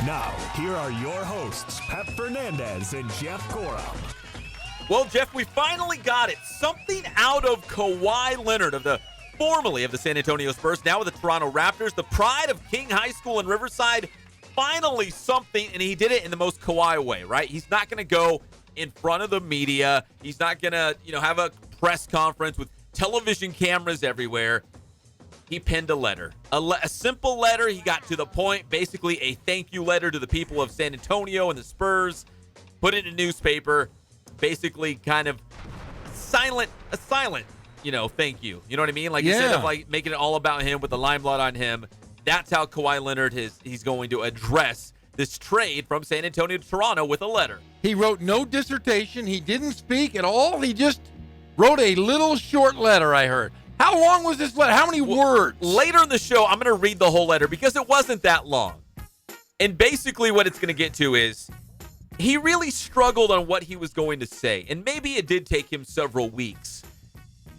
Now, here are your hosts, Pep Fernandez and Jeff Gorham. Well, Jeff, we finally got it. Something out of Kawhi Leonard, formerly of the San Antonio Spurs, now with the Toronto Raptors, the pride of King High School in Riverside. Finally something, and he did it in the most Kawhi way, right? He's not going to go in front of the media. He's not going to, have a press conference with television cameras everywhere. He penned a letter, a simple letter. He got to the point, basically a thank you letter to the people of San Antonio and the Spurs, put it in a newspaper, basically kind of a silent, thank you. You know what I mean? Like, instead of making it all about him with the limelight on him, that's how Kawhi Leonard he's going to address this trade from San Antonio to Toronto with a letter. He wrote no dissertation. He didn't speak at all. He just wrote a little short letter, I heard. How long was this letter? How many words? Later in the show, I'm going to read the whole letter because it wasn't that long. And basically what it's going to get to is he really struggled on what he was going to say. And maybe it did take him several weeks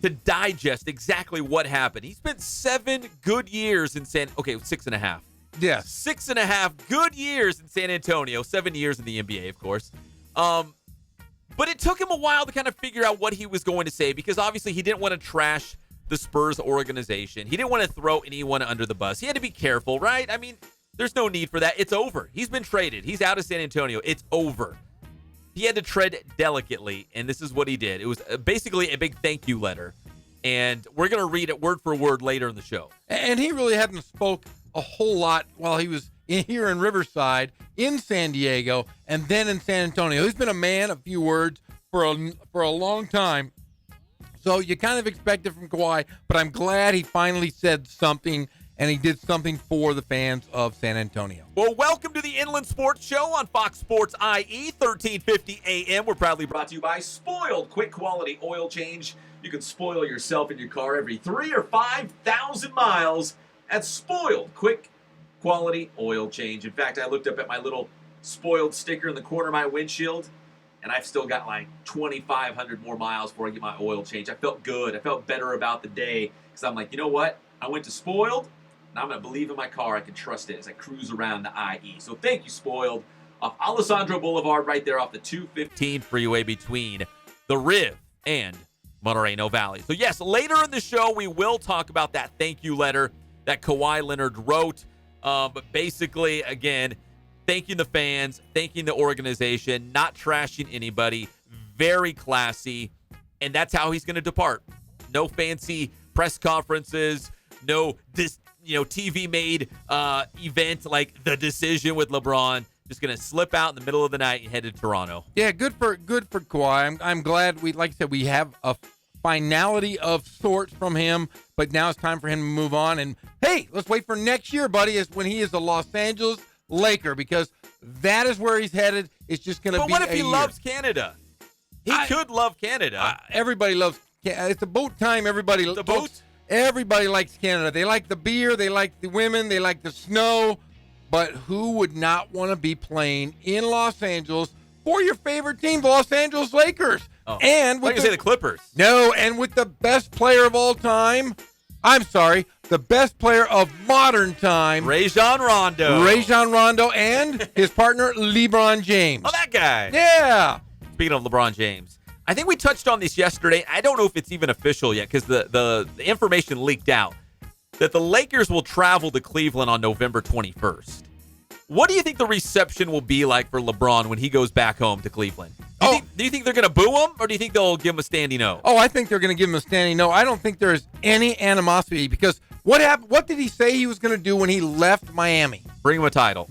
to digest exactly what happened. He spent 7 good years in 6.5. Yes. 6.5 good years in San Antonio, 7 years in the NBA, of course. But it took him a while to kind of figure out what he was going to say because obviously he didn't want to trash the Spurs organization. He didn't want to throw anyone under the bus. He had to be careful, right? I mean, there's no need for that. It's over. He's been traded. He's out of San Antonio. It's over. He had to tread delicately, and this is what he did. It was basically a big thank you letter, and we're going to read it word for word later in the show. And he really hadn't spoke a whole lot while he was here in Riverside, in San Diego, and then in San Antonio. He's been a man of few words for a long time. So you kind of expect it from Kawhi, but I'm glad he finally said something, and he did something for the fans of San Antonio. Well, welcome to the Inland Sports Show on Fox Sports IE, 1350 AM. We're proudly brought to you by Spoiled Quick Quality Oil Change. You can spoil yourself in your car every 3,000 or 5,000 miles at Spoiled Quick Quality Oil Change. In fact, I looked up at my little Spoiled sticker in the corner of my windshield, and I've still got like 2,500 more miles before I get my oil change. I felt good. I felt better about the day because I'm like, you know what? I went to Spoiled, and I'm going to believe in my car. I can trust it as I cruise around the IE. So thank you, Spoiled, off Alessandro Boulevard right there off the 215 freeway between the Riv and Moreno Valley. So yes, later in the show, we will talk about that thank you letter that Kawhi Leonard wrote. But basically, again, thanking the fans, thanking the organization, not trashing anybody, very classy, and that's how he's going to depart. No fancy press conferences, no TV-made event like the decision with LeBron. Just going to slip out in the middle of the night and head to Toronto. Yeah, good for Kawhi. I'm glad we have a finality of sorts from him, but now it's time for him to move on. And hey, let's wait for next year, buddy, is when he is a Los Angeles Laker, because that is where he's headed. It's just going to be. But what if he loves Canada? He could love Canada. Everybody loves Canada. It's about time everybody. Everybody likes Canada. They like the beer. They like the women. They like the snow. But who would not want to be playing in Los Angeles for your favorite team, the Los Angeles Lakers? Oh. And with say the Clippers. No, and with the best player of all time. I'm sorry, the best player of modern time. Rajon Rondo and his partner, LeBron James. Oh, that guy. Yeah. Speaking of LeBron James, I think we touched on this yesterday. I don't know if it's even official yet because the information leaked out that the Lakers will travel to Cleveland on November 21st. What do you think the reception will be like for LeBron when he goes back home to Cleveland? Do you think they're going to boo him, or do you think they'll give him a standing no? Oh, I think they're going to give him a standing no. I don't think there's any animosity because what happened? What did he say he was going to do when he left Miami? Bring him a title.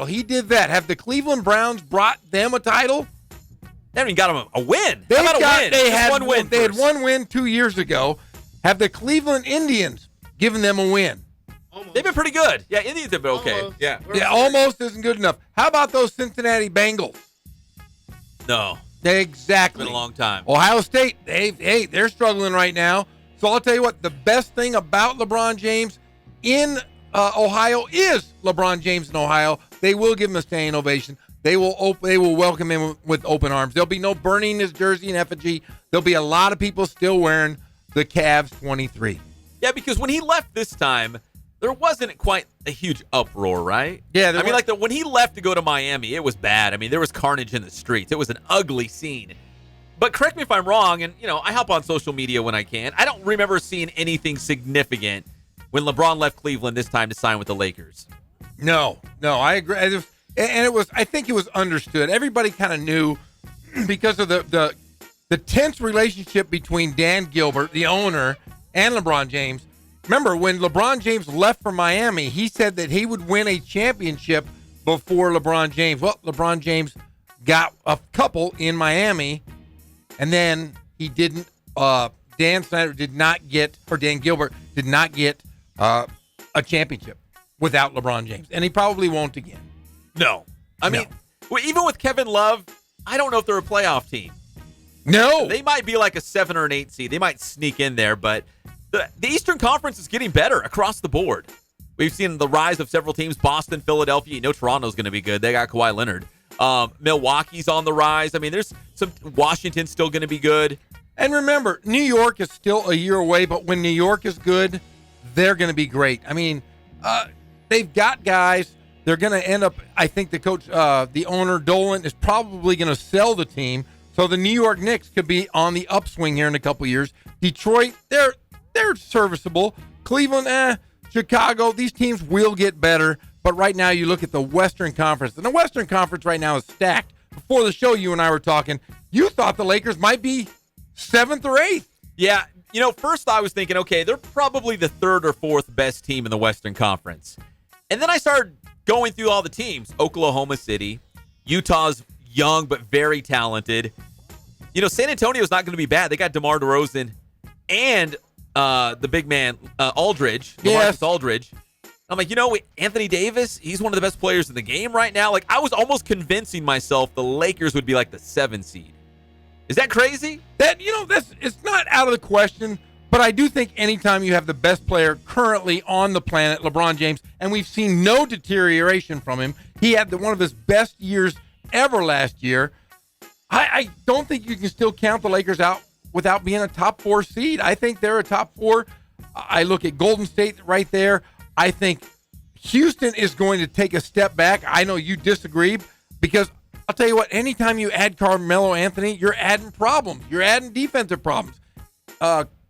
He did that. Have the Cleveland Browns brought them a title? They haven't even got him a win. They How about a win? They had one win. They had one win 2 years ago. Have the Cleveland Indians given them a win? Almost. They've been pretty good. Yeah, Indians have been okay. Almost. Yeah, almost isn't good enough. How about those Cincinnati Bengals? No. Exactly. It's been a long time. Ohio State, they're struggling right now. So I'll tell you what, the best thing about LeBron James in Ohio is LeBron James in Ohio. They will give him a standing ovation. They will welcome him with open arms. There'll be no burning his jersey in effigy. There'll be a lot of people still wearing the Cavs 23. Yeah, because when he left this time, there wasn't quite a huge uproar, right? Yeah, I mean, when he left to go to Miami, it was bad. I mean, there was carnage in the streets. It was an ugly scene. But correct me if I'm wrong, and, I hop on social media when I can. I don't remember seeing anything significant when LeBron left Cleveland this time to sign with the Lakers. No, I agree. I think it was understood. Everybody kind of knew because of the tense relationship between Dan Gilbert, the owner, and LeBron James. Remember, when LeBron James left for Miami, he said that he would win a championship before LeBron James. Well, LeBron James got a couple in Miami, and then he didn't. Dan Gilbert did not get a championship without LeBron James, and he probably won't again. No. I mean, even with Kevin Love, I don't know if they're a playoff team. No. They might be like a 7 or an 8 seed. They might sneak in there, but the Eastern Conference is getting better across the board. We've seen the rise of several teams, Boston, Philadelphia. Toronto's going to be good. They got Kawhi Leonard. Milwaukee's on the rise. I mean, there's Washington's still going to be good. And remember, New York is still a year away, but when New York is good, they're going to be great. I mean, they've got guys. They're going to end up, I think the coach, the owner, Dolan, is probably going to sell the team. So the New York Knicks could be on the upswing here in a couple years. Detroit, they're serviceable. Cleveland, Chicago, these teams will get better. But right now you look at the Western Conference. And the Western Conference right now is stacked. Before the show, you and I were talking. You thought the Lakers might be 7th or 8th. Yeah. First I was thinking, okay, they're probably the 3rd or 4th best team in the Western Conference. And then I started going through all the teams. Oklahoma City, Utah's young but very talented. San Antonio's not going to be bad. They got DeMar DeRozan and the big man, Aldridge, yes. LaMarcus Aldridge. I'm like, Anthony Davis, he's one of the best players in the game right now. Like, I was almost convincing myself the Lakers would be like the 7 seed. Is that crazy? It's not out of the question, but I do think anytime you have the best player currently on the planet, LeBron James, and we've seen no deterioration from him. He had one of his best years ever last year. I don't think you can still count the Lakers out without being a top 4 seed. I think they're a top 4. I look at Golden State right there. I think Houston is going to take a step back. I know you disagree because I'll tell you what, anytime you add Carmelo Anthony, you're adding problems. You're adding defensive problems.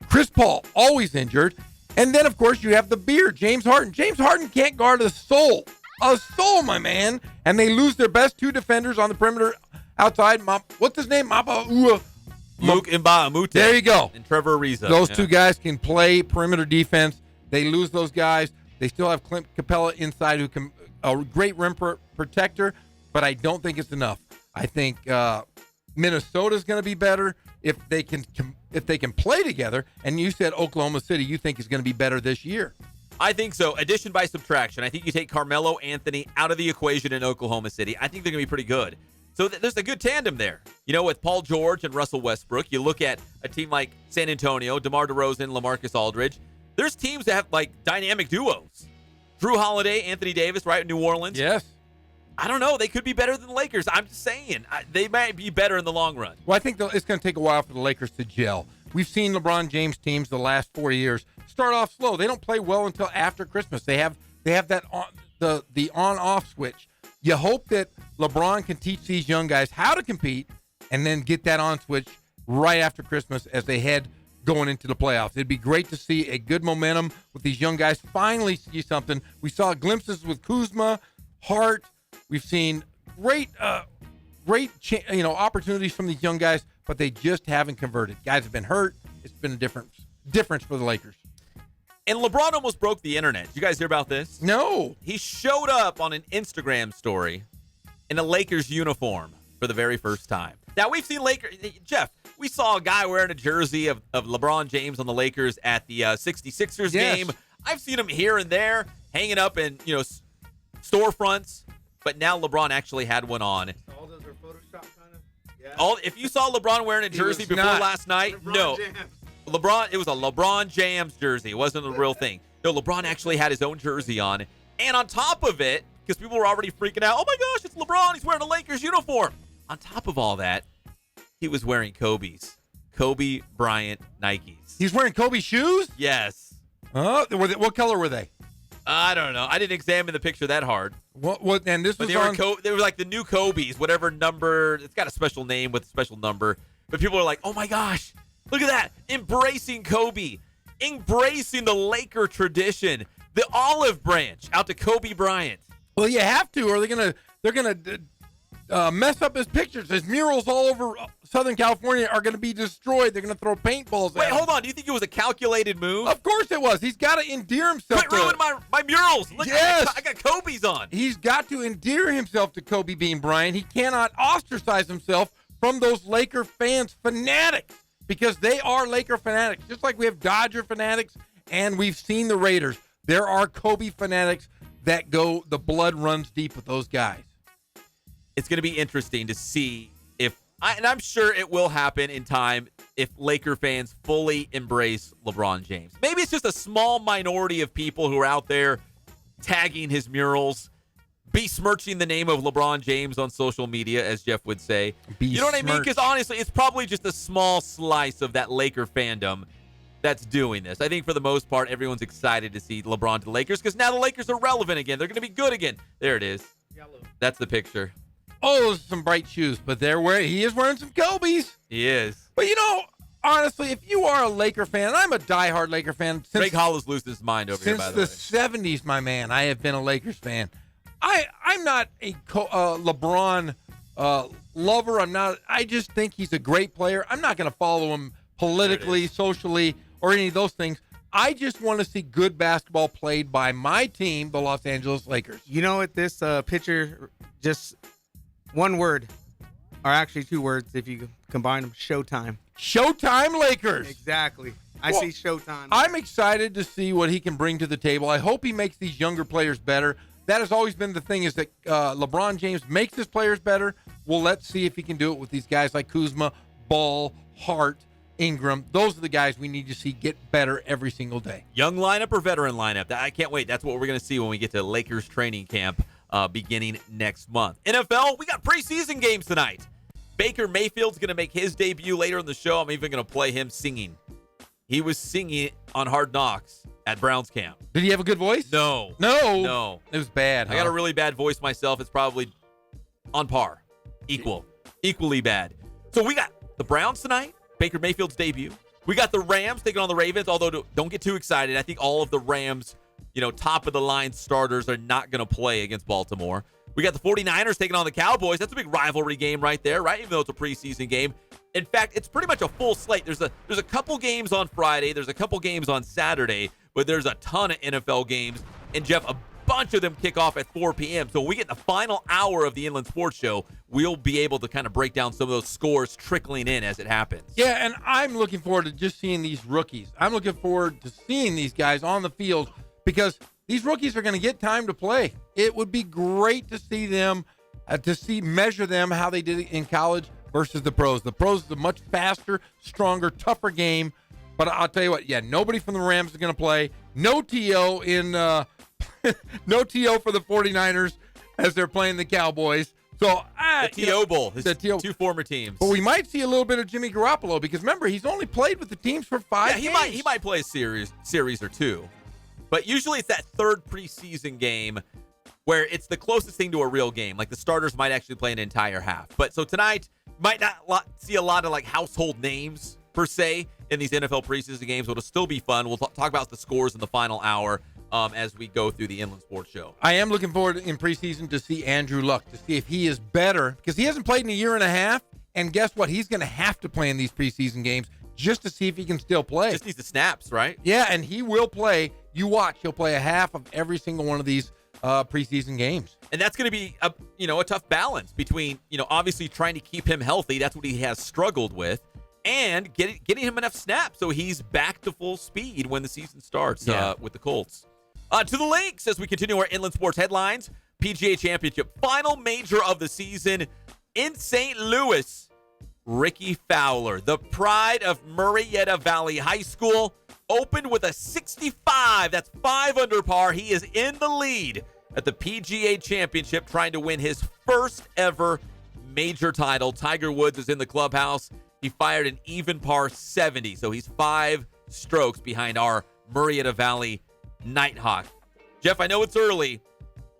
Chris Paul, always injured. And then, of course, you have the beard, James Harden. James Harden can't guard a soul. A soul, my man. And they lose their best 2 defenders on the perimeter outside. What's his name? Luke Mbamute. There you go. And Trevor Ariza. Those 2 guys can play perimeter defense. They lose those guys. They still have Clint Capella inside who can a great rim protector, but I don't think it's enough. I think Minnesota's going to be better if they can play together. And you said Oklahoma City you think is going to be better this year. I think so. Addition by subtraction. I think you take Carmelo Anthony out of the equation in Oklahoma City. I think they're going to be pretty good. So there's a good tandem there. With Paul George and Russell Westbrook, you look at a team like San Antonio, DeMar DeRozan, LaMarcus Aldridge. There's teams that have, dynamic duos. Drew Holiday, Anthony Davis, right, in New Orleans. Yes. I don't know. They could be better than the Lakers. I'm just saying. They might be better in the long run. Well, I think it's going to take a while for the Lakers to gel. We've seen LeBron James teams the last 4 years start off slow. They don't play well until after Christmas. They have that the on-off switch. You hope that LeBron can teach these young guys how to compete and then get that on switch right after Christmas as they head going into the playoffs. It'd be great to see a good momentum with these young guys finally see something. We saw glimpses with Kuzma, Hart. We've seen great opportunities from these young guys, but they just haven't converted. Guys have been hurt. It's been a difference for the Lakers. And LeBron almost broke the internet. Did you guys hear about this? No. He showed up on an Instagram story in a Lakers uniform for the very first time. Now, we've seen Jeff, we saw a guy wearing a jersey of LeBron James on the Lakers at the 66ers game. I've seen him here and there hanging up in, storefronts. But now LeBron actually had one on. All those are Photoshop kind of? Yeah. If you saw LeBron wearing a jersey before last night, no. It was a LeBron James jersey. It wasn't a real thing. No, LeBron actually had his own jersey on. And on top of it, because people were already freaking out, oh my gosh, it's LeBron. He's wearing a Lakers uniform. On top of all that, he was wearing Kobe's. Kobe Bryant Nikes. He's wearing Kobe shoes? Yes. What color were they? I don't know. I didn't examine the picture that hard. What? And this But was they were like the new Kobe's, whatever number. It's got a special name with a special number. But people are like, oh my gosh, look at that. Embracing Kobe. Embracing the Laker tradition. The olive branch out to Kobe Bryant. Well, you have to, or they're gonna mess up his pictures. His murals all over Southern California are gonna be destroyed. They're gonna throw paintballs Wait, at him. hold on. Do you think it was a calculated move? Of course it was. He's got to endear himself. Quit ruining my murals. Look, Yes. I got Kobe's on. He's got to endear himself to Kobe Bean Bryant. He cannot ostracize himself from those Laker fans, fanatics, because they are Laker fanatics. Just like we have Dodger fanatics and we've seen the Raiders. There are Kobe fanatics that go, the blood runs deep with those guys. It's going to be interesting to see and I'm sure it will happen in time, if Laker fans fully embrace LeBron James. Maybe it's just a small minority of people who are out there tagging his murals, besmirching the name of LeBron James on social media, as Jeff would say. You know what I mean? Because honestly, it's probably just a small slice of that Laker fandom that's doing this. I think for the most part, everyone's excited to see LeBron to the Lakers because now the Lakers are relevant again. They're going to be good again. There it is. Yellow. That's the picture. Oh, those are some bright shoes, but he is wearing some Kobe's. He is. But honestly, if you are a Laker fan, and I'm a diehard Laker fan. Greg Hollis losing his mind over here, by the way. Since the 70s, my man, I have been a Lakers fan. I'm not a LeBron lover. I just think he's a great player. I'm not going to follow him politically, socially, or any of those things. I just want to see good basketball played by my team, the Los Angeles Lakers. You know what this picture, just one word, or actually two words if you combine them, Showtime. Showtime Lakers. Exactly. I see Showtime. I'm excited to see what he can bring to the table. I hope he makes these younger players better. That has always been the thing, is that LeBron James makes his players better. Well, let's see if he can do it with these guys like Kuzma, Ball, Hart, Ingram. Those are the guys we need to see get better every single day. Young lineup or veteran lineup? I can't wait. That's what we're going to see when we get to Lakers training camp beginning next month. NFL, we got preseason games tonight. Baker Mayfield's going to make his debut later in the show. I'm even going to play him singing. He was singing on Hard Knocks at Browns camp. Did he have a good voice? No. It was bad. I got a really bad voice myself. It's probably on par. Equally bad. So we got the Browns tonight. Baker Mayfield's debut. We got the Rams taking on the Ravens, although don't get too excited. I think all of the Rams, top-of-the-line starters are not going to play against Baltimore. We got the 49ers taking on the Cowboys. That's a big rivalry game right there, right? Even though it's a preseason game. In fact, it's pretty much a full slate. There's a couple games on Friday. There's a couple games on Saturday, but there's a ton of NFL games. And, Jeff, a bunch of them kick off at 4 p.m. So when we get the final hour of the Inland Sports Show, we'll be able to kind of break down some of those scores trickling in as it happens. Yeah, and I'm looking forward to just seeing these rookies. I'm looking forward to seeing these guys on the field because these rookies are going to get time to play. It would be great to see them, measure them how they did it in college versus the pros. The pros is a much faster, stronger, tougher game. But I'll tell you what, nobody from the Rams is going to play. No T.O. No T.O. for the 49ers as they're playing the Cowboys. So the T.O. Bowl, his two former teams. But we might see a little bit of Jimmy Garoppolo because remember, he's only played with the teams for 5 games. He might play a series or two. But usually it's that third preseason game where it's the closest thing to a real game. Like the starters might actually play an entire half. But so tonight, might not see a lot of like household names per se in these NFL preseason games, but it'll still be fun. We'll talk about the scores in the final hour as we go through the Inland Sports Show. I am looking forward in preseason to see Andrew Luck, to see if he is better, because he hasn't played in a year and a half, and guess what? He's going to have to play in these preseason games just to see if he can still play. Just needs the snaps, right? Yeah, and he will play. You watch, he'll play a half of every single one of these preseason games. And that's going to be a tough balance between, obviously trying to keep him healthy. That's what he has struggled with. And getting him enough snaps so he's back to full speed when the season starts with the Colts. To the links as we continue our Inland Sports headlines. PGA Championship, final major of the season in St. Louis. Ricky Fowler, the pride of Murrieta Valley High School, opened with a 65. That's 5 under par. He is in the lead at the PGA Championship, trying to win his first ever major title. Tiger Woods is in the clubhouse. He fired an even par 70, so he's 5 strokes behind our Murrieta Valley Nighthawk. Jeff, I know it's early,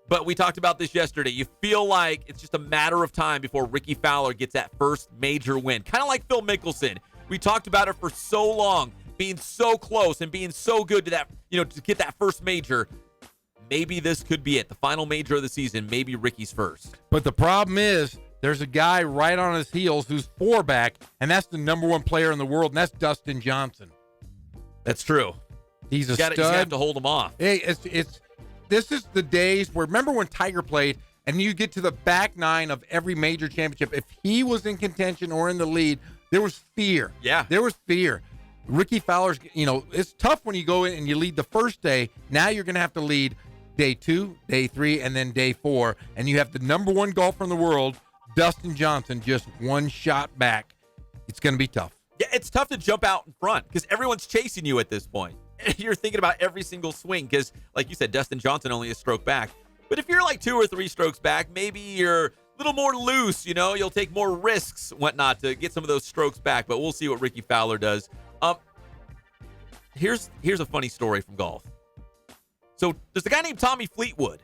but we talked about this yesterday. You feel like it's just a matter of time before Ricky Fowler gets that first major win. Kind of like Phil Mickelson. We talked about it for so long, being so close and being so good to that, to get that first major. Maybe this could be it. The final major of the season, maybe Ricky's first. But the problem is there's a guy right on his heels who's 4 back, and that's the number 1 player in the world, and that's Dustin Johnson. That's true. He's a stud. You have to hold him off. Hey, this is the days where, remember when Tiger played and you get to the back 9 of every major championship, if he was in contention or in the lead, there was fear. Yeah. There was fear. Ricky Fowler's, it's tough when you go in and you lead the first day. Now you're going to have to lead day 2, day 3, and then day 4. And you have the number 1 golfer in the world, Dustin Johnson, just 1 shot back. It's going to be tough. Yeah, it's tough to jump out in front because everyone's chasing you at this point. You're thinking about every single swing because, like you said, Dustin Johnson only a stroke back. But if you're like 2 or 3 strokes back, maybe you're a little more loose, you'll take more risks, whatnot, to get some of those strokes back. But we'll see what Ricky Fowler does. Here's a funny story from golf. So there's a guy named Tommy Fleetwood.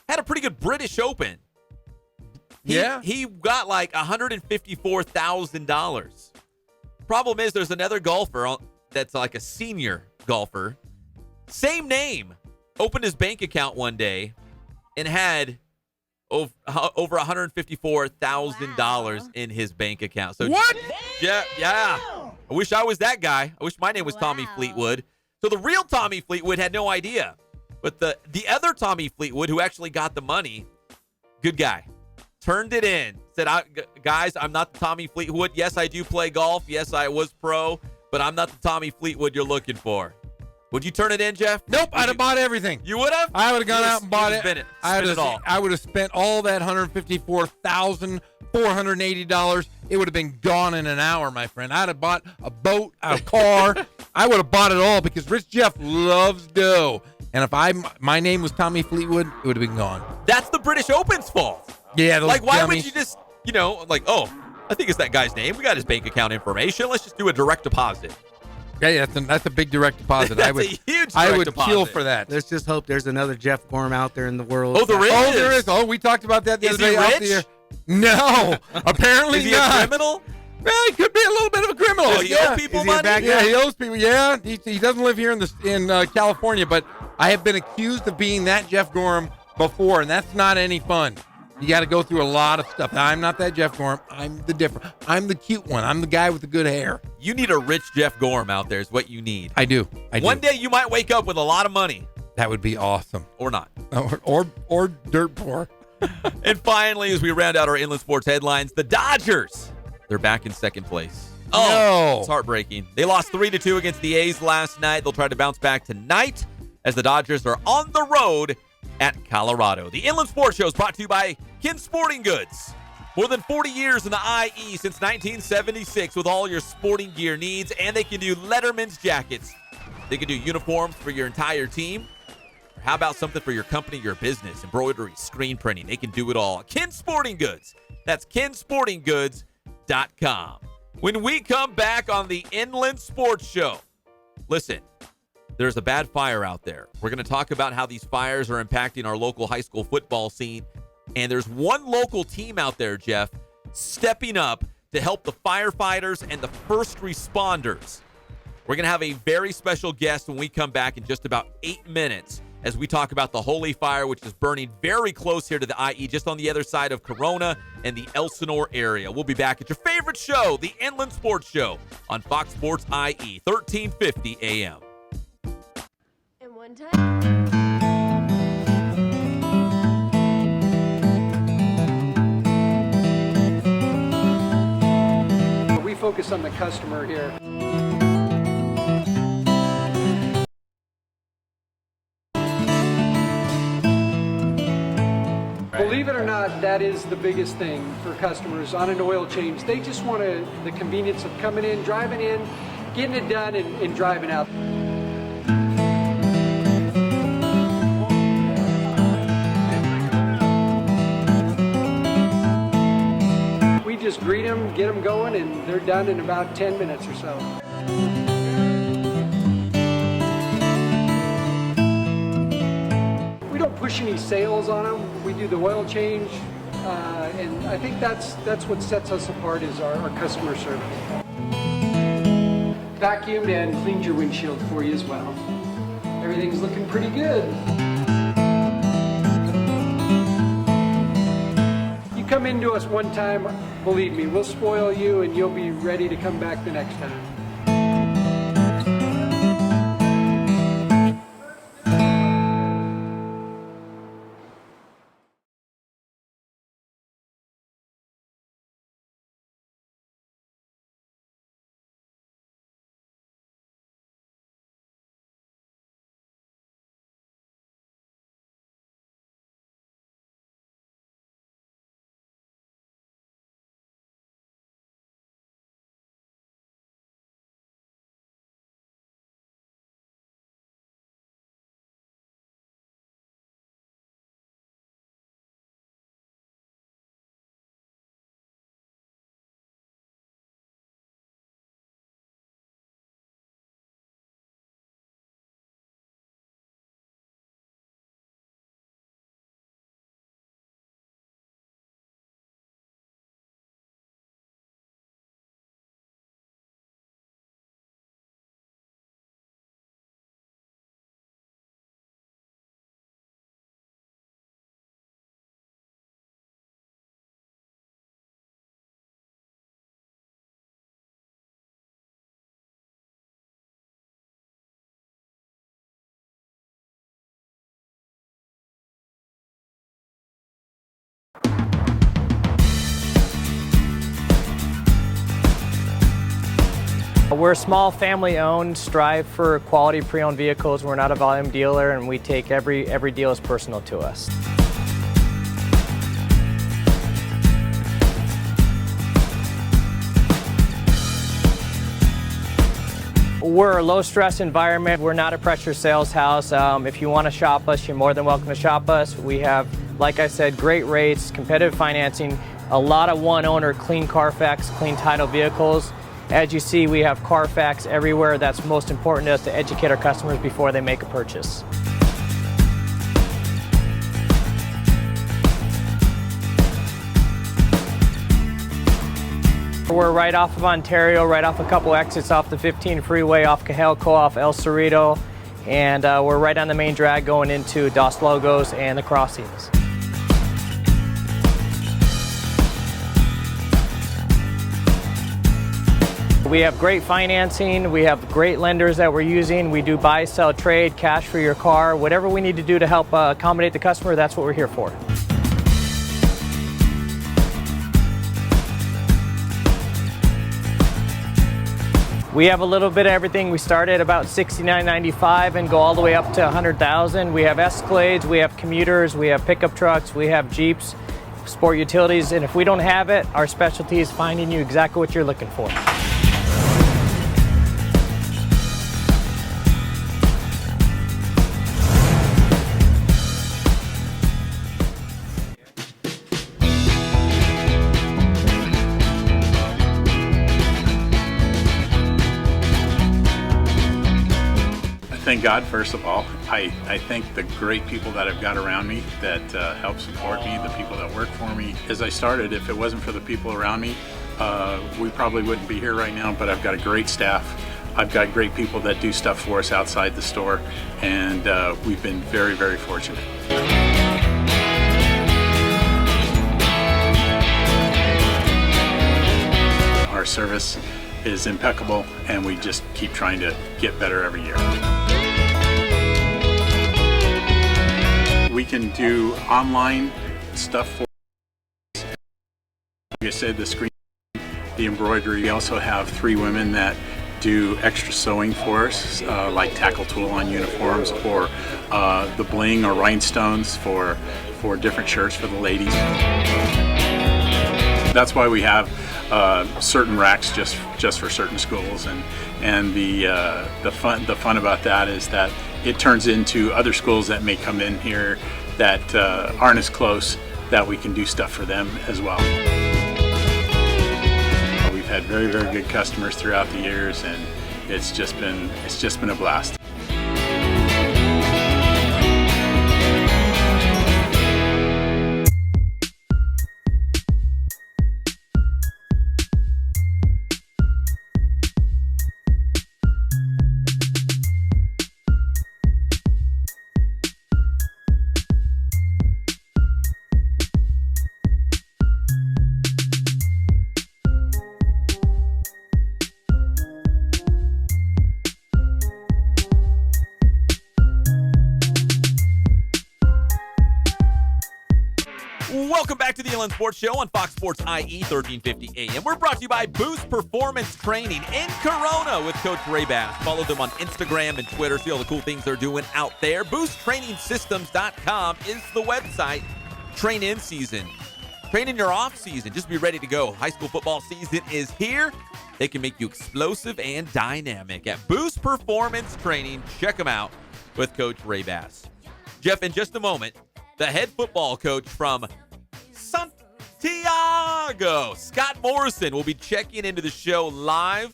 Had a pretty good British Open. He got like $154,000. Problem is there's another golfer that's like a senior golfer. Same name. Opened his bank account one day and had over $154,000 in his bank account. So what? Yeah. I wish I was that guy. I wish my name was Tommy Fleetwood. So the real Tommy Fleetwood had no idea. But the other Tommy Fleetwood, who actually got the money, good guy, turned it in. Said, guys, I'm not the Tommy Fleetwood. Yes, I do play golf. Yes, I was pro. But I'm not the Tommy Fleetwood you're looking for. Would you turn it in, Jeff? Nope, I'd have bought everything. You would have? I would have gone out and bought it. Spend it all. I would have spent all that $154,480. It would have been gone in an hour, my friend. I'd have bought a boat, a car. I would have bought it all because Rich Jeff loves dough. And if my name was Tommy Fleetwood, it would have been gone. That's the British Open's fault. Yeah, those why dummies. would you just, I think it's that guy's name. We got his bank account information. Let's just do a direct deposit. Yeah, that's a big direct deposit. That's a huge direct deposit. Kill for that. Let's just hope there's another Jeff Gorham out there in the world. Oh, there is. Oh, there is. Oh, we talked about that the other day. Is he rich? No, apparently is he not. a criminal? Well, he could be a little bit of a criminal. Does he owe people money? Yeah, he owes people. Yeah, he doesn't live here in California, but I have been accused of being that Jeff Gorham before, and that's not any fun. You got to go through a lot of stuff. I'm not that Jeff Gorham. I'm the different. I'm the cute one. I'm the guy with the good hair. You need a rich Jeff Gorham out there is what you need. I do. One day you might wake up with a lot of money. That would be awesome. Or not. Or dirt poor. And finally, as we round out our Inland Sports headlines, the Dodgers, they're back in second place. Oh, no. It's heartbreaking. They lost 3-2 against the A's last night. They'll try to bounce back tonight as the Dodgers are on the road at Colorado. The Inland Sports Show is brought to you by Kin Sporting Goods. More than 40 years in the IE since 1976 with all your sporting gear needs, and they can do Letterman's jackets. They can do uniforms for your entire team. Or how about something for your company, your business, embroidery, screen printing. They can do it all. Kin Sporting Goods. That's kinsportinggoods.com. When we come back on the Inland Sports Show, listen, there's a bad fire out there. We're going to talk about how these fires are impacting our local high school football scene. And there's one local team out there, Jeff, stepping up to help the firefighters and the first responders. We're going to have a very special guest when we come back in just about 8 minutes as we talk about the Holy Fire, which is burning very close here to the IE, just on the other side of Corona and the Elsinore area. We'll be back at your favorite show, the Inland Sports Show, on Fox Sports IE, 1350 AM. And one time. We focus on the customer here. Believe it or not, that is the biggest thing for customers on an oil change. They just want the convenience of coming in, driving in, getting it done, and driving out. We just greet them, get them going, and they're done in about 10 minutes or so. don't push any sales on them. We do the oil change, and I think that's what sets us apart is our customer service. Vacuumed and cleaned your windshield for you as well. Everything's looking pretty good. You come into us one time, believe me, we'll spoil you and you'll be ready to come back the next time. We're a small family-owned, strive for quality pre-owned vehicles. We're not a volume dealer, and we take every deal as personal to us. We're a low-stress environment. We're not a pressure sales house. If you want to shop us, you're more than welcome to shop us. We have, like I said, great rates, competitive financing, a lot of one-owner, clean Carfax, clean title vehicles. As you see, we have Carfax everywhere. That's most important to us, to educate our customers before they make a purchase. We're right off of Ontario, right off a couple exits off the 15 freeway, off Cajalco, off El Cerrito, and we're right on the main drag going into Dos Logos and the crossings. We have great financing, we have great lenders that we're using. We do buy, sell, trade, cash for your car. Whatever we need to do to help accommodate the customer, that's what we're here for. We have a little bit of everything. We start at about $69.95 and go all the way up to $100,000. We have Escalades, we have commuters, we have pickup trucks, we have Jeeps, sport utilities, and if we don't have it, our specialty is finding you exactly what you're looking for. Thank God, first of all. I thank the great people that I've got around me that help support me, the people that work for me. As I started, if it wasn't for the people around me, we probably wouldn't be here right now, but I've got a great staff. I've got great people that do stuff for us outside the store, and we've been very, very fortunate. Our service is impeccable, and we just keep trying to get better every year. We can do online stuff for us. Like I said, the screen, the embroidery. We also have 3 women that do extra sewing for us, like tackle tool on uniforms, or the bling or rhinestones for different shirts for the ladies. That's why we have certain racks just for certain schools, and the fun about that is that it turns into other schools that may come in here that aren't as close, that we can do stuff for them as well. We've had very, very good customers throughout the years, and it's just been a blast. Welcome back to the Inland Sports Show on Fox Sports IE 1350 AM. We're brought to you by Boost Performance Training in Corona with Coach Ray Bass. Follow them on Instagram and Twitter. See all the cool things they're doing out there. BoostTrainingSystems.com is the website. Train in season. Train in your off season. Just be ready to go. High school football season is here. They can make you explosive and dynamic at Boost Performance Training. Check them out with Coach Ray Bass. Jeff, in just a moment, the head football coach from Santiago, Scott Morrison, will be checking into the show live.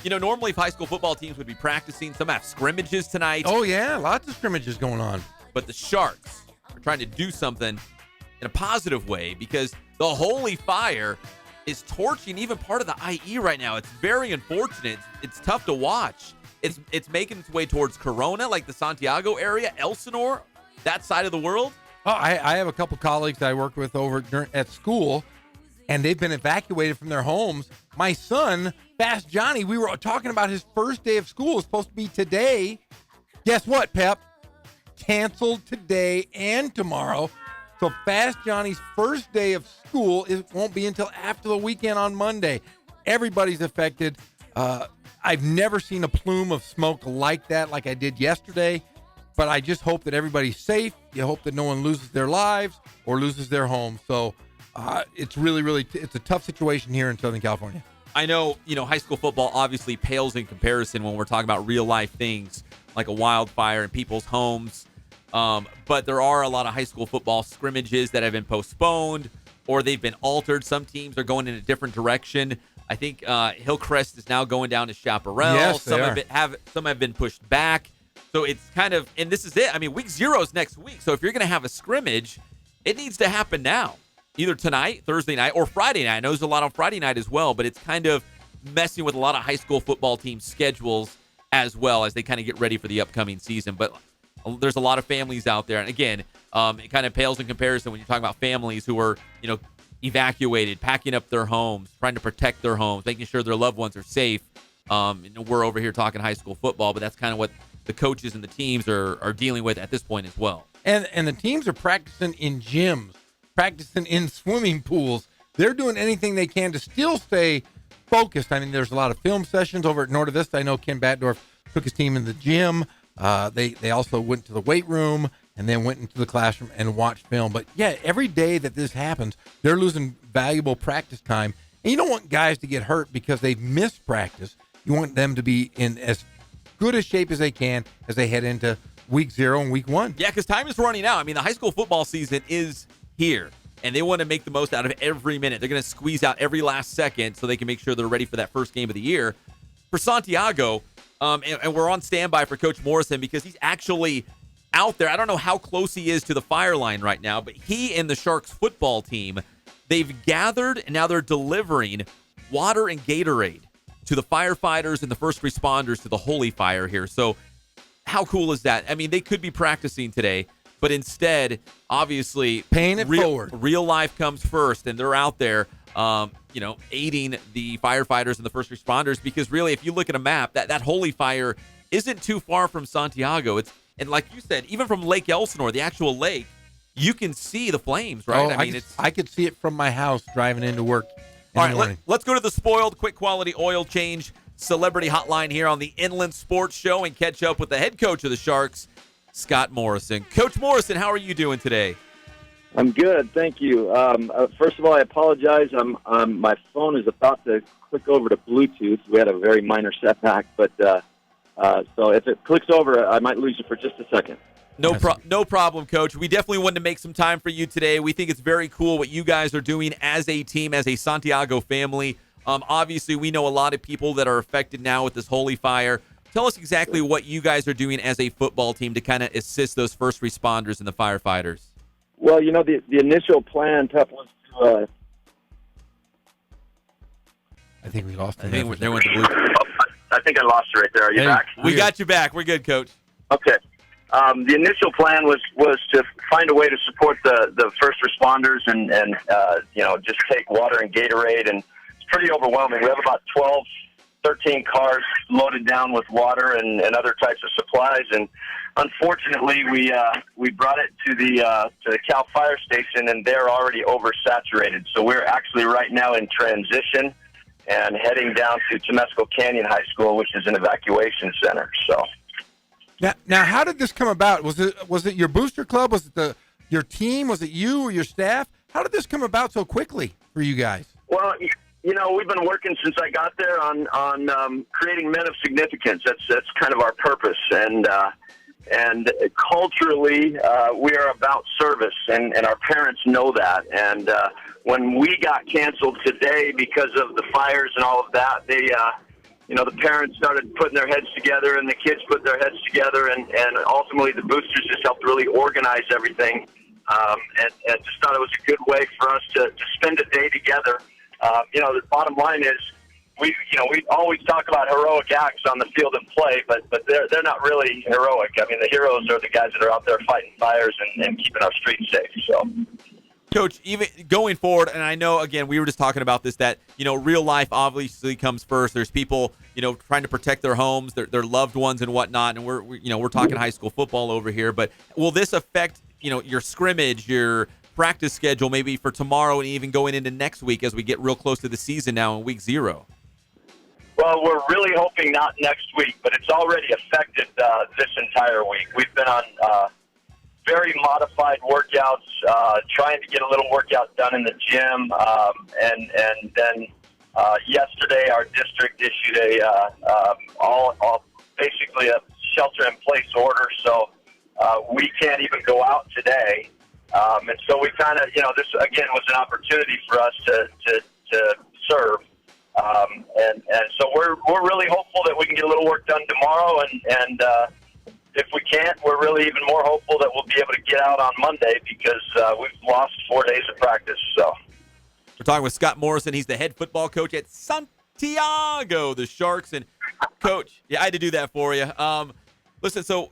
You know, normally if high school football teams would be practicing, some have scrimmages tonight. Oh, yeah, lots of scrimmages going on. But the Sharks are trying to do something in a positive way because the Holy Fire is torching even part of the IE right now. It's very unfortunate. It's tough to watch. It's making its way towards Corona, like the Santiago area, Elsinore, that side of the world. Oh, I have a couple colleagues that I work with over at school, and they've been evacuated from their homes. My son, Fast Johnny, we were talking about his first day of school. It's supposed to be today. Guess what, Pep? Canceled today and tomorrow. So Fast Johnny's first day of school won't be until after the weekend on Monday. Everybody's affected. I've never seen a plume of smoke like that like I did yesterday. But I just hope that everybody's safe. You hope that no one loses their lives or loses their home. So it's really, it's a tough situation here in Southern California. I know, high school football obviously pales in comparison when we're talking about real life things like a wildfire in people's homes. But there are a lot of high school football scrimmages that have been postponed or they've been altered. Some teams are going in a different direction. I think Hillcrest is now going down to Chaparral. Yes, some have been pushed back. So it's kind of, and this is it. I mean, week 0 is next week. So if you're going to have a scrimmage, it needs to happen now. Either tonight, Thursday night, or Friday night. I know there's a lot on Friday night as well, but it's kind of messing with a lot of high school football teams' schedules as well as they kind of get ready for the upcoming season. But there's a lot of families out there. And again, it kind of pales in comparison when you're talking about families who are, evacuated, packing up their homes, trying to protect their homes, making sure their loved ones are safe. We're over here talking high school football, but that's kind of what the coaches and the teams are dealing with at this point as well. And the teams are practicing in gyms, practicing in swimming pools. They're doing anything they can to still stay focused. I mean, there's a lot of film sessions over at Norte Vista. I know Ken Batdorf took his team in the gym. They also went to the weight room and then went into the classroom and watched film. But, yeah, every day that this happens, they're losing valuable practice time. And you don't want guys to get hurt because they've missed practice. You want them to be in as good a shape as they can as they head into week 0 and week 1. Yeah, because time is running out. I mean, the high school football season is here, and they want to make the most out of every minute. They're going to squeeze out every last second so they can make sure they're ready for that first game of the year. For Santiago, and we're on standby for Coach Morrison because he's actually out there. I don't know how close he is to the fire line right now, but he and the Sharks football team, they've gathered, and now they're delivering water and Gatorade to the firefighters and the first responders to the Holy Fire here. So how cool is that? I mean, they could be practicing today, but instead, obviously, paying it forward. Real life comes first, and they're out there, aiding the firefighters and the first responders because really, if you look at a map, that Holy Fire isn't too far from Santiago. And like you said, even from Lake Elsinore, the actual lake, you can see the flames, right? Oh, I could see it from my house driving into work. All right, let's go to the Spoiled Quick Quality Oil Change Celebrity Hotline here on the Inland Sports Show and catch up with the head coach of the Sharks, Scott Morrison. Coach Morrison, how are you doing today? I'm good, thank you. First of all, I apologize. My phone is about to click over to Bluetooth. We had a very minor setback, but so if it clicks over, I might lose you for just a second. No problem, Coach. We definitely wanted to make some time for you today. We think it's very cool what you guys are doing as a team, as a Santiago family. Obviously, we know a lot of people that are affected now with this Holy Fire. Tell us exactly what you guys are doing as a football team to kind of assist those first responders and the firefighters. Well, the initial plan, Pep, was to... I think we lost him. They went to Bluetooth. I think I lost you right there. Are you back? We got you back. We're good, Coach. Okay. The initial plan was to find a way to support the first responders and just take water and Gatorade, and it's pretty overwhelming. We have about 12 13 cars loaded down with water and other types of supplies. And unfortunately, we brought it to the Cal Fire Station, and they're already oversaturated. So we're actually right now in transition and heading down to Temescal Canyon High School, which is an evacuation center. So now, how did this come about? Was it your booster club? Was it your team? Was it you or your staff? How did this come about so quickly for you guys? Well, we've been working since I got there on creating men of significance. That's kind of our purpose, and culturally, we are about service, and our parents know that. And when we got canceled today because of the fires and all of that, they, the parents started putting their heads together, and the kids put their heads together, and ultimately the boosters just helped really organize everything, and just thought it was a good way for us to spend a day together. The bottom line is, we always talk about heroic acts on the field of play, but they're not really heroic. I mean, the heroes are the guys that are out there fighting fires and keeping our streets safe. So, Coach, even going forward, and I know, again, we were just talking about this, that, real life obviously comes first. There's people, trying to protect their homes, their loved ones and whatnot, and we're talking high school football over here. But will this affect, your scrimmage, your practice schedule, maybe for tomorrow and even going into next week as we get real close to the season now in week 0? Well, we're really hoping not next week, but it's already affected this entire week. We've been on very modified workouts, trying to get a little workout done in the gym, and then yesterday our district issued basically a shelter-in-place order, so we can't even go out today. And so we kind of, this again was an opportunity for us to serve. And so we're really hopeful that we can get a little work done tomorrow, and if we can't, we're really even more hopeful that we'll be able to get out on Monday because we've lost 4 days of practice. So we're talking with Scott Morrison. He's the head football coach at Santiago, the Sharks. And Coach, I had to do that for you. Listen, so,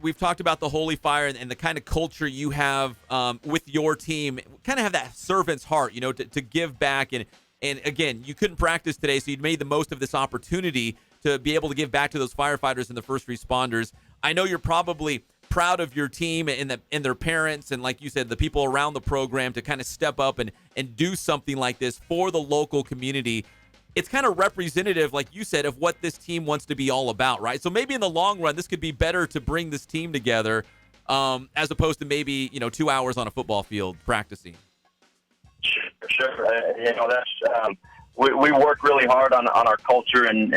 we've talked about the Holy Fire and the kind of culture you have with your team, kind of have that servant's heart, to give back. And again, you couldn't practice today, so you'd made the most of this opportunity to be able to give back to those firefighters and the first responders. I know you're probably proud of your team and their parents and, like you said, the people around the program to kind of step up and do something like this for the local community. It's kind of representative, like you said, of what this team wants to be all about, right? So maybe in the long run, this could be better to bring this team together as opposed to maybe, 2 hours on a football field practicing. Sure. That's we work really hard on our culture and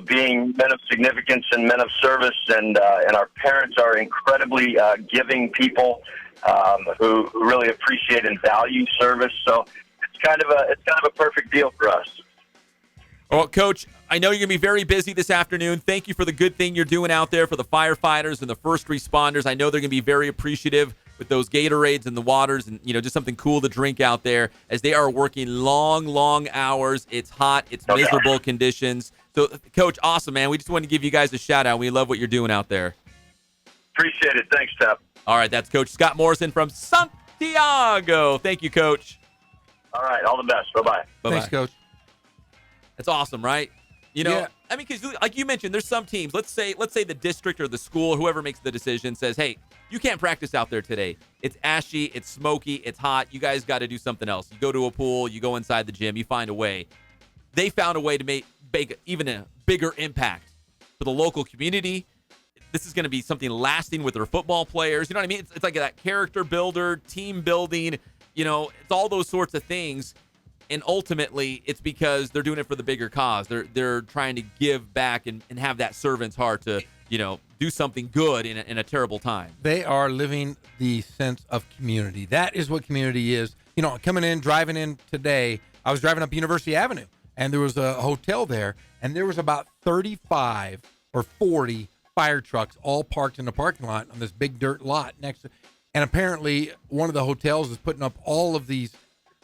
being men of significance and men of service, and our parents are incredibly giving people who really appreciate and value service. So it's kind of a perfect deal for us. Well, Coach, I know you're going to be very busy this afternoon. Thank you for the good thing you're doing out there for the firefighters and the first responders. I know they're going to be very appreciative with those Gatorades and the waters and, just something cool to drink out there as they are working long hours. It's hot. It's miserable conditions. So, Coach, awesome, man. We just wanted to give you guys a shout-out. We love what you're doing out there. Appreciate it. Thanks, Tap. All right, that's Coach Scott Morrison from Santiago. Thank you, Coach. All right, all the best. Bye-bye. Bye-bye. Thanks, Coach. That's awesome, right? Yeah. I mean, because like you mentioned, there's some teams. Let's say the district or the school, or whoever makes the decision, says, "Hey, you can't practice out there today. It's ashy, it's smoky, it's hot. You guys got to do something else. You go to a pool, you go inside the gym, you find a way." They found a way to make even a bigger impact for the local community. This is going to be something lasting with their football players. You know what I mean? It's like that character builder, team building. It's all those sorts of things. And ultimately, it's because they're doing it for the bigger cause. They're trying to give back and have that servant's heart to, do something good in a terrible time. They are living the sense of community. That is what community is. Driving in today, I was driving up University Avenue, and there was a hotel there, and there was about 35 or 40 fire trucks all parked in the parking lot on this big dirt lot next to. And apparently, one of the hotels is putting up all of these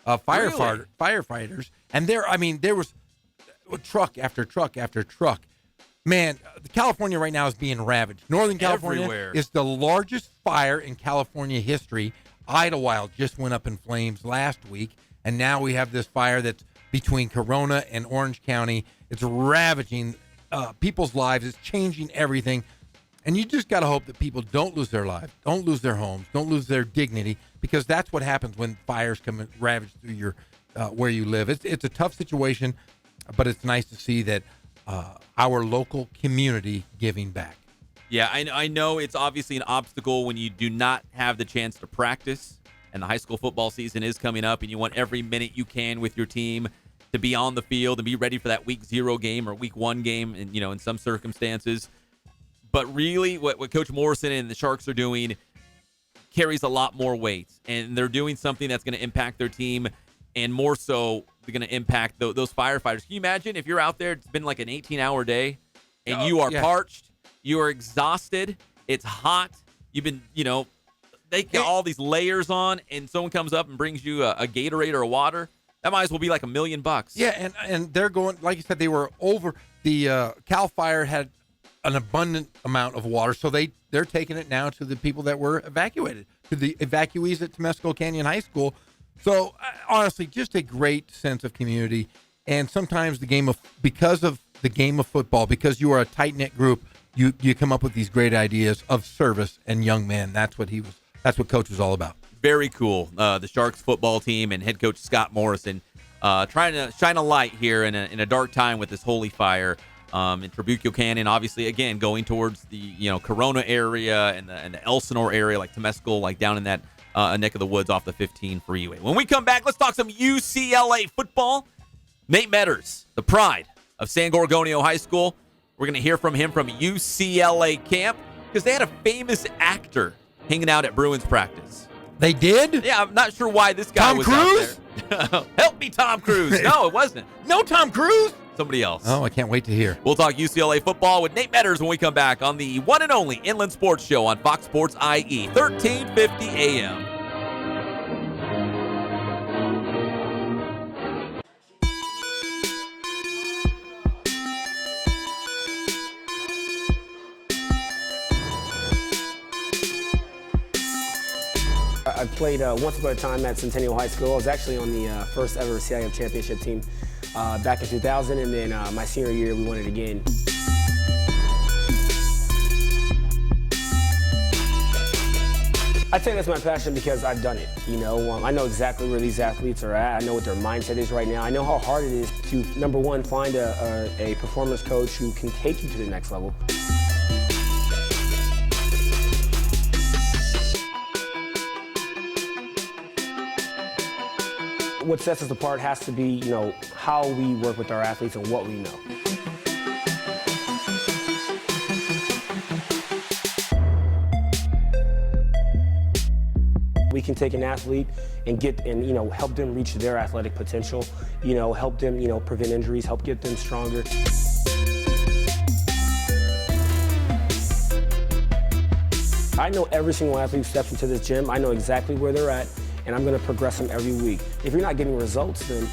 firefighters, and there was truck after truck after truck. Man, California right now is being ravaged. Northern California Everywhere. is the largest fire in California history. Idlewild just went up in flames last week, and now we have this fire that's between Corona and Orange County. It's ravaging people's lives. It's changing everything. And you just got to hope that people don't lose their lives, don't lose their homes, don't lose their dignity, because that's what happens when fires come and ravage through your where you live. It's a tough situation, but it's nice to see that our local community giving back. Yeah, I know it's obviously an obstacle when you do not have the chance to practice, and the high school football season is coming up, and you want every minute you can with your team to be on the field and be ready for that week 0 game or week 1 game, and in some circumstances. But really, what Coach Morrison and the Sharks are doing carries a lot more weight, and they're doing something that's going to impact their team, and more so, they're going to impact those firefighters. Can you imagine if you're out there, it's been like an 18-hour day, and you are parched, you are exhausted, it's hot, you've been, they got all these layers on, and someone comes up and brings you a Gatorade or a water, that might as well be like $1 million. Yeah, and they're going, like you said, they were over, the Cal Fire had an abundant amount of water, so they're taking it now to the people that were evacuated, to the evacuees at Temescal Canyon High School. So honestly, just a great sense of community. And sometimes because of the game of football, because you are a tight-knit group, you come up with these great ideas of service and young men. That's what Coach was all about. Very cool. The Sharks football team and head coach Scott Morrison trying to shine a light here in a dark time with this holy fire. In Trabuco Canyon, obviously, again, going towards the Corona area and the Elsinore area, like Temescal, like down in that neck of the woods off the 15 freeway. When we come back, let's talk some UCLA football. Nate Metters, the pride of San Gorgonio High School. We're going to hear from him from UCLA camp because they had a famous actor hanging out at Bruins practice. They did? Yeah, I'm not sure why this guy was Cruise? out there. Help me, Tom Cruise. No, it wasn't. No Tom Cruise? Somebody else. Oh, I can't wait to hear. We'll talk UCLA football with Nate Metters when we come back on the one and only Inland Sports Show on Fox Sports IE, 1350 AM. I played once upon a time at Centennial High School. I was actually on the first ever CIF championship team back in 2000, and then my senior year we won it again. I'd say that's my passion because I've done it. I know exactly where these athletes are at. I know what their mindset is right now. I know how hard it is to, number one, find a performance coach who can take you to the next level. What sets us apart has to be, how we work with our athletes and what we know. We can take an athlete and help them reach their athletic potential, help them, prevent injuries, help get them stronger. I know every single athlete who steps into this gym. I know exactly where they're at, and I'm going to progress them every week. If you're not getting results, then,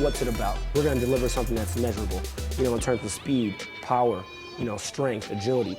what's it about? We're going to deliver something that's measurable, in terms of speed, power, strength, agility.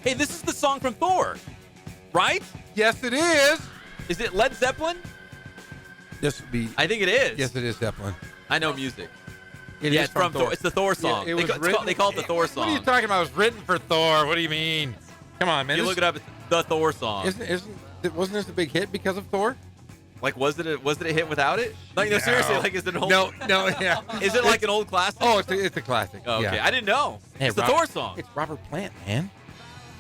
Hey, this is the song from Thor, right? Yes, it is. Is it Led Zeppelin? This would be. I think it is. Yes, it is Zeppelin. I know music. It Yeah, is it's from Thor. It's the Thor song. Yeah, They call it the Thor song. What are you talking about? It was written for Thor. What do you mean? Come on, man. You look it up. It's the Thor song. Wasn't this a big hit because of Thor? Like, was it a hit without it? Like, no, seriously. Like, is it an old? No, yeah. Is it like an old classic? Oh, it's a classic. Oh, okay, Yeah. I didn't know. Hey, It's the Thor song. It's Robert Plant, man.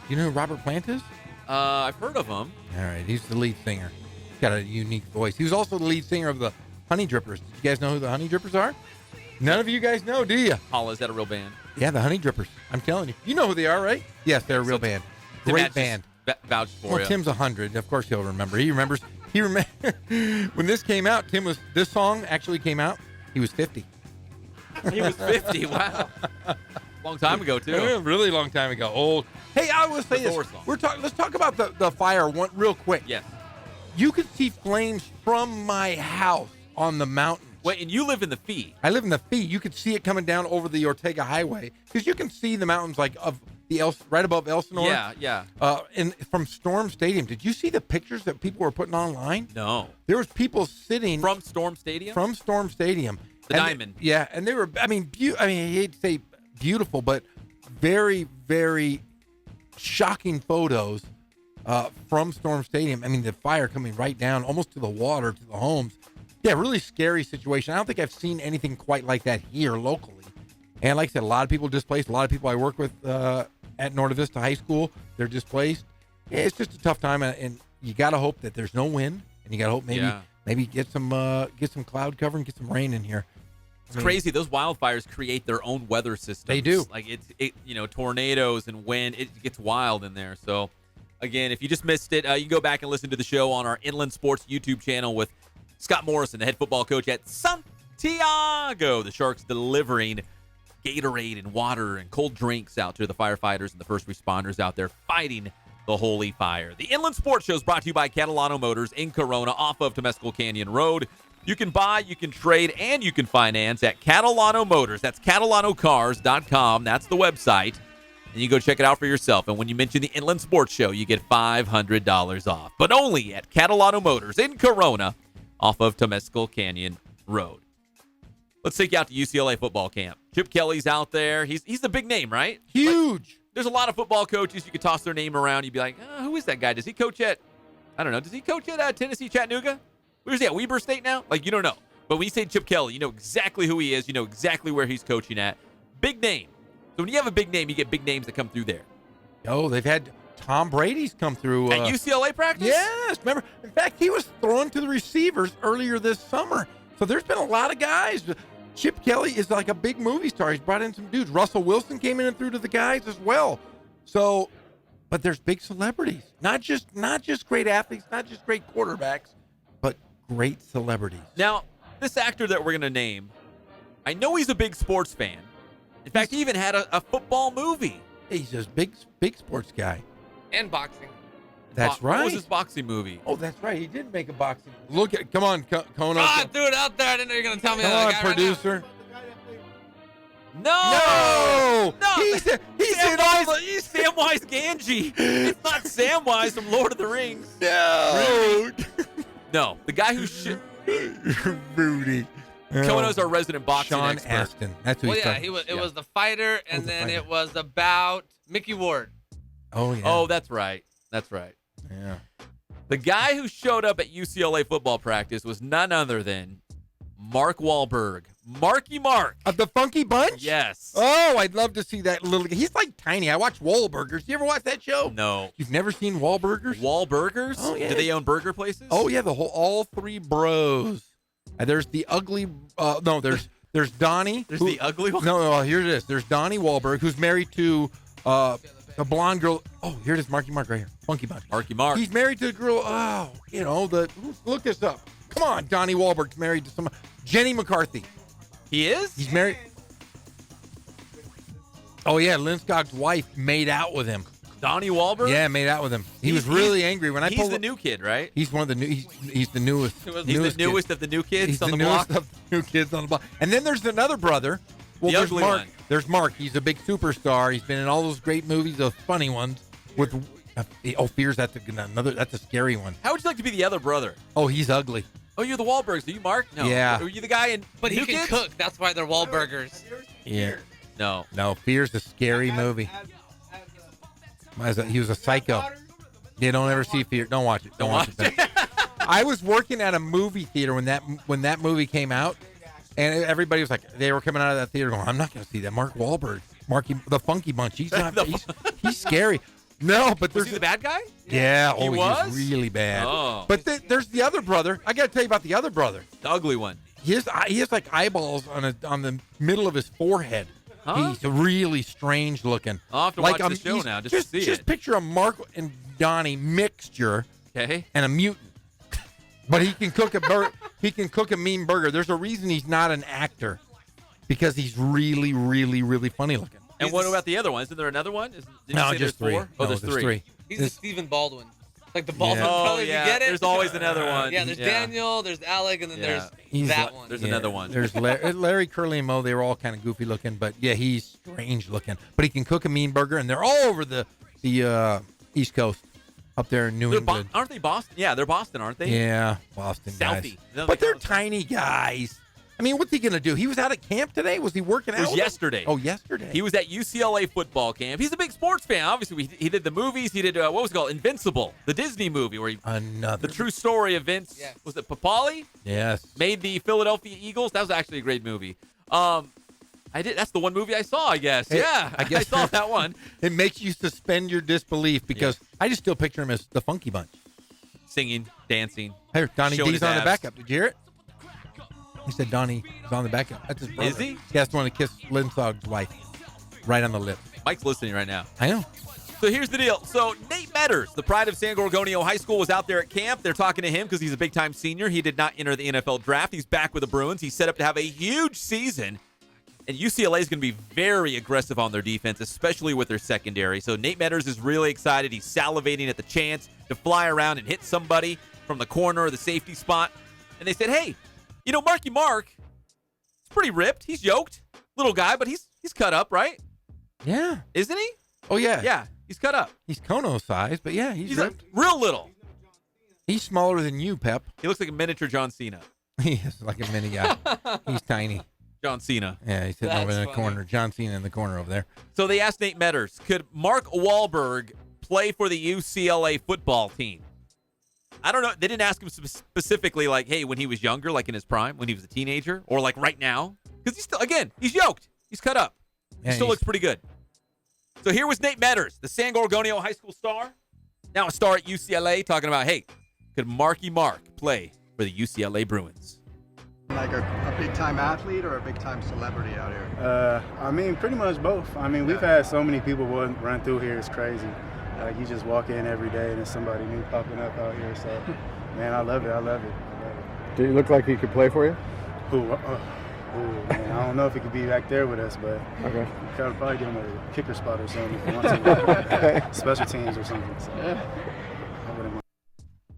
You know who Robert Plant is? I've heard of him. All right, he's the lead singer. He's got a unique voice. He was also the lead singer of the Honey Drippers. Did you guys know who the Honey Drippers are? None of you guys know, do you? Paula, is that a real band? Yeah, the Honey Drippers. I'm telling you. You know who they are, right? Yes, they're a real band. Great band. Vouched for Well, you. Tim's 100. Of course he'll remember. He remembers. When this came out, this song actually came out, he was 50. He was 50. Wow. Long time ago, too. Yeah, really long time ago. Old. Hey, I will say The this. Thor song. Let's talk about the fire real quick. Yes. You could see flames from my house on the mountain. Wait, and you live in the Fee. I live in the Fee. You could see it coming down over the Ortega Highway because you can see the mountains like of the right above Elsinore. Yeah. And from Storm Stadium. Did you see the pictures that people were putting online? No. There was people sitting From Storm Stadium? from Storm Stadium. The Diamond. Yeah, and they were. I mean, I hate to say beautiful, but very, very shocking photos from Storm Stadium. I mean, the fire coming right down almost to the water, to the homes. Yeah, really scary situation. I don't think I've seen anything quite like that here locally. And like I said, a lot of people displaced. A lot of people I work with at Norte Vista High School, they're displaced. Yeah, it's just a tough time, and you got to hope that there's no wind, and you got to hope maybe get some cloud cover and get some rain in here. It's crazy. Those wildfires create their own weather systems. They do. Like tornadoes and wind. It gets wild in there. So, again, if you just missed it, you can go back and listen to the show on our Inland Sports YouTube channel with Scott Morrison, the head football coach at Santiago. The Sharks delivering Gatorade and water and cold drinks out to the firefighters and the first responders out there fighting the holy fire. The Inland Sports Show is brought to you by Catalano Motors in Corona off of Temescal Canyon Road. You can buy, you can trade, and you can finance at Catalano Motors. That's CatalanoCars.com. That's the website. And you go check it out for yourself. And when you mention the Inland Sports Show, you get $500 off. But only at Catalano Motors in Corona off of Temescal Canyon Road. Let's take you out to UCLA football camp. Chip Kelly's out there. He's the big name, right? Huge. There's a lot of football coaches. You could toss their name around. You'd be like, who is that guy? Does he coach at, I don't know, does he coach at Tennessee, Chattanooga? Where's he at, Weber State now? Like, you don't know. But when you say Chip Kelly, you know exactly who he is. You know exactly where he's coaching at. Big name. So when you have a big name, you get big names that come through there. Oh, they've had Tom Brady's come through. At UCLA practice? Yes. Remember, in fact, he was throwing to the receivers earlier this summer. So there's been a lot of guys. Chip Kelly is like a big movie star. He's brought in some dudes. Russell Wilson came in and threw to the guys as well. So, but there's big celebrities. Not just great athletes, not just great quarterbacks, but great celebrities. Now, this actor that we're going to name, I know he's a big sports fan. In fact, he even had a football movie. He's a big sports guy. And boxing. That's right. What was his boxing movie? Oh, that's right. He did make a boxing. Look at, come on, Kono. I threw it out there. I didn't know you were going to tell me Come that. on, guy producer. No! He's Samwise Gamgee. It's not Samwise from Lord of the Rings. No. No, the guy who should. Rudy. Kono's our resident boxing Sean expert. Astin. That's who Well, he's yeah, talking it was the fighter, and then it was about Mickey Ward. Oh, yeah. Oh, that's right. That's right. Yeah. The guy who showed up at UCLA football practice was none other than Mark Wahlberg. Marky Mark. Of the Funky Bunch? Yes. Oh, I'd love to see that little. He's like tiny. I watch Wahlburgers. You ever watch that show? No. You've never seen Wahlburgers? Wahlburgers? Oh, yeah. Do they own burger places? Oh, yeah. All three bros. There's the ugly. No, there's Donnie. There's the ugly one? No, here it is. There's Donnie Wahlberg, who's married to a blonde girl. Oh, here it is. Marky Mark right here. Funky Bunch. Marky Mark. He's married to a girl. Oh, look this up. Come on, Donnie Wahlberg's married to some Jenny McCarthy. He is? He's married. Oh yeah, Lindskog's wife made out with him. Donnie Wahlberg? Yeah, made out with him. He was really angry when I pulled. He's the new kid, right? He's one of the new. He's the newest. He's the newest of the new kids He's on the newest block. of the new kids on the block. And then there's another brother. Well, The there's ugly Mark. one. There's Mark. He's a big superstar. He's been in all those great movies, those funny ones. with Fears. That's a scary one. How would you like to be the other brother? Oh, he's ugly. Oh, you're the Wahlbergs. Are you Mark? No. Yeah. Are you the guy in? But he New can Kids? cook. That's why they're Wahlburgers. Yeah. No. Fear's a scary movie. He was a psycho. Yeah, don't ever see Fear. Don't watch it. Don't watch it. I was working at a movie theater when that movie came out, and everybody was like, they were coming out of that theater going, I'm not going to see that. Mark Wahlberg, the Funky Bunch. He's not. he's scary. No, but Was he the bad guy? Yeah. He was? He was really bad. Oh. But there's the other brother. I got to tell you about the other brother. The ugly one. He has like eyeballs on the middle of his forehead. Huh? He's really strange looking. I'll have to watch the show now just to see Just it. picture a Mark and Donnie mixture Okay. and a mutant. But he can cook he can cook a mean burger. There's a reason he's not an actor, because he's really, really, really funny looking. And what about the other one? Isn't there another one? Did you No, say just there's three. four? Oh, No, there's three. He's the Stephen Baldwin. Like the Baldwin Yeah. brothers, yeah. you get it? There's always another one. Yeah, there's Daniel, there's Alec, and then there's that one. There's another one. There's Larry, Curly, and Moe. They were all kind of goofy looking, but yeah, he's strange looking. But he can cook a mean burger, and they're all over the East Coast, up there in New England. Aren't they Boston? Yeah, they're Boston, aren't they? Yeah, Boston guys. Southie. No, But they they're call it- tiny guys. I mean, what's he going to do? He was out at camp today? Was he working out? It was with them? yesterday. Oh, yesterday. He was at UCLA football camp. He's a big sports fan. Obviously, he did the movies. He did, what was it called? Invincible, the Disney movie where the true story of Vince, was it Papali? Yes. Made the Philadelphia Eagles. That was actually a great movie. That's the one movie I saw, I guess. I saw that one. It makes you suspend your disbelief because I just still picture him as the Funky Bunch. Singing, dancing. Hey, Donnie showing D's his on the abs. backup. Did you hear it? He said Donnie is on the backup. That's his brother. Is he? He has to want to kiss Lindskog's wife right on the lips. Mike's listening right now. I know. So here's the deal. So Nate Metters, the pride of San Gorgonio High School, was out there at camp. They're talking to him because he's a big-time senior. He did not enter the NFL draft. He's back with the Bruins. He's set up to have a huge season. And UCLA is going to be very aggressive on their defense, especially with their secondary. So Nate Metters is really excited. He's salivating at the chance to fly around and hit somebody from the corner or the safety spot. And they said, hey, Marky Mark, he's pretty ripped. He's yoked. Little guy, but he's cut up, right? Yeah. Isn't he? Oh, yeah. Yeah, he's cut up. He's Kono size, but yeah, he's ripped. Real little. He's smaller than you, Pep. He looks like a miniature John Cena. He is like a mini guy. He's tiny. John Cena. Yeah, he's sitting over in the funny. corner. John Cena in the corner over there. So they asked Nate Metters, could Mark Wahlberg play for the UCLA football team? I don't know. They didn't ask him specifically, like, hey, when he was younger, like in his prime, when he was a teenager, or like right now. Because he's yoked. He's cut up. Yeah, He still looks pretty good. So here was Nate Metters, the San Gorgonio High School star, now a star at UCLA, talking about, hey, could Marky Mark play for the UCLA Bruins? Like a big-time athlete or a big-time celebrity out here? I mean, pretty much both. I mean, we've had so many people run through here. It's crazy. Like, you just walk in every day and there's somebody new popping up out here. So, man, I love it. Do you look like he could play for you? Who? Man, I don't know if he could be back there with us, but Okay. we could probably get him a kicker spot or something if he wants to. Special teams or something. So, I wouldn't mind.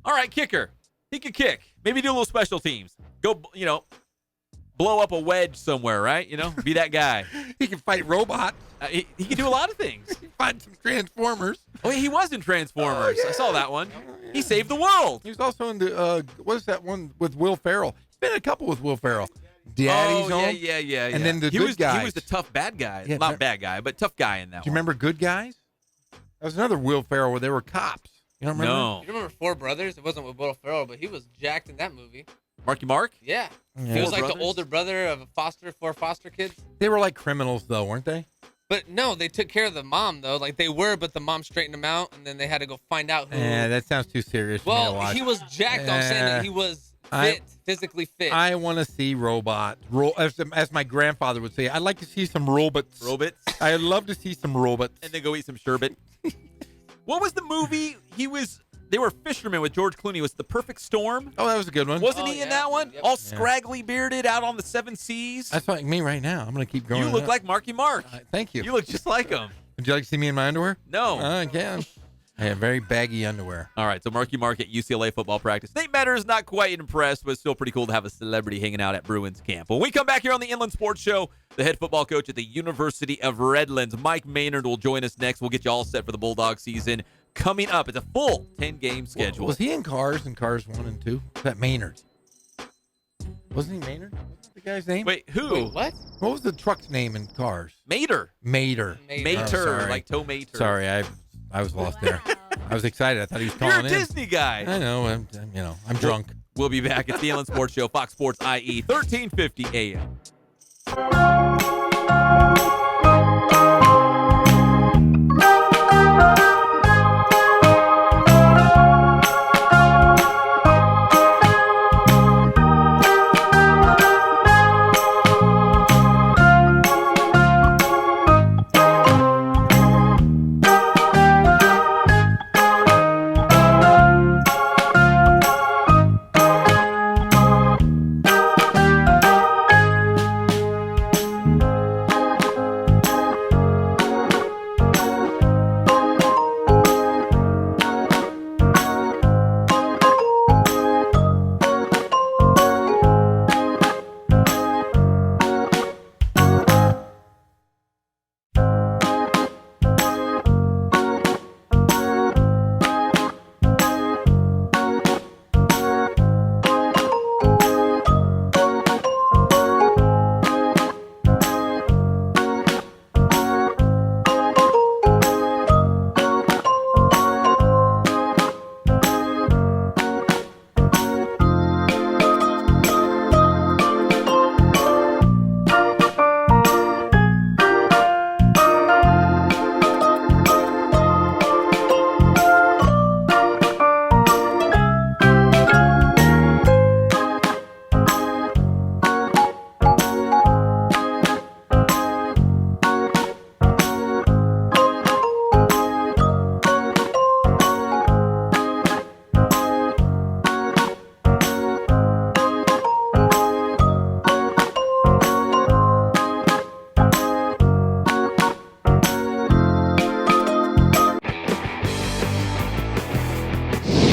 All right, kicker. He could kick. Maybe do a little special teams. Go, blow up a wedge somewhere, right? Be that guy. He can fight robots. He can do a lot of things. He can fight some Transformers. Oh, yeah, he was in Transformers. Oh, yeah. I saw that one. He saved the world. He was also in the, what is that one with Will Ferrell? He's been in a couple with Will Ferrell. Daddy's Home. Yeah. And then the Good Guys. He was the tough bad guy. Yeah, Not bad guy, but tough guy in that Do you one. remember Good Guys? That was another Will Ferrell where they were cops. You don't remember? No. You remember Four Brothers? It wasn't with Will Ferrell, but he was jacked in that movie. Marky Mark? Yeah. Yeah. He was Four like brothers? the older brother of four foster kids. They were like criminals, though, weren't they? But no, they took care of the mom, though. Like they were, but the mom straightened them out, and then they had to go find out who. Yeah, that sounds too serious for me to Well, watch. he was jacked. I'm saying that he was fit, physically fit. I want to see robots. As my grandfather would say, I'd like to see some robots. Robots? I'd love to see some robots. And then go eat some sherbet. What was the movie? They were fishermen with George Clooney. Was The Perfect Storm? Oh, that was a good one. Wasn't he in that one? Yep. All scraggly bearded out on the seven seas. That's like me right now. I'm going to keep going. You look like Marky Mark. Thank you. You look just like him. Would you like to see me in my underwear? No. I can. I have very baggy underwear. All right, so Marky Mark at UCLA football practice. Nate Metters, not quite impressed, but still pretty cool to have a celebrity hanging out at Bruins camp. When we come back here on the Inland Sports Show, the head football coach at the University of Redlands, Mike Maynard, will join us next. We'll get you all set for the Bulldog season coming up. It's a full 10-game schedule. Was he in Cars 1 and 2? Was that Maynard? Wasn't he Maynard? What's the guy's name? Wait, who? Wait, what? What was the truck's name in Cars? Mater. Mater. Mater, like Toe Mater. Sorry, I was lost there. I was excited. I thought he was calling You're a Disney guy. I know. I'm drunk. We'll be back at the Inland Sports Show, Fox Sports IE, 1350 AM.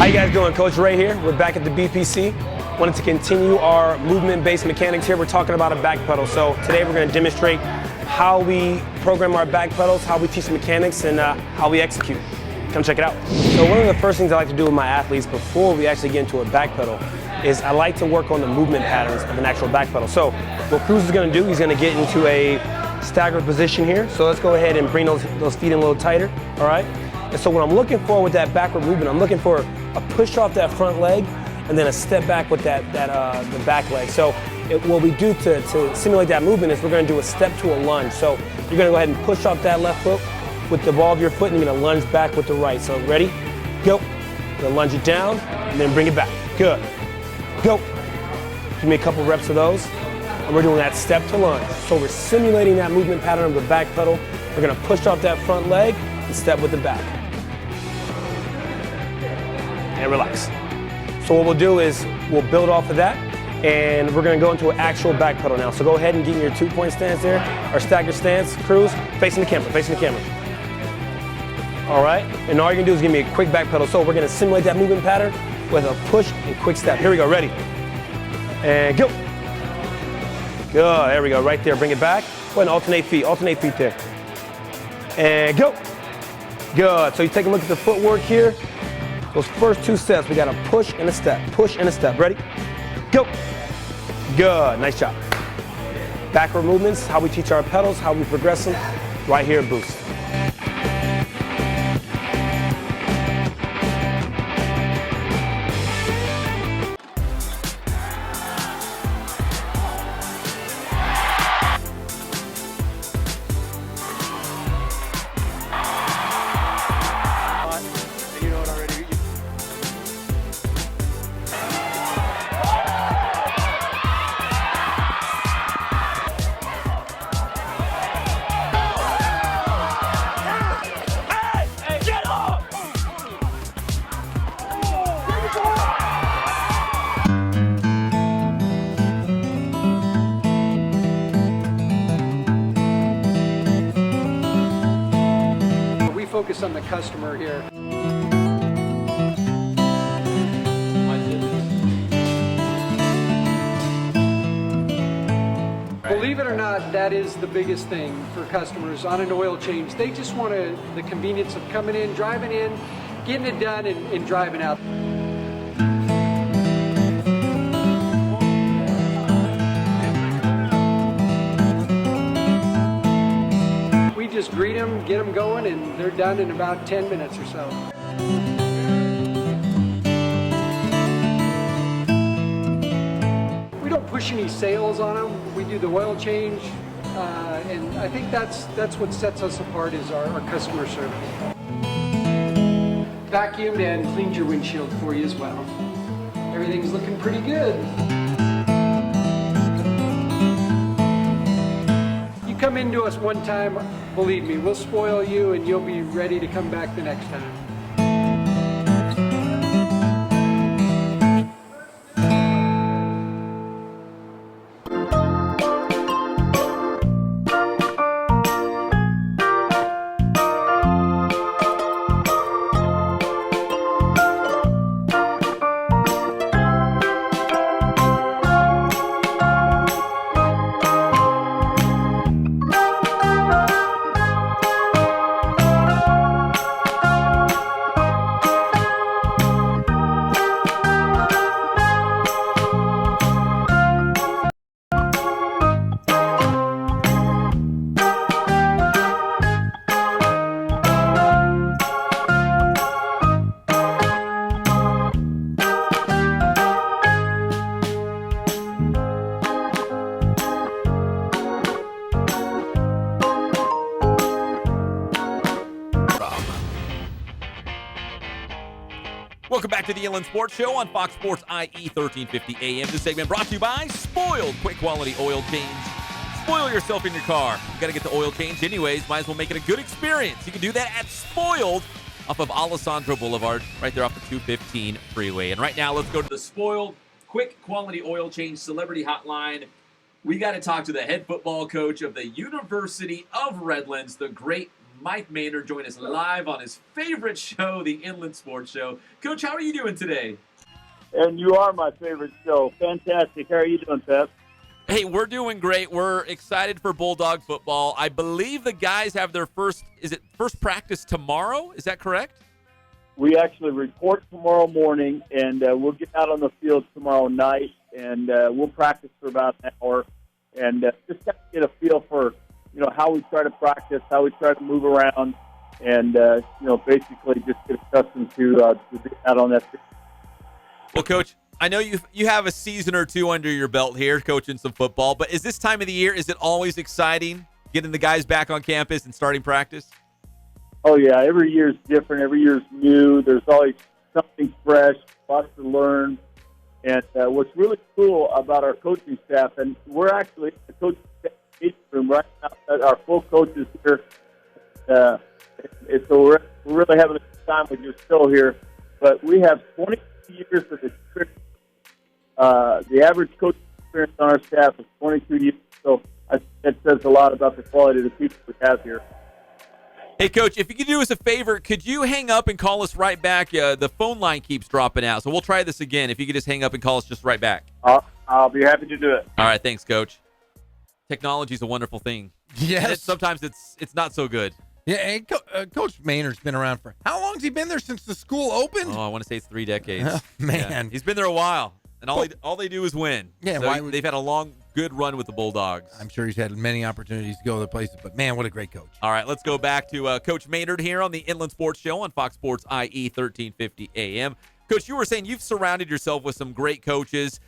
How you guys doing? Coach Ray here. We're back at the BPC. Wanted to continue our movement-based mechanics here. We're talking about a back pedal. So today we're going to demonstrate how we program our back pedals, how we teach the mechanics, and how we execute. Come check it out. So one of the first things I like to do with my athletes before we actually get into a back pedal is I like to work on the movement patterns of an actual back pedal. So what Cruz is going to do, he's going to get into a staggered position here. So let's go ahead and bring those feet in a little tighter, all right? And so what I'm looking for with that backward movement, I'm looking for a push off that front leg and then a step back with the back leg. So what we do to simulate that movement is we're going to do a step to a lunge. So you're going to go ahead and push off that left foot with the ball of your foot and you're going to lunge back with the right. So ready? Go. You're going to lunge it down and then bring it back. Good. Go. Give me a couple reps of those. And we're doing that step to lunge. So we're simulating that movement pattern of the back pedal. We're going to push off that front leg and step with the back. And relax. So what we'll do is we'll build off of that and we're going to go into an actual back pedal now. So go ahead and get in your 2-point stance there, or stagger stance, Cruz, facing the camera, facing the camera. All right, and all you're going to do is give me a quick back pedal. So we're going to simulate that movement pattern with a push and quick step. Here we go, ready? And go. Good, there we go, right there, bring it back. Go ahead and alternate feet there. And go. Good, so you take a look at the footwork here. Those first 2 steps, we got a push and a step. Ready? Go. Good, nice job. Backward movements, how we teach our pedals, how we progress them, right here at Boost. Focus on the customer here. Believe it or not, that is the biggest thing for customers on an oil change. They just want the convenience of coming in, driving in, getting it done, and driving out. We just greet them, get them going, and they're done in about 10 minutes or so. We don't push any sales on them. We do the oil change, and I think that's what sets us apart is our customer service. Vacuumed and cleaned your windshield for you as well. Everything's looking pretty good. You come into us one time, believe me, we'll spoil you and you'll be ready to come back the next time. Welcome back to the Inland Sports Show on Fox Sports IE 1350 AM. This segment brought to you by Spoiled Quick Quality Oil Change. Spoil yourself in your car. You got to get the oil changed anyways. Might as well make it a good experience. You can do that at Spoiled off of Alessandro Boulevard, right there off the 215 freeway. And right now, let's go to the Spoiled Quick Quality Oil Change Celebrity Hotline. We got to talk to the head football coach of the University of Redlands, the great Mike Maynard, join us live on his favorite show, the Inland Sports Show. Coach, how are you doing today? And you are my favorite show. Fantastic. How are you doing, Pep? Hey, we're doing great. We're excited for Bulldog football. I believe the guys have their first practice tomorrow? Is that correct? We actually report tomorrow morning, and we'll get out on the field tomorrow night, and we'll practice for about an hour, and just kind of get a feel for how we try to practice, how we try to move around, and, basically just get accustomed to being out on that field. Well, Coach, I know you have a season or two under your belt here coaching some football, but is this time of the year, is it always exciting getting the guys back on campus and starting practice? Oh, yeah. Every year is different. Every year is new. There's always something fresh, lots to learn. And what's really cool about our coaching staff, and we're actually in the coaching staff room right now, our full coaches here. So we're really having a good time with your show here. But we have 20 years of experience. The average coaching experience on our staff is 22 years. So I think that says a lot about the quality of the people we have here. Hey, Coach, if you could do us a favor, could you hang up and call us right back? The phone line keeps dropping out, so we'll try this again. If you could just hang up and call us just right back. I'll be happy to do it. All right, thanks, Coach. Technology is a wonderful thing. Yes. Sometimes it's not so good. Yeah, and Coach Maynard's been around for how long has he been there since the school opened? Oh, I want to say it's 3 decades. Man. Yeah. He's been there a while, and all they do is win. Yeah, so they've had a long, good run with the Bulldogs. I'm sure he's had many opportunities to go other places, but man, what a great coach. All right, let's go back to Coach Maynard here on the Inland Sports Show on Fox Sports IE 1350 AM. Coach, you were saying you've surrounded yourself with some great coaches.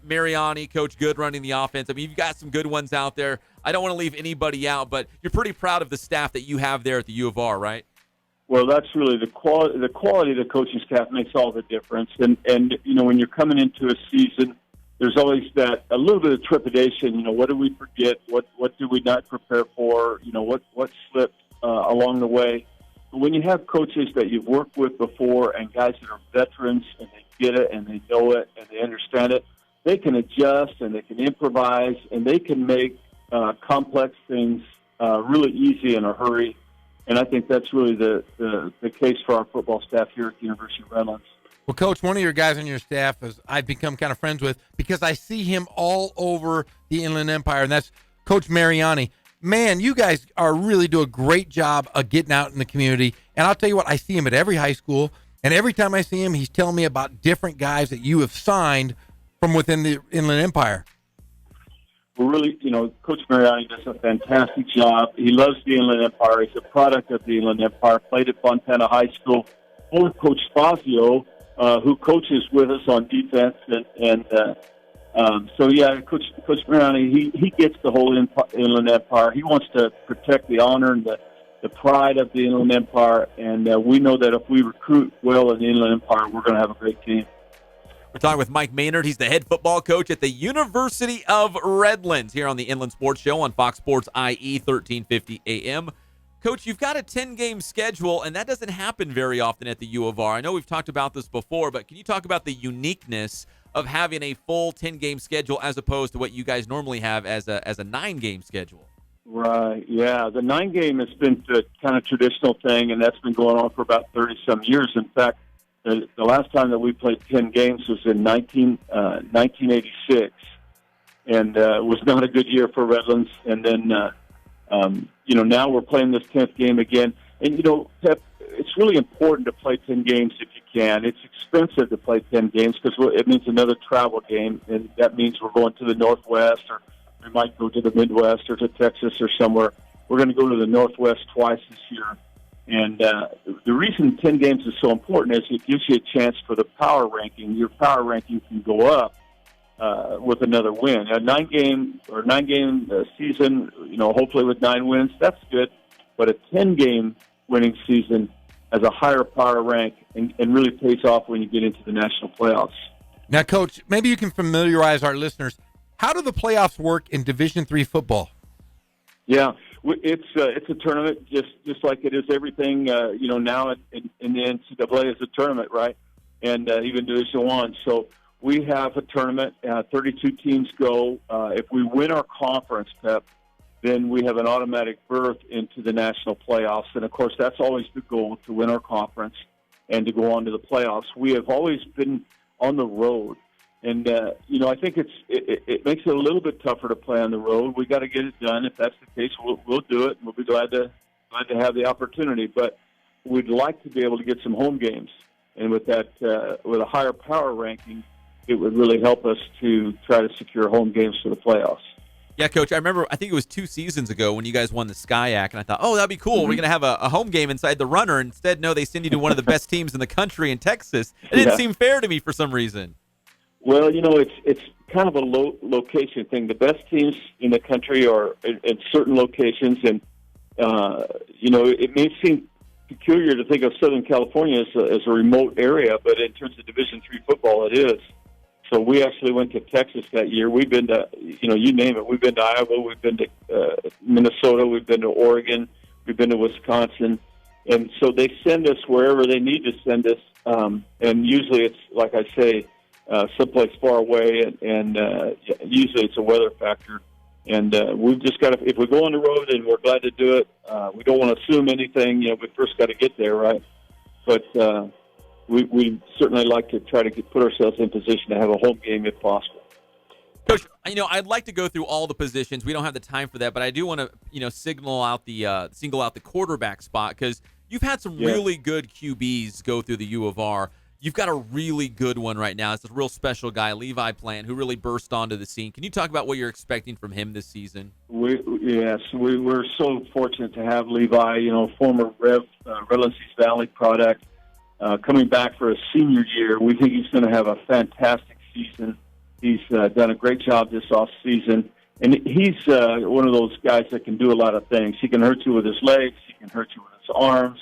Mariani, Coach Good running the offense. I mean, you've got some good ones out there. I don't want to leave anybody out, but you're pretty proud of the staff that you have there at the U of R, right? Well, that's really the quality. The quality of the coaching staff makes all the difference. And when you're coming into a season, there's always that a little bit of trepidation. What did we forget? What did we not prepare for? What slipped along the way? But when you have coaches that you've worked with before and guys that are veterans and they get it and they know it and they understand it, they can adjust and they can improvise and they can make complex things really easy in a hurry. And I think that's really the case for our football staff here at the University of Redlands. Well, Coach, one of your guys on your staff I've become kind of friends with because I see him all over the Inland Empire, and that's Coach Mariani. Man, you guys are really do a great job of getting out in the community. And I'll tell you what, I see him at every high school, and every time I see him, he's telling me about different guys that you have signed from within the Inland Empire. We're really, Coach Mariani does a fantastic job. He loves the Inland Empire. He's a product of the Inland Empire, played at Fontana High School for Coach Fazio, who coaches with us on defense. Coach Mariani, he gets the whole Inland Empire. He wants to protect the honor and the pride of the Inland Empire, and we know that if we recruit well in the Inland Empire, we're going to have a great team. We're talking with Mike Maynard. He's the head football coach at the University of Redlands here on the Inland Sports Show on Fox Sports IE 1350 AM. Coach, you've got a 10-game schedule, and that doesn't happen very often at the U of R. I know we've talked about this before, but can you talk about the uniqueness of having a full 10-game schedule as opposed to what you guys normally have as a 9-game schedule? Right, yeah. The 9-game has been the kind of traditional thing, and that's been going on for about 30-some years. In fact, the last time that we played 10 games was in 1986, and it was not a good year for Redlands. And then, now we're playing this 10th game again. And, Pep, it's really important to play 10 games if you can. It's expensive to play 10 games because it means another travel game, and that means we're going to the Northwest, or we might go to the Midwest or to Texas or somewhere. We're going to go to the Northwest twice this year. And the reason 10 games is so important is it gives you a chance for the power ranking. Your power ranking can go up with another win. A 9-game season, hopefully with 9 wins, that's good. But a 10-game winning season has a higher power rank and really pays off when you get into the national playoffs. Now, Coach, maybe you can familiarize our listeners. How do the playoffs work in Division III football? Yeah, it's a tournament just like it is everything. Now in the NCAA is a tournament, right? And even Division I. So we have a tournament. 32 teams go. If we win our conference, Pep, then we have an automatic berth into the national playoffs. And of course, that's always the goal, to win our conference and to go on to the playoffs. We have always been on the road. And, I think it makes it a little bit tougher to play on the road. We got to get it done. If that's the case, we'll do it. We'll be glad to have the opportunity. But we'd like to be able to get some home games. And with that, with a higher power ranking, it would really help us to try to secure home games for the playoffs. Yeah, Coach, I remember, I think it was 2 seasons ago when you guys won the SCIAC, and I thought, that'd be cool. Mm-hmm. We're going to have a home game inside the runner. Instead, no, they send you to one of the best teams in the country in Texas. It didn't seem fair to me for some reason. Well, it's kind of a location thing. The best teams in the country are in certain locations, and, it may seem peculiar to think of Southern California as a remote area, but in terms of Division III football, it is. So we actually went to Texas that year. We've been to, you name it. We've been to Iowa. We've been to Minnesota. We've been to Oregon. We've been to Wisconsin. And so they send us wherever they need to send us. And usually it's, like I say, someplace far away. And usually it's a weather factor. And we've just got to, if we go on the road, and we're glad to do it, we don't want to assume anything. We first got to get there, right? But we certainly like to try to put ourselves in position to have a home game if possible. Coach, I'd like to go through all the positions. We don't have the time for that, but I do want to, single out the quarterback spot, because you've had some really good QBs go through the U of R. You've got a really good one right now. It's a real special guy, Levi Plant, who really burst onto the scene. Can you talk about what you're expecting from him this season? We're so fortunate to have Levi, former Redlands Valley product, coming back for a senior year. We think he's going to have a fantastic season. He's done a great job this off season, and he's one of those guys that can do a lot of things. He can hurt you with his legs. He can hurt you with his arms.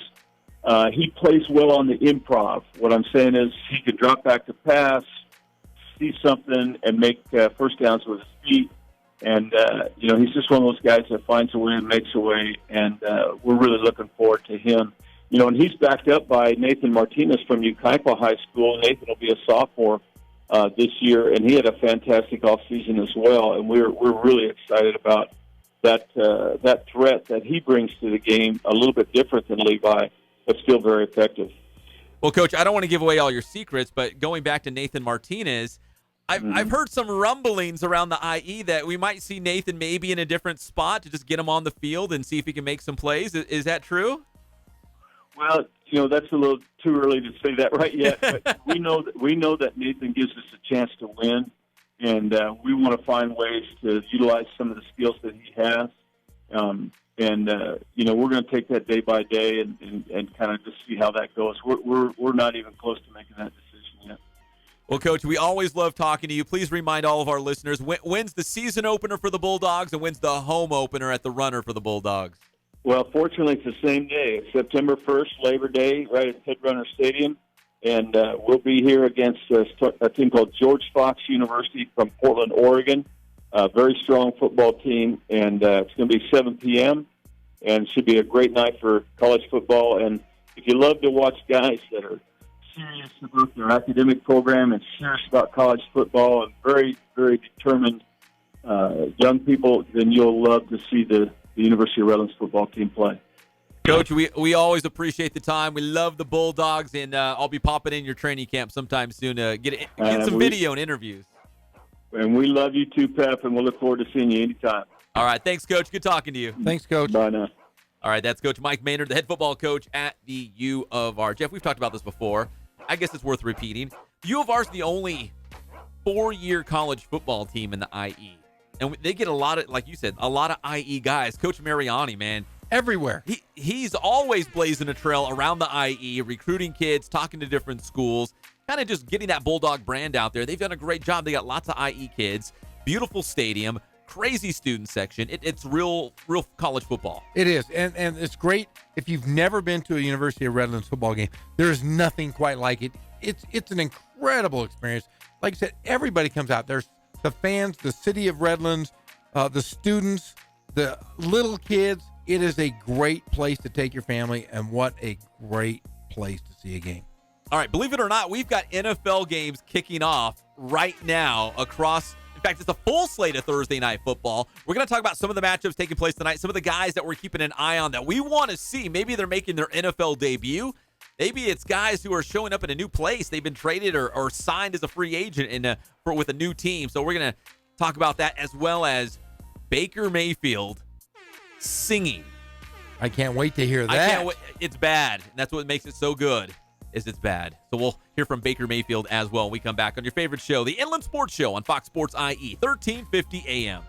He plays well on the improv. What I'm saying is he can drop back to pass, see something, and make first downs with his feet. And, he's just one of those guys that finds a way and makes a way, and we're really looking forward to him. And he's backed up by Nathan Martinez from Yucaipa High School. Nathan will be a sophomore this year, and he had a fantastic offseason as well. And we're really excited about that threat that he brings to the game, a little bit different than Levi, but still very effective. Well, Coach, I don't want to give away all your secrets, but going back to Nathan Martinez, I've heard some rumblings around the IE that we might see Nathan maybe in a different spot to just get him on the field and see if he can make some plays. Is that true? Well, that's a little too early to say that right yet. But we know that Nathan gives us a chance to win, and we want to find ways to utilize some of the skills that he has. We're going to take that day by day and kind of just see how that goes. We're not even close to making that decision yet. Well, Coach, we always love talking to you. Please remind all of our listeners, when's the season opener for the Bulldogs and when's the home opener at the Runner for the Bulldogs? Well, fortunately, it's the same day. It's September 1st, Labor Day, right at Pitt Runner Stadium. And we'll be here against a team called George Fox University from Portland, Oregon. A very strong football team. And it's going to be 7 p.m. And it should be a great night for college football. And if you love to watch guys that are serious about their academic program and serious about college football and very, very determined young people, then you'll love to see the University of Redlands football team play. Coach, we always appreciate the time. We love the Bulldogs, and I'll be popping in your training camp sometime soon to get some video and interviews. And we love you too, Pep, and we'll look forward to seeing you anytime. All right. Thanks, Coach. Good talking to you. Thanks, Coach. Bye now. All right. That's Coach Mike Maynard, the head football coach at the U of R. Jeff, we've talked about this before. I guess it's worth repeating. U of R is the only 4-year college football team in the IE. And they get a lot of, like you said, a lot of IE guys. Coach Mariani, man. Everywhere. He's always blazing a trail around the IE, recruiting kids, talking to different schools, kind of just getting that Bulldog brand out there. They've done a great job. They got lots of IE kids, beautiful stadium, crazy student section. It's real college football. It is. And it's great. If you've never been to a University of Redlands football game, there's nothing quite like it. It's an incredible experience. Like I said, everybody comes out. There's the fans, the city of Redlands, the students, the little kids. It is a great place to take your family, and what a great place to see a game. All right, believe it or not, we've got NFL games kicking off right now across. In fact, it's a full slate of Thursday night football. We're going to talk about some of the matchups taking place tonight, some of the guys that we're keeping an eye on that we want to see. Maybe they're making their NFL debut. Maybe it's guys who are showing up in a new place. They've been traded or signed as a free agent with a new team. So we're going to talk about that, as well as Baker Mayfield singing. I can't wait to hear that. I can't wait. It's bad. And that's what makes it so good, is it's bad. So we'll hear from Baker Mayfield as well when we come back on your favorite show, the Inland Sports Show on Fox Sports IE, 1350 AM.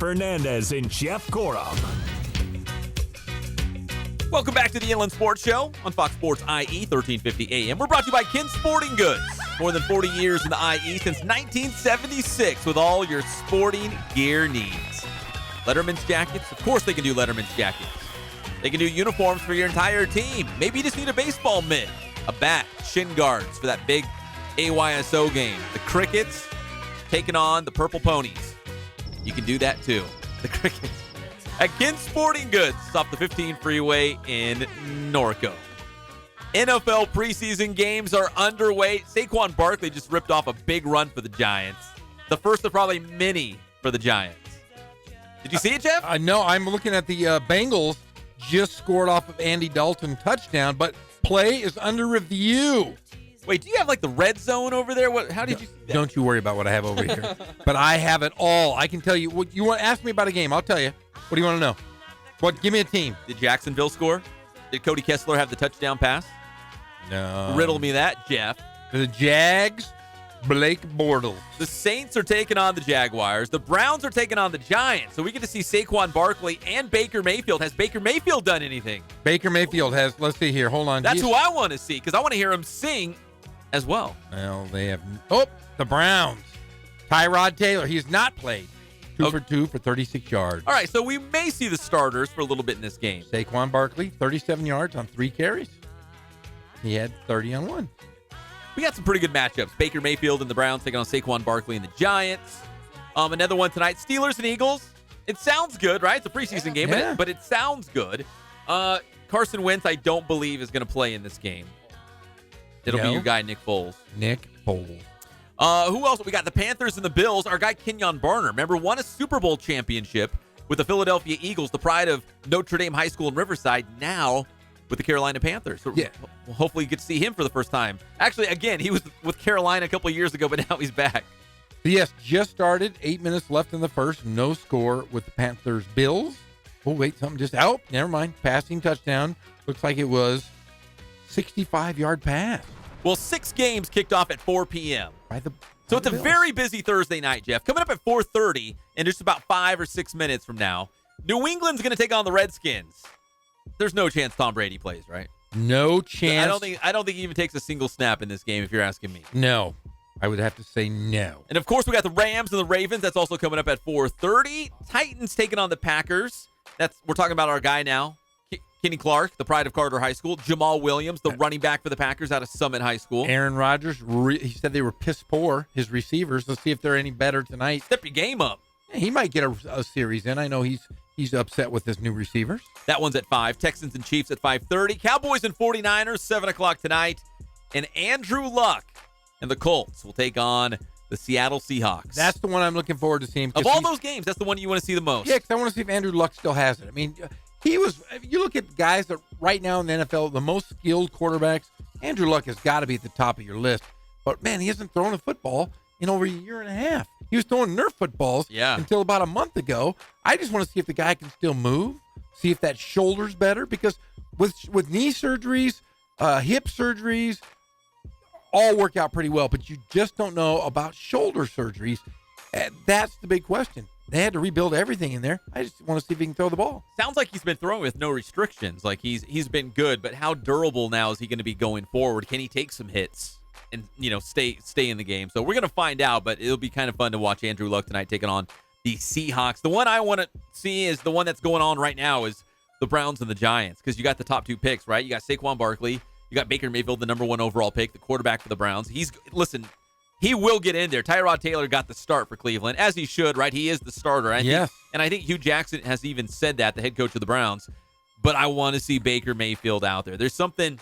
Fernandez and Jeff Gorham. Welcome back to the Inland Sports Show on Fox Sports IE 1350 AM. We're brought to you by Ken Sporting Goods. More than 40 years in the IE since 1976 with all your sporting gear needs. Letterman's jackets? Of course they can do Letterman's jackets. They can do uniforms for your entire team. Maybe you just need a baseball mitt, a bat, shin guards for that big AYSO game. The Crickets taking on the Purple Ponies. You can do that too. The Crickets. At Ken Sporting Goods off the 15 freeway in Norco. NFL preseason games are underway. Saquon Barkley just ripped off a big run for the Giants. The first of probably many for the Giants. Did you see it, Jeff? No, I'm looking at the Bengals just scored off of Andy Dalton touchdown, but play is under review. Wait, do you have like the red zone over there? How did you see that? Don't you worry about what I have over here. But I have it all. I can tell you. What you want to ask me about a game, I'll tell you. What do you want to know? What? Give me a team. Did Jacksonville score? Did Cody Kessler have the touchdown pass? No. Riddle me that, Jeff. The Jags, Blake Bortles. The Saints are taking on the Jaguars. The Browns are taking on the Giants. So we get to see Saquon Barkley and Baker Mayfield. Has Baker Mayfield done anything? Baker Mayfield has. Let's see here. Hold on. That's who I want to see because I want to hear him sing as well. Well, they have. Oh, the Browns. Tyrod Taylor. He has not played. 2 for 2 for 36 yards. All right, so we may see the starters for a little bit in this game. Saquon Barkley, 37 yards on 3 carries. He had 30 on 1. We got some pretty good matchups. Baker Mayfield and the Browns taking on Saquon Barkley and the Giants. Another one tonight, Steelers and Eagles. It sounds good, right? It's a preseason game, but it sounds good. Carson Wentz, I don't believe, is going to play in this game. It'll be your guy, Nick Foles. Nick Foles. Who else? We got the Panthers and the Bills. Our guy, Kenyon Barner, remember, won a Super Bowl championship with the Philadelphia Eagles, the pride of Notre Dame High School in Riverside, now with the Carolina Panthers. So we'll hopefully get to see him for the first time. Actually, again, he was with Carolina a couple of years ago, but now he's back. Yes, just started. 8 minutes left in the first. No score with the Panthers. Bills. Oh, wait, something just out. Never mind. Passing touchdown. Looks like it was 65-yard pass. Well, 6 games kicked off at 4 p.m. So it's a very busy Thursday night, Jeff. Coming up at 4:30 in just about 5 or 6 minutes from now, New England's going to take on the Redskins. There's no chance Tom Brady plays, right? No chance. I don't think he even takes a single snap in this game, if you're asking me. No. I would have to say no. And, of course, we got the Rams and the Ravens. That's also coming up at 4:30. Titans taking on the Packers. We're talking about our guy now, Kenny Clark, the pride of Carter High School. Jamal Williams, the running back for the Packers out of Summit High School. Aaron Rodgers, he said they were piss poor, his receivers. Let's see if they're any better tonight. Step your game up. Yeah, he might get a series in. I know he's upset with his new receivers. That one's at 5. Texans and Chiefs at 5:30. Cowboys and 49ers, 7 o'clock tonight. And Andrew Luck and the Colts will take on the Seattle Seahawks. That's the one I'm looking forward to seeing. Of all those games, that's the one you want to see the most. Yeah, because I want to see if Andrew Luck still has it. I mean, you look at guys that right now in the NFL, the most skilled quarterbacks, Andrew Luck has got to be at the top of your list. But, man, he hasn't thrown a football in over a year and a half. He was throwing Nerf footballs until about a month ago. I just want to see if the guy can still move, see if that shoulder's better, because with knee surgeries, hip surgeries, all work out pretty well, but you just don't know about shoulder surgeries. And that's the big question. They had to rebuild everything in there. I just want to see if he can throw the ball. Sounds like he's been throwing with no restrictions. Like he's been good, but how durable now is he going to be going forward? Can he take some hits and stay in the game? So we're going to find out, but it'll be kind of fun to watch Andrew Luck tonight taking on the Seahawks. The one I want to see is the one that's going on right now is the Browns and the Giants, because you got the top 2 picks, right? You got Saquon Barkley. You got Baker Mayfield, the number 1 overall pick, the quarterback for the Browns. He will get in there. Tyrod Taylor got the start for Cleveland, as he should, right? He is the starter. And I think Hugh Jackson has even said that, the head coach of the Browns. But I want to see Baker Mayfield out there. There's something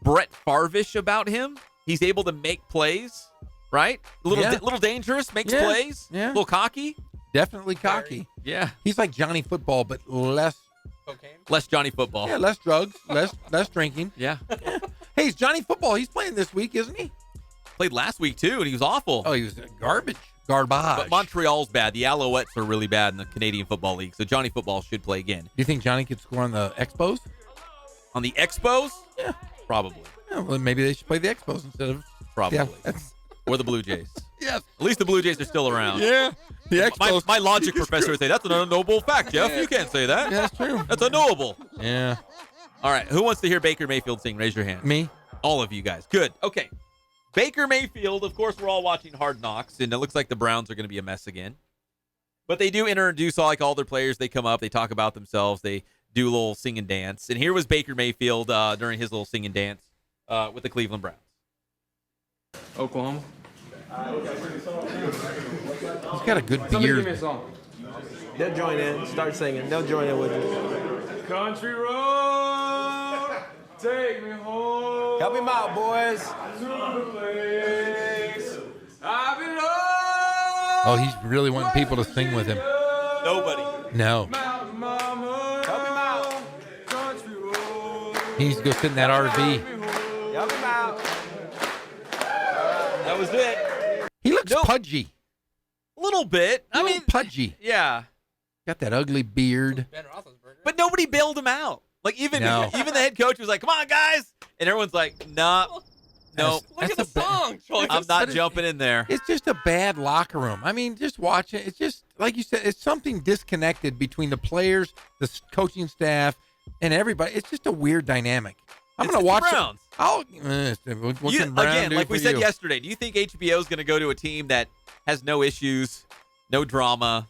Brett Favre-ish about him. He's able to make plays, right? A little dangerous, makes plays. Yeah. A little cocky. Definitely cocky. Yeah. He's like Johnny Football, but less cocaine. Less Johnny Football. Yeah, less drugs, less drinking. Yeah. Hey, it's Johnny Football. He's playing this week, isn't he? Played last week, too, and he was awful. Oh, he was garbage. But Montreal's bad. The Alouettes are really bad in the Canadian Football League, so Johnny Football should play again. Do you think Johnny could score on the Expos? On the Expos? Yeah. Probably. Yeah, well, maybe they should play the Expos instead of... Probably. Yeah, or the Blue Jays. Yes. At least the Blue Jays are still around. Yeah. My logic professor would say, that's an unknowable fact, Jeff. You can't say that. Yeah, that's true. That's unknowable. Yeah. All right. Who wants to hear Baker Mayfield sing? Raise your hand. Me. All of you guys. Good. Okay. Baker Mayfield, of course, we're all watching Hard Knocks, and it looks like the Browns are going to be a mess again. But they do introduce all their players. They come up. They talk about themselves. They do a little sing and dance. And here was Baker Mayfield during his little sing and dance with the Cleveland Browns. Oklahoma. He's got a good Somebody beard. give me a song. They'll join in. Start singing. They'll join in with you. Country road, take me home. Help him out, boys. To the place I belong. Oh, he's really wanting people to sing with him. Nobody. No. Mountain mama, help him out. Country road. He needs to go sit in that RV. Help him out. That was it. He looks pudgy. A little bit. I mean, pudgy. Yeah. Got that ugly beard. But nobody bailed him out. Like, even the head coach was like, come on, guys. And everyone's like, no. Look at the song, Troy. I'm not jumping in there. It's just a bad locker room. I mean, just watch it. It's just, like you said, it's something disconnected between the players, the coaching staff, and everybody. It's just a weird dynamic. I'm going to watch the Browns. What can Brown again, do like for we said you? yesterday, do you think HBO is going to go to a team that has no issues, no drama?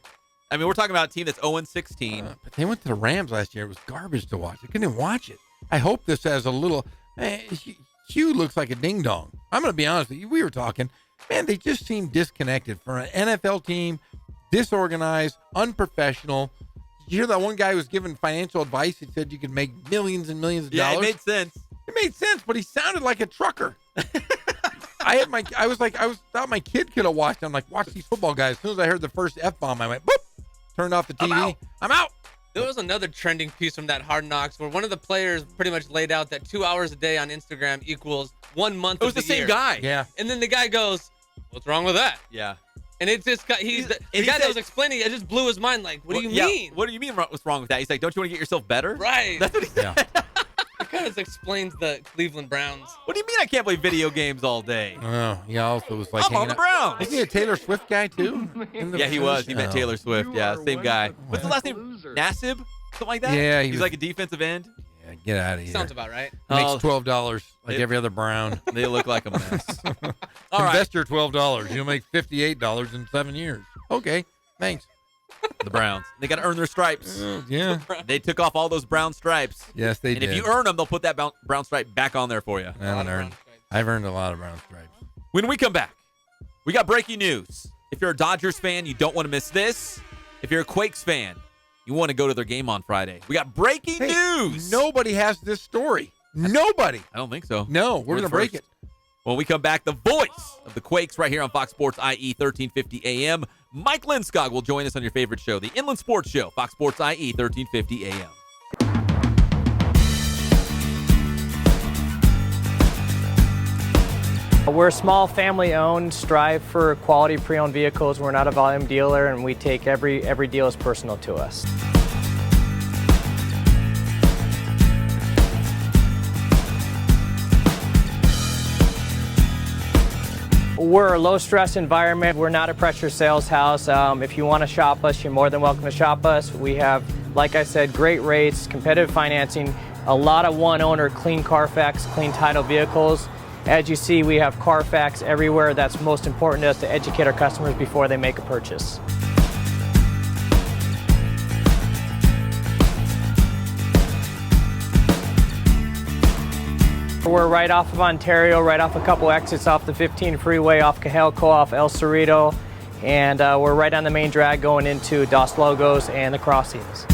I mean, we're talking about a team that's 0-16. But they went to the Rams last year. It was garbage to watch. I couldn't even watch it. I hope this has a little. Hugh looks like a ding dong. I'm going to be honest with you. We were talking. Man, they just seem disconnected for an NFL team, disorganized, unprofessional. Did you hear that one guy who was giving financial advice? He said you could make millions and millions of dollars. Yeah, it made sense. It made sense, but he sounded like a trucker. I thought my kid could have watched. I'm like, watch these football guys. As soon as I heard the first F-bomb, I went, boop, turned off the TV. I'm out. There was another trending piece from that Hard Knocks where one of the players pretty much laid out that 2 hours a day on Instagram equals 1 month of the year. It was the same guy. Yeah. And then the guy goes, what's wrong with that? Yeah. And it just got, the guy that was explaining it just blew his mind. Like, what do you mean? What do you mean what's wrong with that? He's like, don't you want to get yourself better? Right. That's what he said. It kind of explains the Cleveland Browns. What do you mean I can't play video games all day? Oh, he also was like, I'm on the Browns. Isn't he a Taylor Swift guy too? Yeah, he was. He meant Taylor Swift. Yeah, same guy. What's the last name? Nassib? Something like that? Yeah. He's like a defensive end. Yeah, get out of here. Sounds about right. He makes $12 like every other Brown. They look like a mess. All right. Invest your $12. You'll make $58 in 7 years. Okay, thanks. The Browns. They got to earn their stripes. Yeah. They took off all those brown stripes. Yes, they and did. if you earn them, they'll put that brown stripe back on there for you. I've earned a lot of brown stripes. When we come back, we got breaking news. If you're a Dodgers fan, you don't want to miss this. If you're a Quakes fan, you want to go to their game on Friday. We got breaking news. Nobody has this story. Nobody. I don't think so. No, we're going to break it. When we come back, the voice of the Quakes right here on Fox Sports IE 1350 AM. Mike Lindskog will join us on your favorite show, the Inland Sports Show, Fox Sports IE 1350 AM. We're small, family-owned, strive for quality pre-owned vehicles. We're not a volume dealer, and we take every deal as personal to us. We're a low-stress environment. We're not a pressure sales house. If you want to shop us, you're more than welcome to shop us. We have, like I said, great rates, competitive financing, a lot of one-owner, clean Carfax, clean title vehicles. As you see, we have Carfax everywhere. That's most important to us, to educate our customers before they make a purchase. We're right off of Ontario, right off a couple exits off the 15 freeway, off Cajalco, off El Cerrito, and we're right on the main drag going into Dos Logos and the crossings.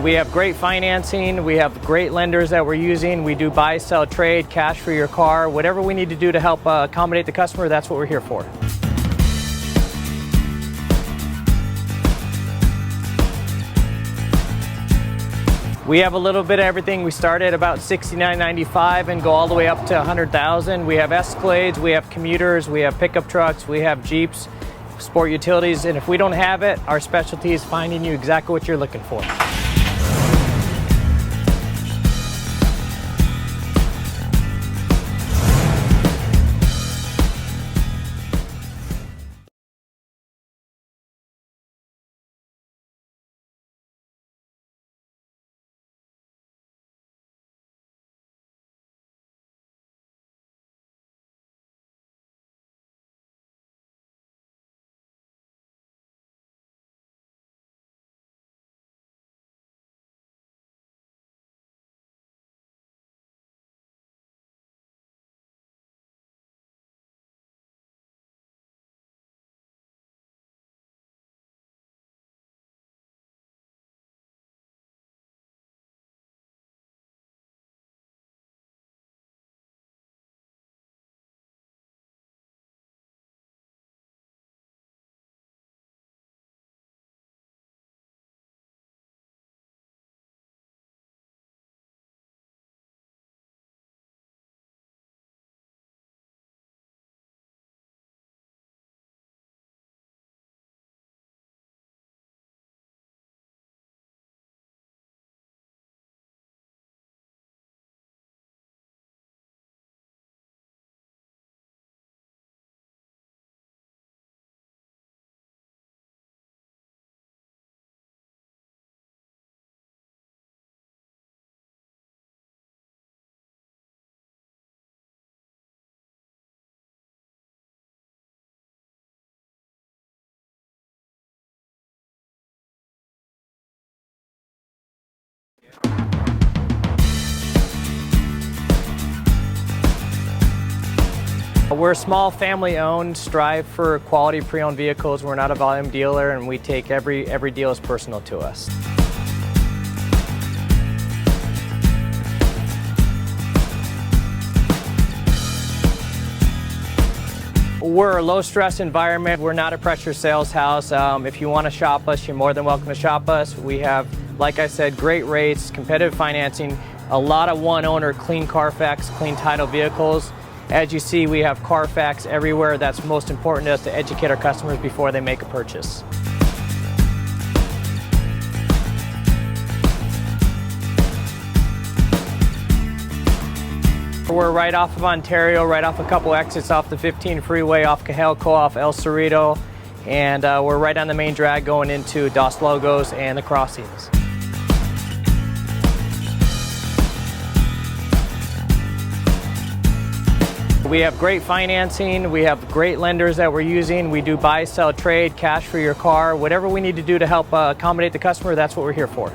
We have great financing, we have great lenders that we're using. We do buy, sell, trade, cash for your car. Whatever we need to do to help accommodate the customer, that's what we're here for. We have a little bit of everything. We start at about $69.95 and go all the way up to $100,000. We have Escalades, we have commuters, we have pickup trucks, we have Jeeps, sport utilities, and if we don't have it, our specialty is finding you exactly what you're looking for. We're a small family-owned, strive for quality pre-owned vehicles. We're not a volume dealer, and we take every deal as personal to us. We're a low-stress environment. We're not a pressure sales house. If you want to shop us, you're more than welcome to shop us. We have, like I said, great rates, competitive financing, a lot of one-owner, clean Carfax, clean title vehicles. As you see, we have Carfax everywhere. That's most important to us, to educate our customers before they make a purchase. We're right off of Ontario, right off a couple exits off the 15 freeway, off Cajelco, off El Cerrito, and we're right on the main drag going into Dos Logos and the crossings. We have great financing, we have great lenders that we're using. We do buy, sell, trade, cash for your car. Whatever we need to do to help accommodate the customer, that's what we're here for.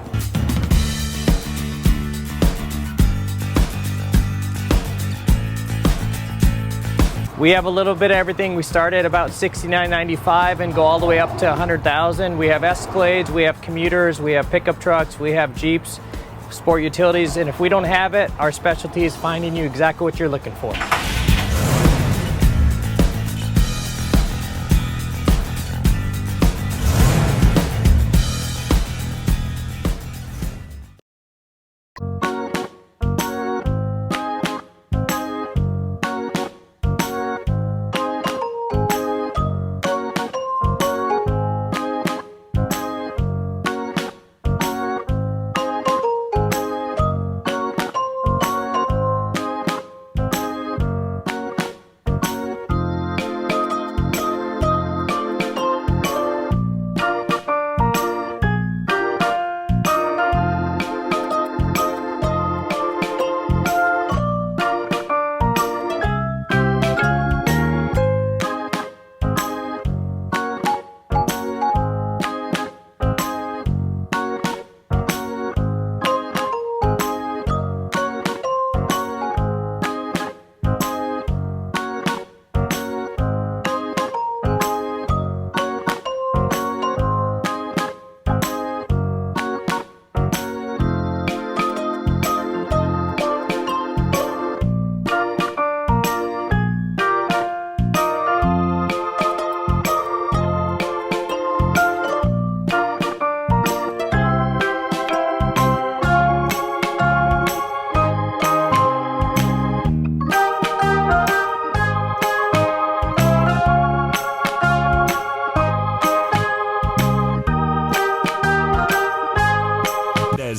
We have a little bit of everything. We start at about $69.95 and go all the way up to $100,000. We have Escalades, we have commuters, we have pickup trucks, we have Jeeps, sport utilities, and if we don't have it, our specialty is finding you exactly what you're looking for.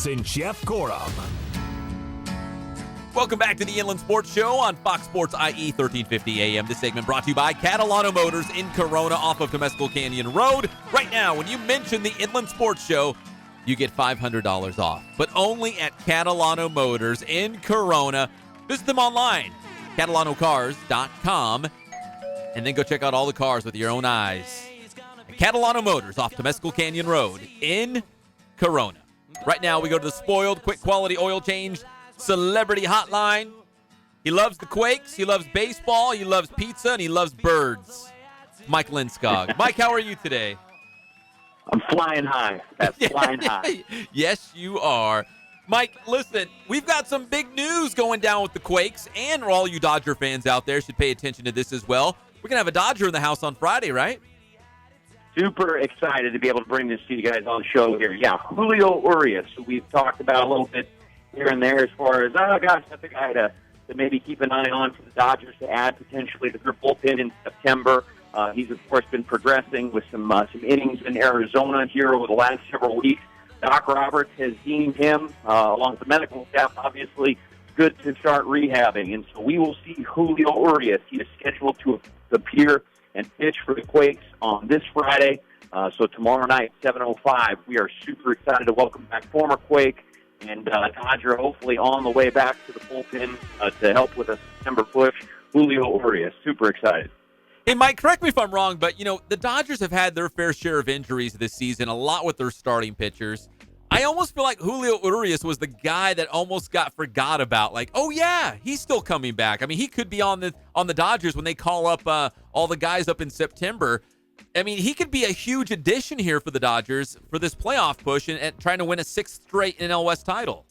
And Jeff Gorham. Welcome back to the Inland Sports Show on Fox Sports IE 1350 AM. This segment brought to you by Catalano Motors in Corona off of Temescal Canyon Road. Right now, when you mention the Inland Sports Show, you get $500 off, but only at Catalano Motors in Corona. Visit them online, CatalanoCars.com, and then go check out all the cars with your own eyes. Catalano Motors off Temescal Canyon Road in Corona. Right now, we go to the Spoiled Quick Quality Oil Change Celebrity Hotline. He loves the Quakes, he loves baseball, he loves pizza, and he loves birds. Mike Lindskog. Mike, how are you today? I'm flying high. That's flying high. Yes, you are. Mike, listen, we've got some big news going down with the Quakes, and all you Dodger fans out there should pay attention to this as well. We're going to have a Dodger in the house on Friday, right? Super excited to be able to bring this to you guys on the show here. Yeah, Julio Urias, who we've talked about a little bit here and there as far as, oh, gosh, that's a guy to maybe keep an eye on for the Dodgers to add potentially to their bullpen in September. He's, of course, been progressing with some innings in Arizona here over the last several weeks. Doc Roberts has deemed him, along with the medical staff, obviously, good to start rehabbing. And so we will see Julio Urias. He is scheduled to appear and pitch for the Quakes on this Friday. So tomorrow night, 7:05, we are super excited to welcome back former Quake and Dodger, hopefully on the way back to the bullpen to help with a September push. Julio Urias, super excited. Hey, Mike, correct me if I'm wrong, but, the Dodgers have had their fair share of injuries this season, a lot with their starting pitchers. I I almost feel like Julio Urias was the guy that almost got forgot about. Like, oh yeah, he's still coming back. I mean, he could be on the Dodgers when they call up all the guys up in September. I mean, he could be a huge addition here for the Dodgers for this playoff push and trying to win a 6th straight NL West title.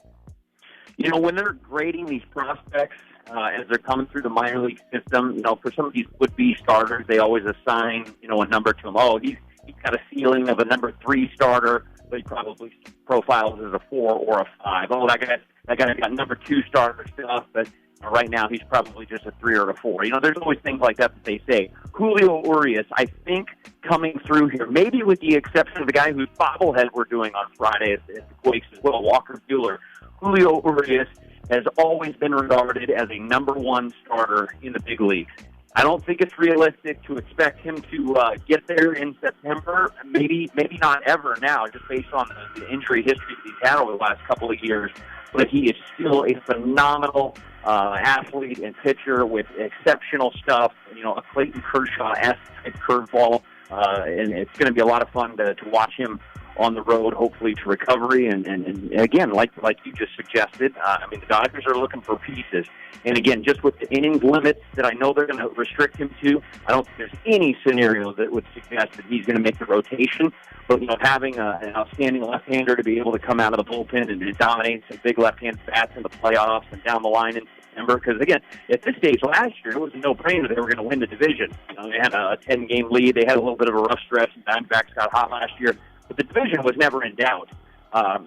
You know, when they're grading these prospects as they're coming through the minor league system, you know, for some of these would-be starters, they always assign, you know, a number to them. Oh, he's got a ceiling of a number 3 starter, but he probably profiles as a 4 or a 5. Oh, that guy's got number 2 starter stuff, but right now he's probably just a 3 or a 4. You know, there's always things like that they say. Julio Urias, I think, coming through here, maybe with the exception of the guy whose bobblehead we're doing on Friday at the Quakes as well, Walker Buehler, Julio Urias has always been regarded as a number 1 starter in the big leagues. I don't think it's realistic to expect him to get there in September. Maybe not ever now, just based on the injury history that he's had over the last couple of years. But he is still a phenomenal athlete and pitcher with exceptional stuff. You know, a Clayton Kershaw-esque type curveball, and it's going to be a lot of fun to watch him on the road, hopefully to recovery. And again, like you just suggested, I mean, the Dodgers are looking for pieces. And again, just with the innings limits that I know they're going to restrict him to, I don't think there's any scenario that would suggest that he's going to make the rotation. But, you know, having an outstanding left-hander to be able to come out of the bullpen and dominate some big left-hand bats in the playoffs and down the line in September. Because, again, at this stage last year, it was a no-brainer they were going to win the division. You know, they had a 10-game lead. They had a little bit of a rough stretch. The Diamondbacks got hot last year. But the division was never in doubt.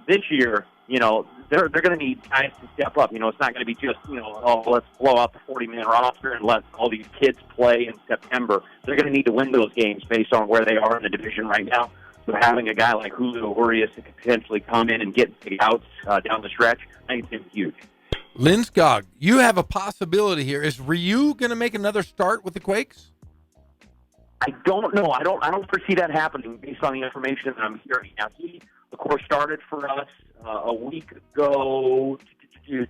This year, you know, they're going to need guys to step up. You know, it's not going to be just, you know, oh, let's blow out the 40-man roster and let all these kids play in September. They're going to need to win those games based on where they are in the division right now. So having a guy like Julio Urias that could potentially come in and get big outs down the stretch, I think it's huge. Lindskog, you have a possibility here. Is Ryu going to make another start with the Quakes? I don't know. I don't foresee that happening based on the information that I'm hearing. Now, he, of course, started for us a week ago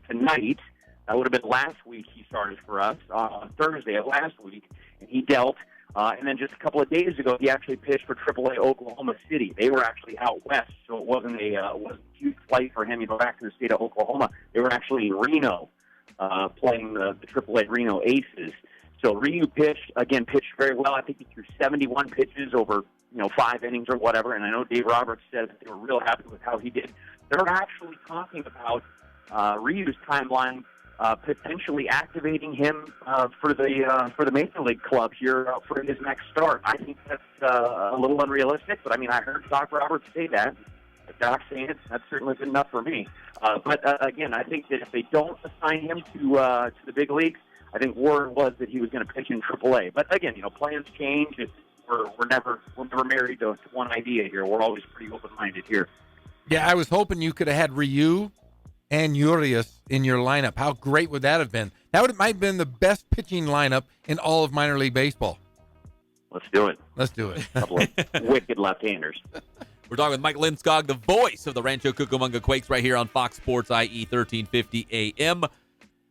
tonight. That would have been last week he started for us on Thursday of last week, and he dealt. And then just a couple of days ago, he actually pitched for AAA Oklahoma City. They were actually out west, so it wasn't a huge flight for him. You go back to the state of Oklahoma. They were actually in Reno playing the AAA Reno Aces. So Ryu pitched very well. I think he threw 71 pitches over, 5 innings or whatever. And I know Dave Roberts said that they were real happy with how he did. They're actually talking about Ryu's timeline, potentially activating him for the Major League club here for his next start. I think that's a little unrealistic, but I mean, I heard Doc Roberts say that. Doc's saying it. That's certainly good enough for me. But again, I think that if they don't assign him to the big leagues, I think word was that he was going to pitch in AAA. But again, plans change. We're never married to one idea here. We're always pretty open-minded here. Yeah, I was hoping you could have had Ryu and Urias in your lineup. How great would that have been? That might have been the best pitching lineup in all of minor league baseball. Let's do it. Let's do it. A couple of wicked left-handers. We're talking with Mike Lindskog, the voice of the Rancho Cucamonga Quakes, right here on Fox Sports IE 1350 AM.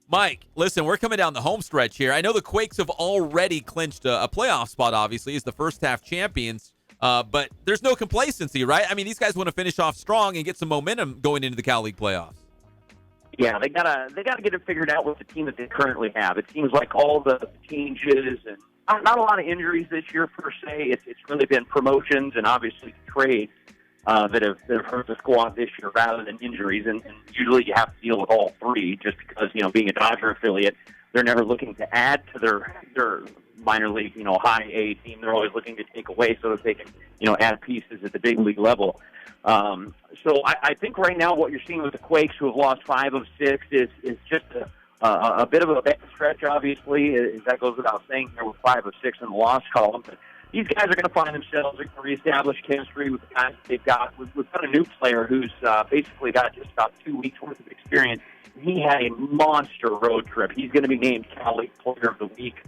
Mike, listen, we're coming down the home stretch here. I know the Quakes have already clinched a playoff spot, obviously, as the first half champions, but there's no complacency, right? I mean, these guys want to finish off strong and get some momentum going into the Cal League playoffs. Yeah, they gotta get it figured out with the team that they currently have. It seems like all the changes and not a lot of injuries this year per se. It's really been promotions and obviously trades that have hurt the squad this year rather than injuries. And usually you have to deal with all three just because, being a Dodger affiliate, they're never looking to add to their minor league, high A team. They're always looking to take away so that they can, add pieces at the big league level. So I think right now what you're seeing with the Quakes, who have lost 5 of 6, is just a bit of a bad stretch, obviously. That goes without saying here with 5 of 6 in the loss column. But these guys are going to find themselves, they're going to reestablish chemistry with the guys that they've got. We've got a new player who's basically got just about 2 weeks' worth of experience. He had a monster road trip. He's going to be named Cal League Player of the Week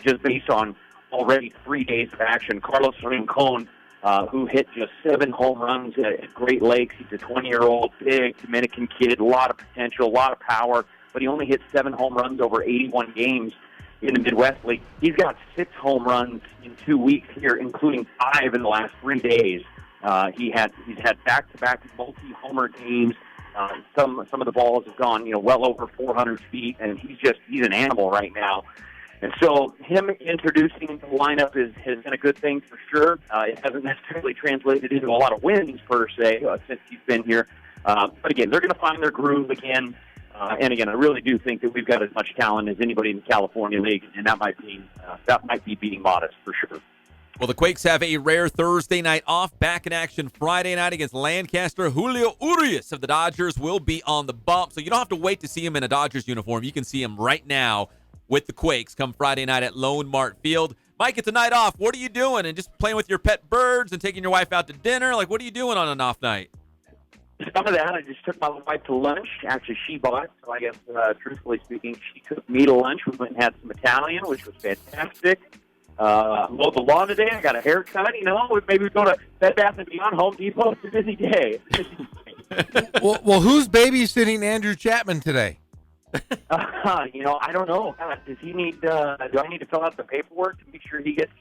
just based on already 3 days of action. Carlos Rincon, who hit just 7 home runs at Great Lakes. He's a 20-year-old, big Dominican kid, a lot of potential, a lot of power, but he only hit 7 home runs over 81 games in the Midwest League. He's got 6 home runs in 2 weeks here, including 5 in the last 3 days He's had back-to-back multi-homer games. Some of the balls have gone, well over 400 feet, and he's an animal right now. And so him introducing into the lineup has been a good thing for sure. It hasn't necessarily translated into a lot of wins per se since he's been here. But again, they're going to find their groove again. And again, I really do think that we've got as much talent as anybody in the California League, and that might be being modest for sure. Well, the Quakes have a rare Thursday night off. Back in action Friday night against Lancaster. Julio Urias of the Dodgers will be on the bump, so you don't have to wait to see him in a Dodgers uniform. You can see him right now with the Quakes come Friday night at Lone Mart Field. Mike, it's a night off. What are you doing? And just playing with your pet birds and taking your wife out to dinner? Like, what are you doing on an off night? Some of that, I just took my wife to lunch. Actually, she bought, so I guess, truthfully speaking, she took me to lunch. We went and had some Italian, which was fantastic. Mowed the lawn today. I got a haircut. Maybe we go to Bed Bath & Beyond, Home Depot. It's a busy day. Well, who's babysitting Andrew Chapman today? I don't know. Does he need? Do I need to fill out the paperwork to make sure he gets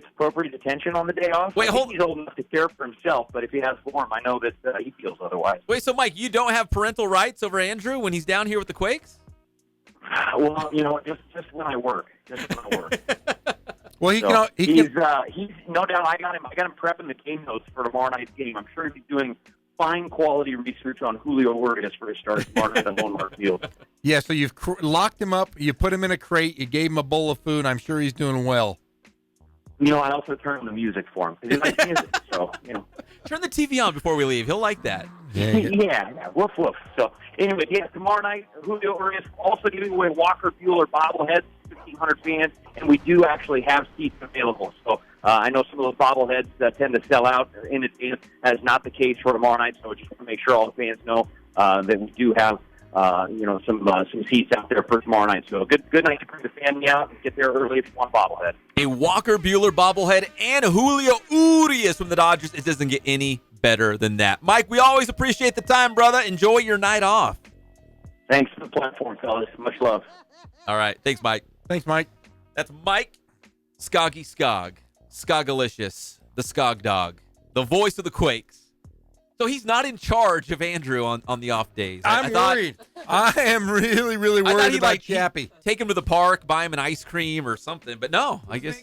appropriate attention on the day off? Wait, he's old enough to care for himself, but if he has form, I know that he feels otherwise. Wait, so Mike, you don't have parental rights over Andrew when he's down here with the Quakes? Well, just when I work. Well, he's no doubt. I got him prepping the game notes for tomorrow night's game. I'm sure he's doing fine quality research on Julio Urias for his start tomorrow night at Lone Mart Field. Yeah, so you've locked him up, you put him in a crate, you gave him a bowl of food. I'm sure he's doing well. I also turned on the music for him. He likes music, so, Turn the TV on before we leave. He'll like that. Yeah, woof, woof. So, anyway, tomorrow night, Julio Urias also giving away Walker Buehler bobbleheads, 1,500 fans, and we do actually have seats available. So, I know some of those bobbleheads tend to sell out in advance. That is not the case for tomorrow night, so just want to make sure all the fans know that we do have some seats out there for tomorrow night. So good night to bring the family out and get there early if you want a bobblehead. A Walker Buehler bobblehead and Julio Urias from the Dodgers. It doesn't get any better than that. Mike, we always appreciate the time, brother. Enjoy your night off. Thanks for the platform, fellas. Much love. All right. Thanks, Mike. Thanks, Mike. That's Mike Skoggy Skog. Skogalicious, the Skog Dog, the voice of the Quakes. So he's not in charge of Andrew on the off days. I'm worried. I am really, really worried about Chappie. Take him to the park, buy him an ice cream or something. But no, I guess.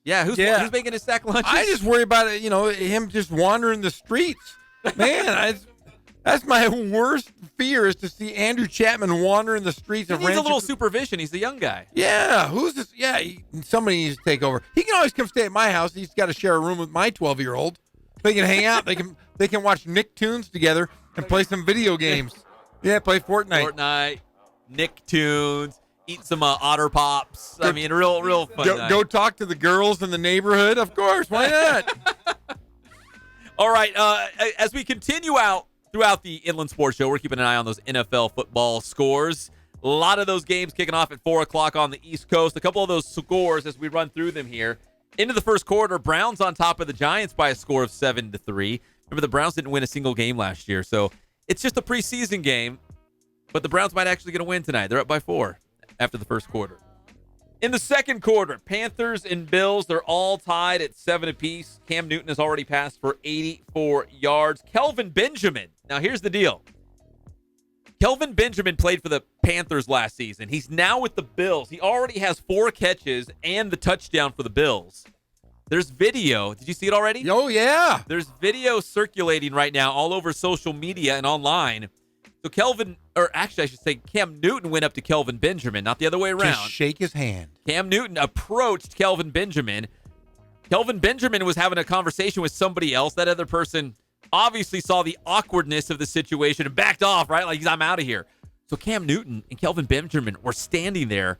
Yeah, who's making his sack lunches? I just worry about it, him just wandering the streets. Man, that's my worst fear is to see Andrew Chapman wandering the streets of Rancho. He needs a little supervision. He's the young guy. Yeah, who's this? Yeah, somebody needs to take over. He can always come stay at my house. He's got to share a room with my 12-year-old. They can hang out. They can watch Nicktoons together and play some video games. Yeah, play Fortnite. Nicktoons. Eat some Otter Pops. I mean, real fun. Go talk to the girls in the neighborhood. Of course, why not? All right. As we continue out throughout the Inland Sports Show, we're keeping an eye on those NFL football scores. A lot of those games kicking off at 4 o'clock on the East Coast. A couple of those scores as we run through them here. Into the first quarter, Browns on top of the Giants by a score of 7-3. Remember, the Browns didn't win a single game last year, so it's just a preseason game, but the Browns might actually get a win tonight. They're up by 4 after the first quarter. In the second quarter, Panthers and Bills, they're all tied at 7 apiece. Cam Newton has already passed for 84 yards. Kelvin Benjamin. Now, here's the deal. Kelvin Benjamin played for the Panthers last season. He's now with the Bills. He already has 4 catches and the touchdown for the Bills. There's video. Did you see it already? Oh, yeah. There's video circulating right now all over social media and online. So Cam Newton went up to Kelvin Benjamin, not the other way around. Just shake his hand. Cam Newton approached Kelvin Benjamin. Kelvin Benjamin was having a conversation with somebody else. That other person obviously saw the awkwardness of the situation and backed off, right? Like, I'm out of here. So Cam Newton and Kelvin Benjamin were standing there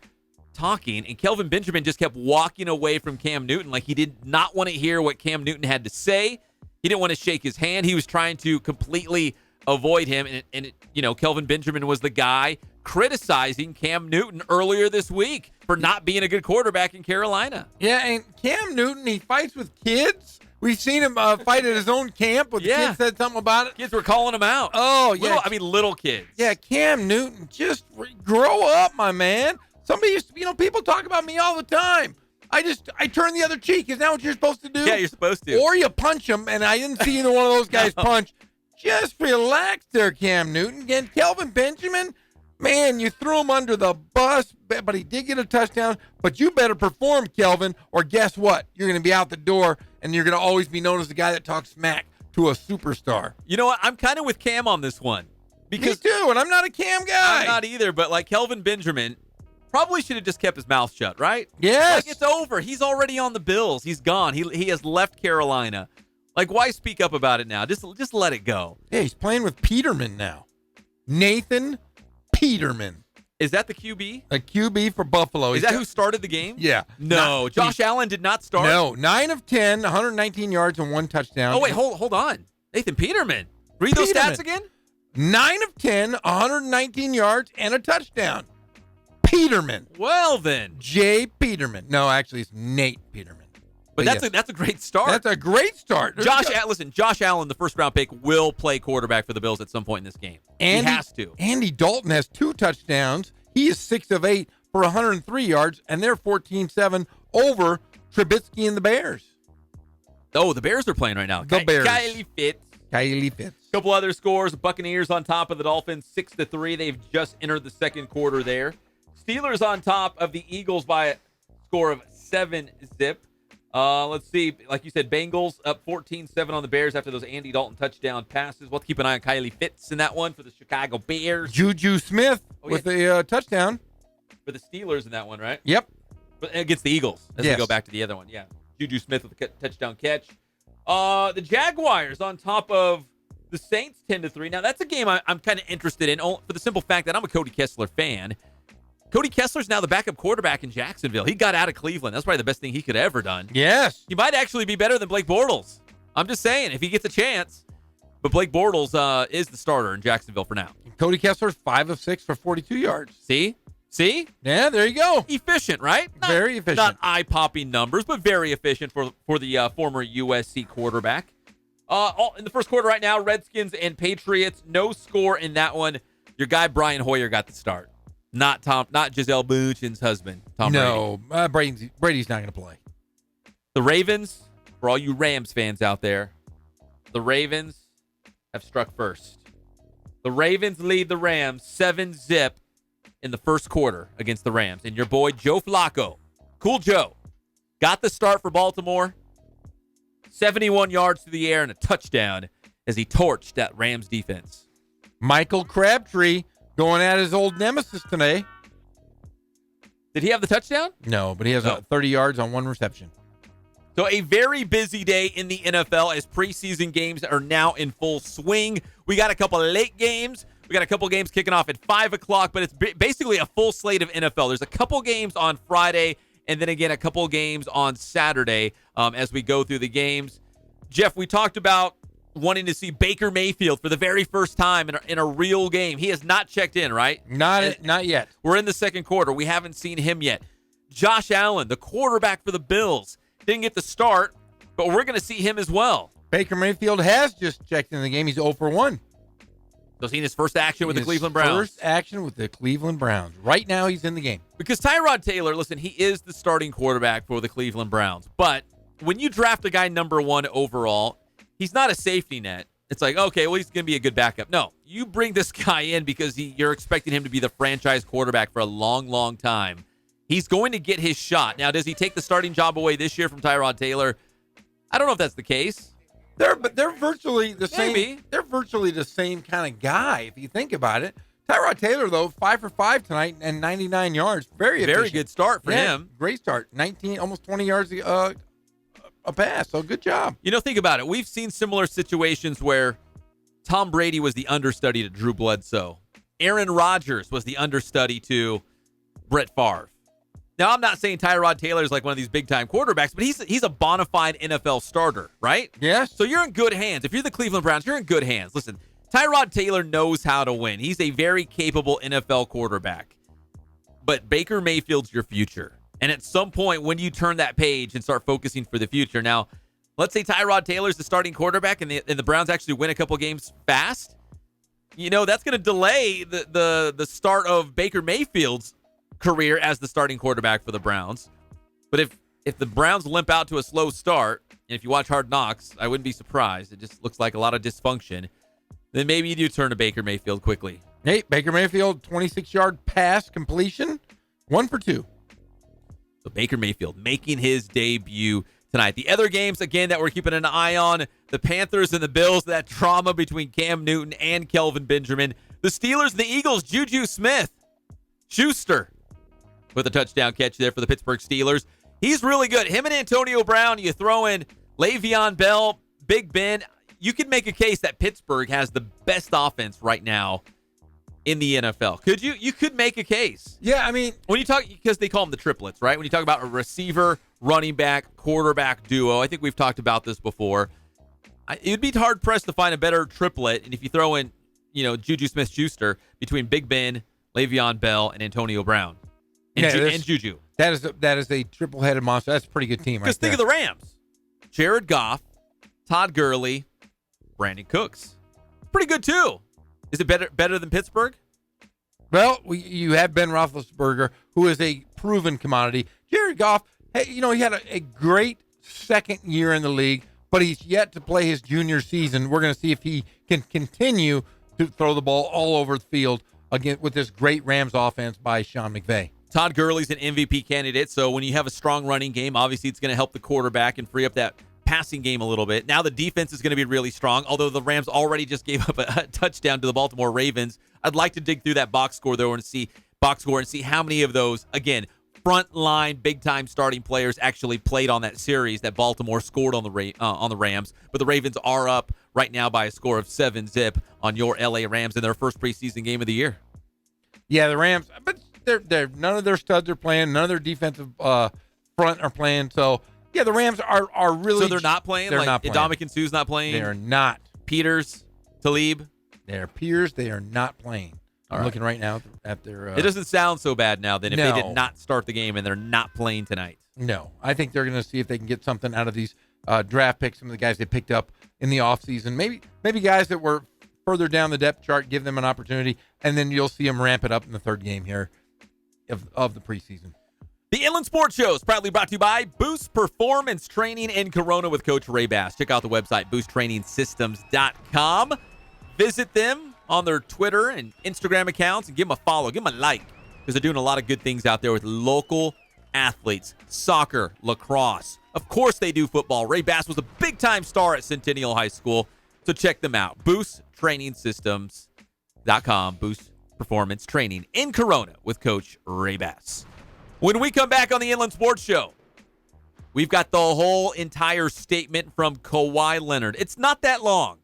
talking, and Kelvin Benjamin just kept walking away from Cam Newton like he did not want to hear what Cam Newton had to say. He didn't want to shake his hand. He was trying to completely avoid him, and Kelvin Benjamin was the guy criticizing Cam Newton earlier this week for not being a good quarterback in Carolina. Yeah, and Cam Newton, he fights with kids. We've seen him fight at his own camp. The kids said something about it. Kids were calling him out. Oh, yeah. Little kids. Yeah, Cam Newton, just grow up, my man. Somebody used to, people talk about me all the time. I turn the other cheek. Is that what you're supposed to do? Yeah, you're supposed to. Or you punch him, and I didn't see either one of those guys punch. Just relax there, Cam Newton. Again, Kelvin Benjamin, man, you threw him under the bus, but he did get a touchdown. But you better perform, Kelvin, or guess what? You're going to be out the door, and you're going to always be known as the guy that talks smack to a superstar. You know what? I'm kind of with Cam on this one. Because Me too, and I'm not a Cam guy. I'm not either, but like Kelvin Benjamin probably should have just kept his mouth shut, right? Yes. Like, it's over. He's already on the Bills. He's gone. He has left Carolina. Like, why speak up about it now? Just let it go. Yeah, he's playing with Peterman now. Nathan Peterman. Is that the QB? A QB for Buffalo. Is that who started the game? Yeah. No, Josh Allen did not start. No, 9 of 10, 119 yards and 1 touchdown. Oh, wait, hold on. Nathan Peterman. Read those stats again. 9 of 10, 119 yards and a touchdown. Peterman. Well, then. Jay Peterman. No, actually, it's Nate Peterman. But that's a great start. That's a great start. Josh Allen, the first-round pick, will play quarterback for the Bills at some point in this game. He has to. Andy Dalton has 2 touchdowns. He is 6 of 8 for 103 yards, and they're 14-7 over Trubisky and the Bears. Oh, the Bears are playing right now. The Bears. Kylie Fitz. Couple other scores. Buccaneers on top of the Dolphins, 6-3. They've just entered the second quarter there. Steelers on top of the Eagles by a score of 7-zip. Let's see. Like you said, Bengals up 14-7 on the Bears after those Andy Dalton touchdown passes. We'll keep an eye on Kylie Fitz in that one for the Chicago Bears. Juju Smith with a touchdown. For the Steelers in that one, right? Yep. But against the Eagles as we go back to the other one. Yeah. Juju Smith with a touchdown catch. The Jaguars on top of the Saints 10-3. Now, that's a game I'm kind of interested in for the simple fact that I'm a Cody Kessler fan. Cody Kessler's now the backup quarterback in Jacksonville. He got out of Cleveland. That's probably the best thing he could have ever done. Yes. He might actually be better than Blake Bortles. I'm just saying, if he gets a chance. But Blake Bortles is the starter in Jacksonville for now. Cody Kessler's 5 of 6 for 42 yards. See? Yeah, there you go. Efficient, right? Very efficient. Not eye-popping numbers, but very efficient for the former USC quarterback. In the first quarter right now, Redskins and Patriots. No score in that one. Your guy Brian Hoyer got the start. Not Giselle Bündchen's husband, Tom Brady. Brady's not going to play. The Ravens, for all you Rams fans out there, the Ravens have struck first. The Ravens lead the Rams 7-zip in the first quarter against the Rams. And your boy Joe Flacco, Cool Joe, got the start for Baltimore. 71 yards through the air and a touchdown as he torched that Rams defense. Michael Crabtree going at his old nemesis today. Did he have the touchdown? No, but he has 30 yards on 1 reception. So a very busy day in the NFL as preseason games are now in full swing. We got a couple of late games. We got a couple games kicking off at 5 o'clock, but it's basically a full slate of NFL. There's a couple games on Friday and then again a couple games on Saturday as we go through the games. Jeff, we talked about wanting to see Baker Mayfield for the very first time in a real game. He has not checked in, right? Not yet. We're in the second quarter. We haven't seen him yet. Josh Allen, the quarterback for the Bills, didn't get the start, but we're going to see him as well. Baker Mayfield has just checked in the game. He's 0 for 1. So he's in his first action with the Cleveland Browns. First action with the Cleveland Browns. Right now he's in the game. Because Tyrod Taylor, listen, he is the starting quarterback for the Cleveland Browns. But when you draft a guy number 1 overall, he's not a safety net. It's like, okay, well, he's going to be a good backup. No, you bring this guy in because you're expecting him to be the franchise quarterback for a long, long time. He's going to get his shot. Now, does he take the starting job away this year from Tyrod Taylor? I don't know if that's the case. They're virtually the same. Maybe. They're virtually the same kind of guy if you think about it. Tyrod Taylor, though, 5 for 5 tonight and 99 yards. Very good start for him. Great start. 19, almost 20 yards a pass. So good job. Think about it. We've seen similar situations where Tom Brady was the understudy to Drew Bledsoe. Aaron Rodgers was the understudy to Brett Favre. Now, I'm not saying Tyrod Taylor is like one of these big-time quarterbacks, but he's a bona fide NFL starter, right? Yes. So you're in good hands. If you're the Cleveland Browns, you're in good hands. Listen, Tyrod Taylor knows how to win. He's a very capable NFL quarterback. But Baker Mayfield's your future. And at some point, when you turn that page and start focusing for the future, now, let's say Tyrod Taylor's the starting quarterback and the Browns actually win a couple games fast, that's going to delay the start of Baker Mayfield's career as the starting quarterback for the Browns. But if if the Browns limp out to a slow start, and if you watch Hard Knocks, I wouldn't be surprised. It just looks like a lot of dysfunction. Then maybe you do turn to Baker Mayfield quickly. Hey, Baker Mayfield, 26-yard pass completion, 1 for 2. So Baker Mayfield making his debut tonight. The other games, again, that we're keeping an eye on, the Panthers and the Bills, that trauma between Cam Newton and Kelvin Benjamin. The Steelers and the Eagles, Juju Smith-Schuster with a touchdown catch there for the Pittsburgh Steelers. He's really good. Him and Antonio Brown, you throw in Le'Veon Bell, Big Ben. You could make a case that Pittsburgh has the best offense right now in the NFL. Could you? You could make a case. Yeah, I mean, when you talk, because they call them the triplets, right? When you talk about a receiver, running back, quarterback duo, I think we've talked about this before. It would be hard pressed to find a better triplet. And if you throw in, Juju Smith-Schuster between Big Ben, Le'Veon Bell, and Antonio Brown, and Juju, that is a triple-headed monster. That's a pretty good team, right? Because think of the Rams: Jared Goff, Todd Gurley, Brandon Cooks. Pretty good too. Is it better than Pittsburgh? Well, you have Ben Roethlisberger, who is a proven commodity. Jared Goff, hey, he had a great second year in the league, but he's yet to play his junior season. We're going to see if he can continue to throw the ball all over the field again with this great Rams offense by Sean McVay. Todd Gurley's an MVP candidate, so when you have a strong running game, obviously it's going to help the quarterback and free up that passing game a little bit. Now the defense is going to be really strong, although the Rams already just gave up a touchdown to the Baltimore Ravens. I'd like to dig through that box score and see how many of those, again, frontline, big-time starting players actually played on that series that Baltimore scored on the Rams. But the Ravens are up right now by a score of 7-0 on your LA Rams in their first preseason game of the year. Yeah, the Rams, but they're none of their studs are playing, none of their defensive front are playing, so. Yeah, the Rams are really. So they're not playing? They're not playing. Ndamukong Suh's not playing? They're not. Peters, Talib? They are not playing. I'm looking right now at their. It doesn't sound so bad now then if they did not start the game and they're not playing tonight. No. I think they're going to see if they can get something out of these draft picks, some of the guys they picked up in the offseason. Maybe guys that were further down the depth chart, give them an opportunity, and then you'll see them ramp it up in the third game here of the preseason. The Inland Sports Show is proudly brought to you by Boost Performance Training in Corona with Coach Ray Bass. Check out the website, boosttrainingsystems.com. Visit them on their Twitter and Instagram accounts and give them a follow, give them a like, because they're doing a lot of good things out there with local athletes, soccer, lacrosse. Of course they do football. Ray Bass was a big-time star at Centennial High School, so check them out. boosttrainingsystems.com. Boost Performance Training in Corona with Coach Ray Bass. When we come back on the Inland Sports Show, we've got the whole entire statement from Kawhi Leonard. It's not that long.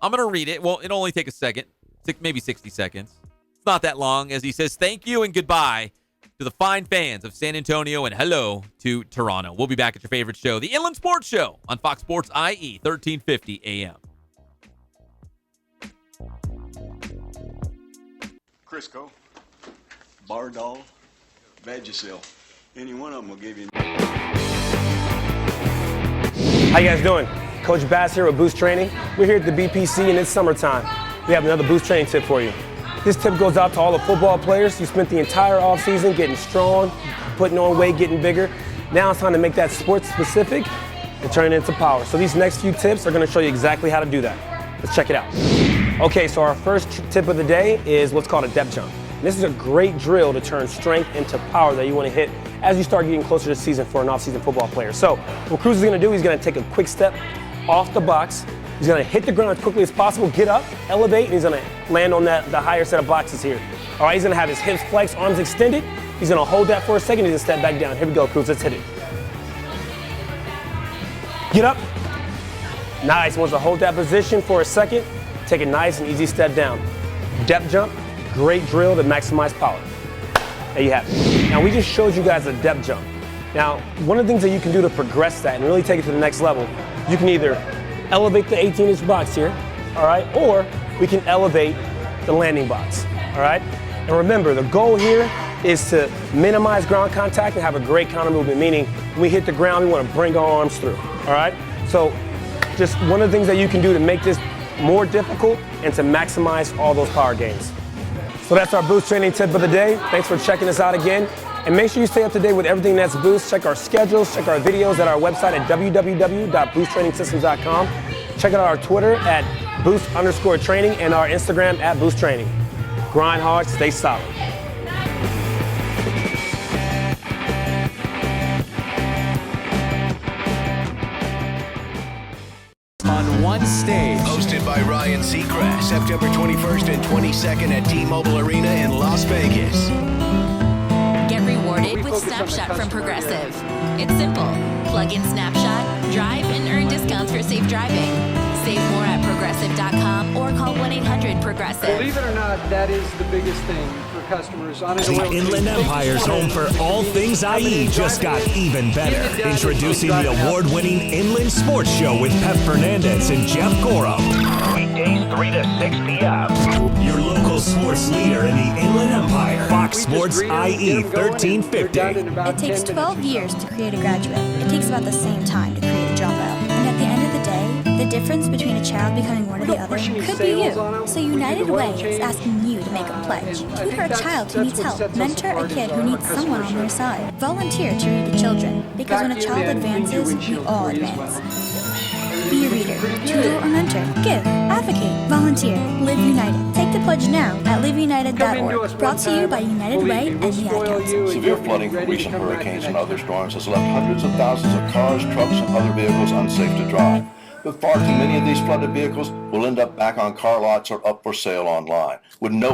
I'm going to read it. Well, it'll only take a second, maybe 60 seconds. It's not that long, as he says thank you and goodbye to the fine fans of San Antonio and hello to Toronto. We'll be back at your favorite show, the Inland Sports Show on Fox Sports IE, 1350 AM. Crisco, Bardol, Vagisil. Any one of them will give you. How you guys doing? Coach Bass here with Boost Training. We're here at the BPC and it's summertime. We have another Boost Training tip for you. This tip goes out to all the football players. You spent the entire offseason getting strong, putting on weight, getting bigger. Now it's time to make that sports specific and turn it into power. So these next few tips are going to show you exactly how to do that. Let's check it out. Okay, so our first tip of the day is what's called a depth jump. And this is a great drill to turn strength into power that you want to hit as you start getting closer to the season for an off-season football player. So what Cruz is going to do, he's going to take a quick step off the box. He's going to hit the ground as quickly as possible, get up, elevate, and he's going to land on the higher set of boxes here. All right, he's going to have his hips flexed, arms extended. He's going to hold that for a second. He's going to step back down. Here we go, Cruz. Let's hit it. Get up. Nice. Wants to hold that position for a second. Take a nice and easy step down. Depth jump. Great drill to maximize power. There you have it. Now, we just showed you guys a depth jump. Now, one of the things that you can do to progress that and really take it to the next level, you can either elevate the 18-inch box here, all right, or we can elevate the landing box, all right? And remember, the goal here is to minimize ground contact and have a great counter movement, meaning when we hit the ground, we want to bring our arms through, all right? So just one of the things that you can do to make this more difficult and to maximize all those power gains. So that's our Boost Training tip of the day. Thanks for checking us out again. And make sure you stay up to date with everything that's Boost. Check our schedules, check our videos at our website at www.boosttrainingsystems.com. Check out our Twitter at Boost_training and our Instagram at Boost Training. Grind hard, stay solid. On one stage. Hosted by Ryan Seacrest, September 21st and 22nd at T-Mobile Arena in Las Vegas. Get rewarded with Snapshot from Progressive. It's simple. Plug in Snapshot, drive, and earn discounts for safe driving. Save more at Progressive.com or call 1-800-PROGRESSIVE. Believe it or not, that is the biggest thing for customers on an The oil Inland change. Empire's home for all things IE just got even better. Introducing the award-winning Inland Sports Show with Pep Fernandez and Jeff Gorham. Weekdays 3 to 6 p.m. Your local sports leader in the Inland Empire. Fox Sports IE 1350. It takes 12 years to create a graduate. It takes about the same time to create a dropout. And at the end of the day, the difference between a child becoming one or the other could be you. So United Way is asking you to make a pledge. Tutor a child who needs help. Mentor a kid who needs someone on their side. Volunteer to read to children. Because when a child advances, we all advance. Be a reader, tutor or mentor. Give, advocate, volunteer. Live United. Take the pledge now at liveunited.org. Brought to you by United Way and the Ad Council. Severe flooding from recent hurricanes and other storms has left hundreds of thousands of cars, trucks, and other vehicles unsafe to drive. But far too many of these flooded vehicles will end up back on car lots or up for sale online with no...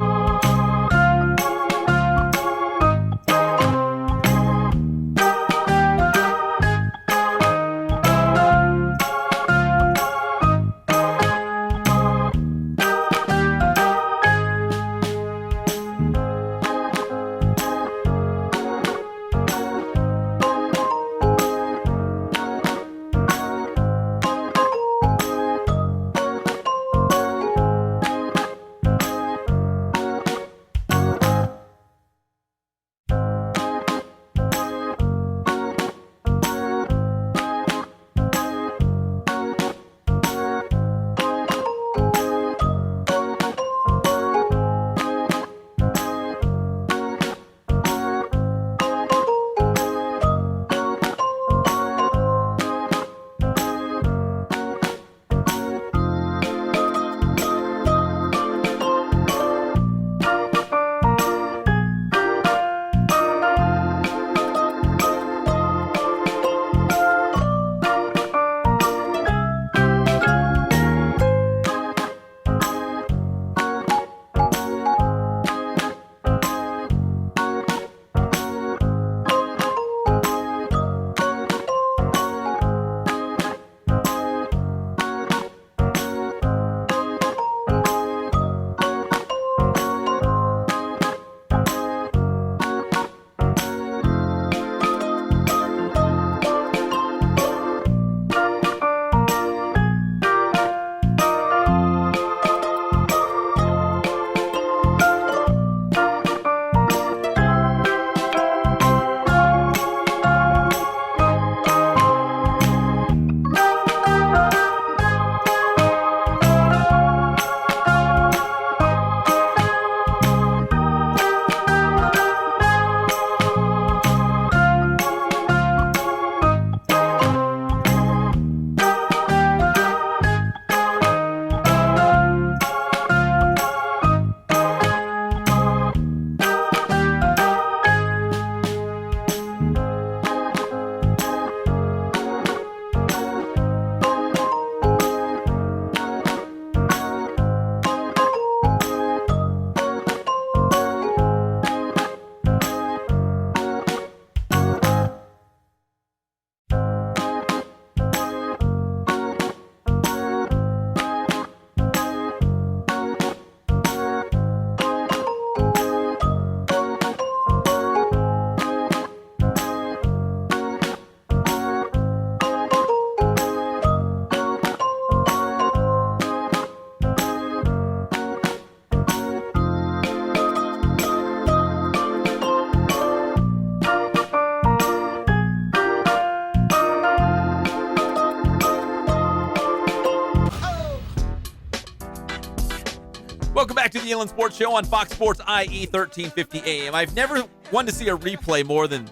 Welcome back to the Inland Sports Show on Fox Sports IE 1350 AM. I've never wanted to see a replay more than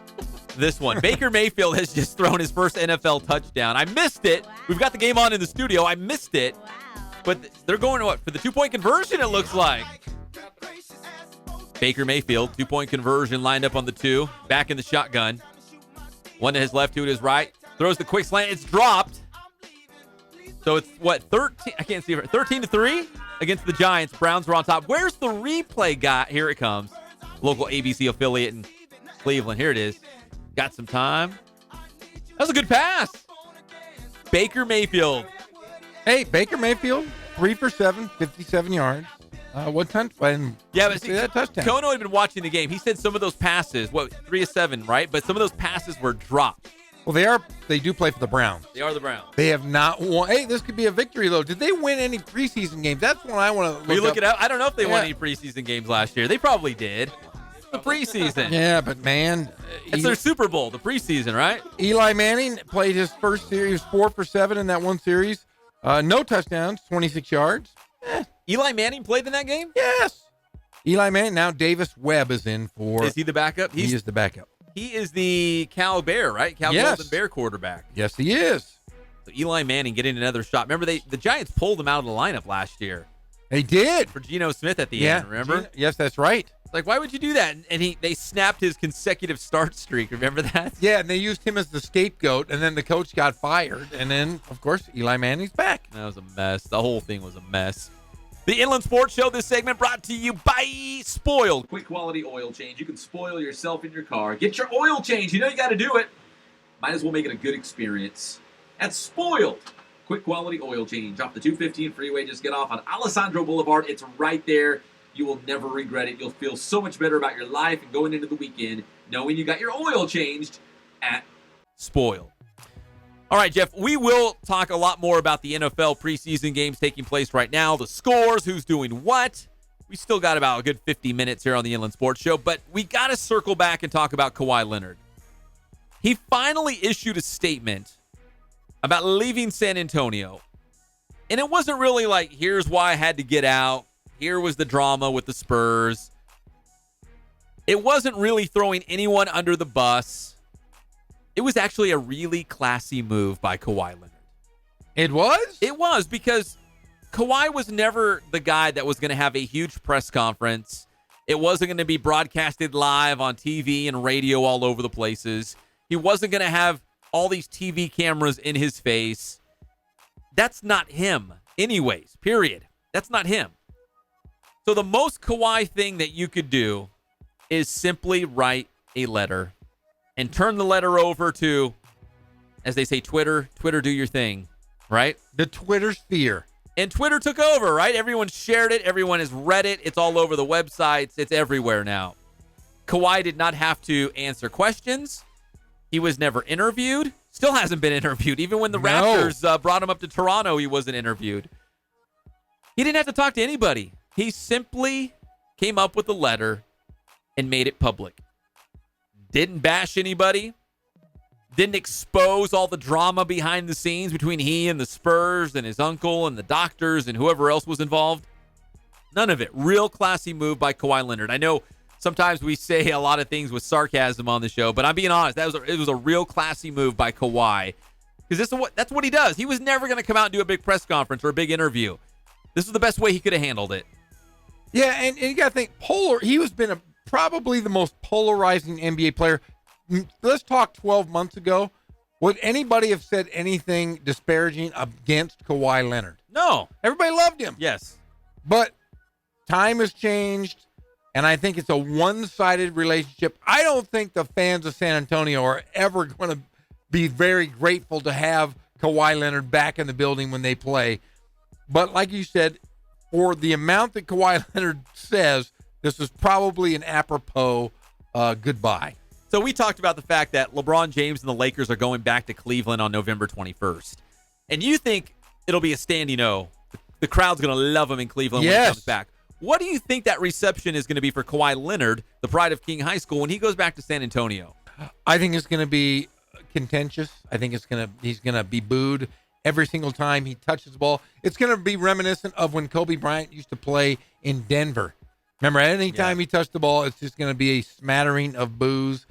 this one. Baker Mayfield has just thrown his first NFL touchdown. I missed it. We've got the game on in the studio. I missed it. But they're going to what? For the two-point conversion, it looks like. Baker Mayfield, two-point conversion lined up on the 2. Back in the shotgun. One to his left, 2 to his right. Throws the quick slant. It's dropped. So it's what, 13? I can't see it. 13-3 against the Giants. Browns are on top. Where's the replay guy? Here it comes. Local ABC affiliate in Cleveland. Here it is. Got some time. That was a good pass. Baker Mayfield. Hey, Baker Mayfield, 3 for 7, 57 yards. What touchdown? Yeah, but see, that touchdown. Kono had been watching the game. He said some of those passes, 3 of 7, right? But some of those passes were dropped. Well, they do play for the Browns. They are the Browns. They have not won. Hey, this could be a victory, though. Did they win any preseason games? That's what I want to look Will you look it up? I don't know if they won any preseason games last year. They probably did. The preseason. Yeah, but man. It's their Super Bowl, the preseason, right? Eli Manning played his first series. He was 4 for 7 in that one series. No touchdowns, 26 yards. Eli Manning played in that game? Yes. Eli Manning. Now Davis Webb is in for. Is he the backup? He is the backup. He is the Cal Bear, right? Cal Golden Bear quarterback. Yes, he is. So Eli Manning getting another shot. Remember, the Giants pulled him out of the lineup last year. They did. For Geno Smith at the end, remember? Yes, that's right. Like, why would you do that? And they snapped his consecutive start streak. Remember that? Yeah, and they used him as the scapegoat, and then the coach got fired. And then, of course, Eli Manning's back. That was a mess. The whole thing was a mess. The Inland Sports Show, this segment brought to you by Spoiled. Quick quality oil change. You can spoil yourself in your car. Get your oil change. You know you got to do it. Might as well make it a good experience. At Spoiled. Quick quality oil change. Off the 215 freeway. Just get off on Alessandro Boulevard. It's right there. You will never regret it. You'll feel so much better about your life and going into the weekend knowing you got your oil changed at Spoiled. All right, Jeff, we will talk a lot more about the NFL preseason games taking place right now, the scores, who's doing what. We still got about a good 50 minutes here on the Inland Sports Show, but we got to circle back and talk about Kawhi Leonard. He finally issued a statement about leaving San Antonio, and it wasn't really like, here's why I had to get out. Here was the drama with the Spurs. It wasn't really throwing anyone under the bus. It was actually a really classy move by Kawhi Leonard. It was? It was, because Kawhi was never the guy that was going to have a huge press conference. It wasn't going to be broadcasted live on TV and radio all over the places. He wasn't going to have all these TV cameras in his face. That's not him anyways, period. That's not him. So the most Kawhi thing that you could do is simply write a letter and turn the letter over to, as they say, Twitter. Twitter, do your thing, right? The Twitter sphere. And Twitter took over, right? Everyone shared it. Everyone has read it. It's all over the websites. It's everywhere now. Kawhi did not have to answer questions. He was never interviewed. Still hasn't been interviewed. Even when the Raptors brought him up to Toronto, he wasn't interviewed. He didn't have to talk to anybody. He simply came up with a letter and made it public. Didn't bash anybody. Didn't expose all the drama behind the scenes between he and the Spurs and his uncle and the doctors and whoever else was involved. None of it. Real classy move by Kawhi Leonard. I know sometimes we say a lot of things with sarcasm on the show, but I'm being honest. It was a real classy move by Kawhi, because that's what he does. He was never going to come out and do a big press conference or a big interview. This was the best way he could have handled it. Yeah, and you got to think, he was probably the most polarizing NBA player. Let's talk 12 months ago. Would anybody have said anything disparaging against Kawhi Leonard? No. Everybody loved him. Yes. But time has changed, and I think it's a one-sided relationship. I don't think the fans of San Antonio are ever going to be very grateful to have Kawhi Leonard back in the building when they play. But like you said, for the amount that Kawhi Leonard says, this is probably an apropos goodbye. So we talked about the fact that LeBron James and the Lakers are going back to Cleveland on November 21st. And you think it'll be a standing O. The crowd's going to love him in Cleveland when he comes back. What do you think that reception is going to be for Kawhi Leonard, the pride of King High School, when he goes back to San Antonio? I think it's going to be contentious. I think he's going to be booed. every single time he touches the ball. It's going to be reminiscent of when Kobe Bryant used to play in Denver. Remember, anytime he touched the ball, it's just going to be a smattering of boos.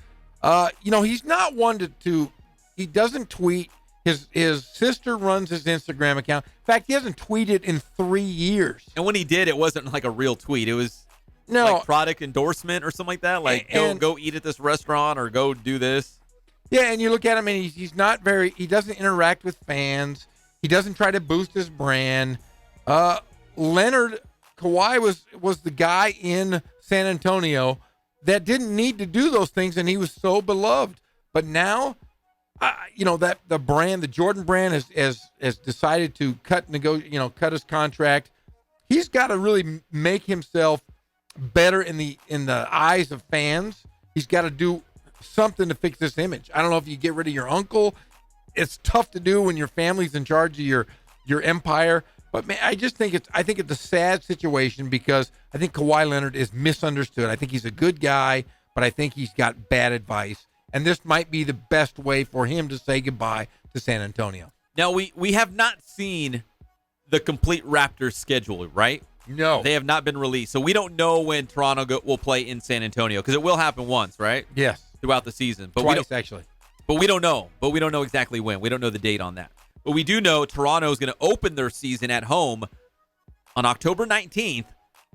He's not one to he doesn't tweet. His sister runs his Instagram account. In fact, he hasn't tweeted in 3 years. And when he did, it wasn't like a real tweet. It was like product endorsement or something like that. Like, go eat at this restaurant or go do this. Yeah, and you look at him, and he doesn't interact with fans. He doesn't try to boost his brand. Kawhi was the guy in San Antonio that didn't need to do those things, and he was so beloved. But now, that the brand, the Jordan brand, has decided to cut his contract. He's got to really make himself better in the eyes of fans. He's got to do something to fix this image. I don't know if you get rid of your uncle. It's tough to do when your family's in charge of your empire. But man, I think it's a sad situation because I think Kawhi Leonard is misunderstood. I think he's a good guy, but I think he's got bad advice. And this might be the best way for him to say goodbye to San Antonio. Now, we have not seen the complete Raptors schedule, right? No. They have not been released. So we don't know when Toronto will play in San Antonio because it will happen once, right? Yes. Throughout the season. But Twice, actually. But we don't know. But we don't know exactly when. We don't know the date on that. But we do know Toronto is going to open their season at home on October 19th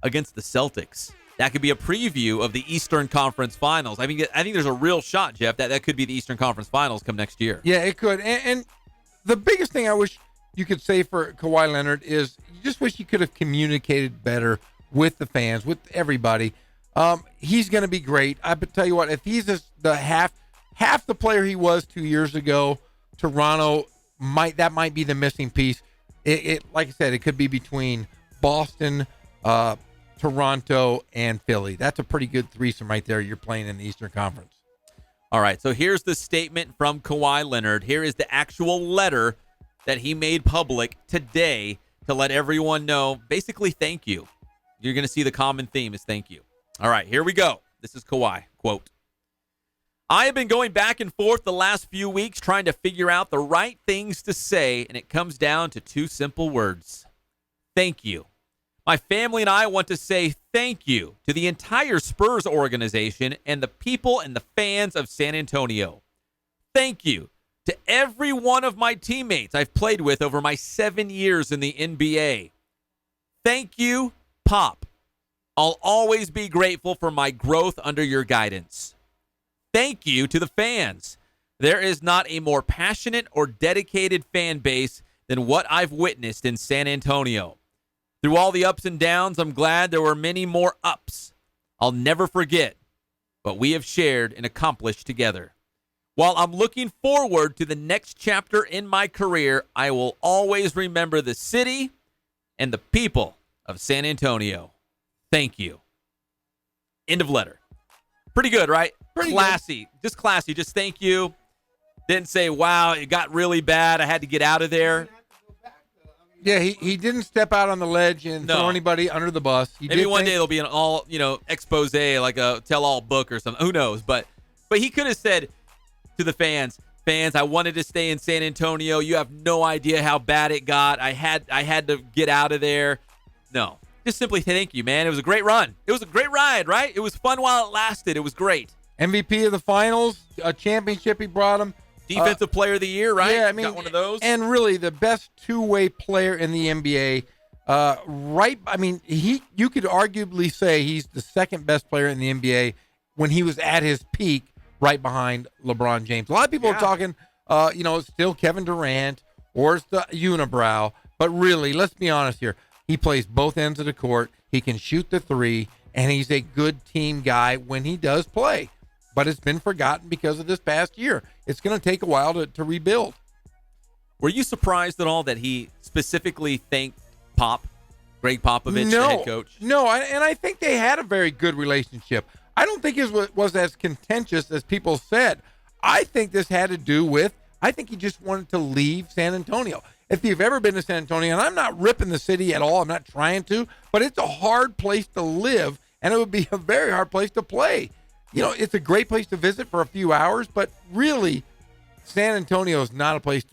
against the Celtics. That could be a preview of the Eastern Conference Finals. I think there's a real shot, Jeff, that could be the Eastern Conference Finals come next year. Yeah, it could. And the biggest thing I wish you could say for Kawhi Leonard is you just wish you could have communicated better with the fans, with everybody. He's going to be great. I tell you what, if he's the half the player he was 2 years ago, Toronto might be the missing piece. It like I said, it could be between Boston, Toronto, and Philly. That's a pretty good threesome right there. You're playing in the Eastern Conference. All right, so here's the statement from Kawhi Leonard. Here is the actual letter that he made public today to let everyone know, basically, thank you. You're going to see the common theme is thank you. All right, here we go. This is Kawhi, quote, I have been going back and forth the last few weeks trying to figure out the right things to say, and it comes down to two simple words. Thank you. My family and I want to say thank you to the entire Spurs organization and the people and the fans of San Antonio. Thank you to every one of my teammates I've played with over my 7 years in the NBA. Thank you, Pop. I'll always be grateful for my growth under your guidance. Thank you to the fans. There is not a more passionate or dedicated fan base than what I've witnessed in San Antonio. Through all the ups and downs, I'm glad there were many more ups. I'll never forget what we have shared and accomplished together. While I'm looking forward to the next chapter in my career, I will always remember the city and the people of San Antonio. Thank you. End of letter. Pretty good, right? Pretty classy. Good. Just classy. Just thank you. Didn't say, wow, it got really bad. I had to get out of there. Yeah, he didn't step out on the ledge and throw anybody under the bus. Maybe one day there'll be an all, expose, like a tell-all book or something. Who knows? But he could have said to the fans, I wanted to stay in San Antonio. You have no idea how bad it got. I had to get out of there. No, just simply thank you, man. It was a great run. It was a great ride, right? It was fun while it lasted. It was great. MVP of the finals, a championship he brought him. Defensive player of the year, right? Yeah, got one of those. And really the best two-way player in the NBA. You could arguably say he's the second best player in the NBA when he was at his peak, right behind LeBron James. A lot of people are talking, it's still Kevin Durant or it's the unibrow. But really, let's be honest here. He plays both ends of the court. He can shoot the three, and he's a good team guy when he does play. But it's been forgotten because of this past year. It's going to take a while to rebuild. Were you surprised at all that he specifically thanked Greg Popovich, the head coach? No, and I think they had a very good relationship. I don't think it was as contentious as people said. I think this had to do with, I think he just wanted to leave San Antonio. If you've ever been to San Antonio, and I'm not ripping the city at all, I'm not trying to, but it's a hard place to live, and it would be a very hard place to play. It's a great place to visit for a few hours, but really, San Antonio is not a place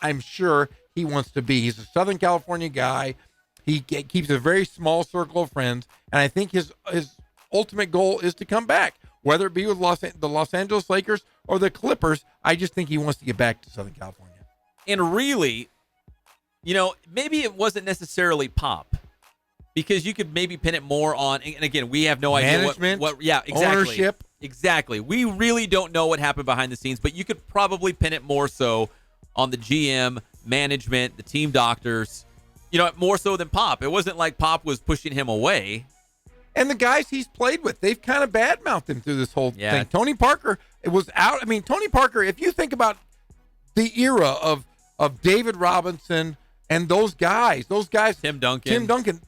I'm sure he wants to be. He's a Southern California guy. He keeps a very small circle of friends, and I think his ultimate goal is to come back, whether it be with the Los Angeles Lakers or the Clippers. I just think he wants to get back to Southern California. And really, maybe it wasn't necessarily Pop, because you could maybe pin it more on, and again, we have no idea what exactly. Ownership. Exactly. We really don't know what happened behind the scenes, but you could probably pin it more so on the GM, management, the team doctors, more so than Pop. It wasn't like Pop was pushing him away. And the guys he's played with, they've kind of badmouthed him through this whole thing. Tony Parker, it was out. I mean, Tony Parker, if you think about the era of David Robinson and those guys, Tim Duncan,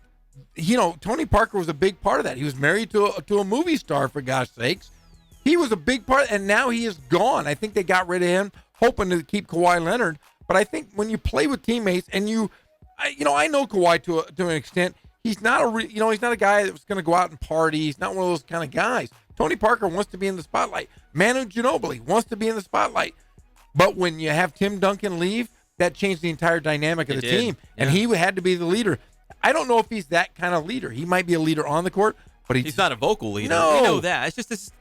Tony Parker was a big part of that. He was married to a movie star, for gosh sakes. He was a big part, and now he is gone. I think they got rid of him, hoping to keep Kawhi Leonard. But I think when you play with teammates, and I know Kawhi to an extent. He's not he's not a guy that was going to go out and party. He's not one of those kind of guys. Tony Parker wants to be in the spotlight. Manu Ginobili wants to be in the spotlight. But when you have Tim Duncan leave, that changed the entire dynamic of the team, and he had to be the leader. I don't know if he's that kind of leader. He might be a leader on the court, but he's not a vocal leader. No. We know that. It's just his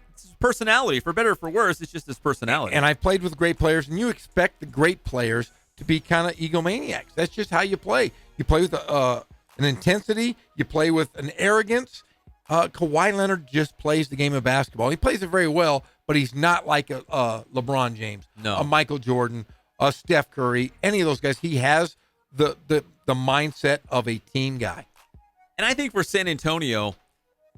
personality. For better or for worse, it's just his personality. And I've played with great players, and you expect the great players to be kind of egomaniacs. That's just how you play. You play with an intensity. You play with an arrogance. Kawhi Leonard just plays the game of basketball. He plays it very well, but he's not like a LeBron James, a Michael Jordan, a Steph Curry, any of those guys. He has the mindset of a team guy. And I think for San Antonio,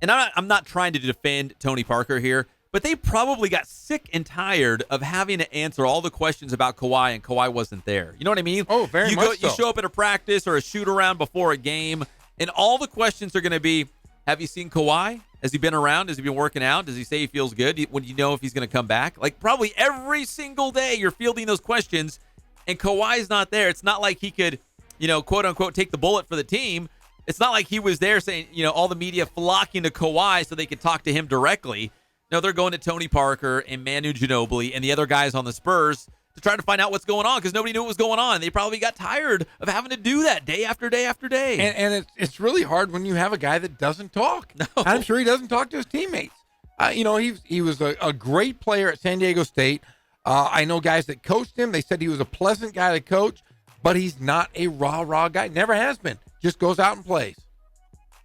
and I'm not trying to defend Tony Parker here, but they probably got sick and tired of having to answer all the questions about Kawhi, and Kawhi wasn't there. You know what I mean? Oh, very much so. You show up at a practice or a shoot-around before a game, and all the questions are going to be, have you seen Kawhi? Has he been around? Has he been working out? Does he say he feels good? When you know if he's going to come back? Like, probably every single day you're fielding those questions, and Kawhi's not there. It's not like he could, quote-unquote, take the bullet for the team. It's not like he was there saying, all the media flocking to Kawhi so they could talk to him directly. No, they're going to Tony Parker and Manu Ginobili and the other guys on the Spurs to try to find out what's going on, because nobody knew what was going on. They probably got tired of having to do that day after day after day. And it's really hard when you have a guy that doesn't talk. No. I'm sure he doesn't talk to his teammates. He was a great player at San Diego State. I know guys that coached him. They said he was a pleasant guy to coach, but he's not a rah-rah guy. Never has been. Just goes out and plays.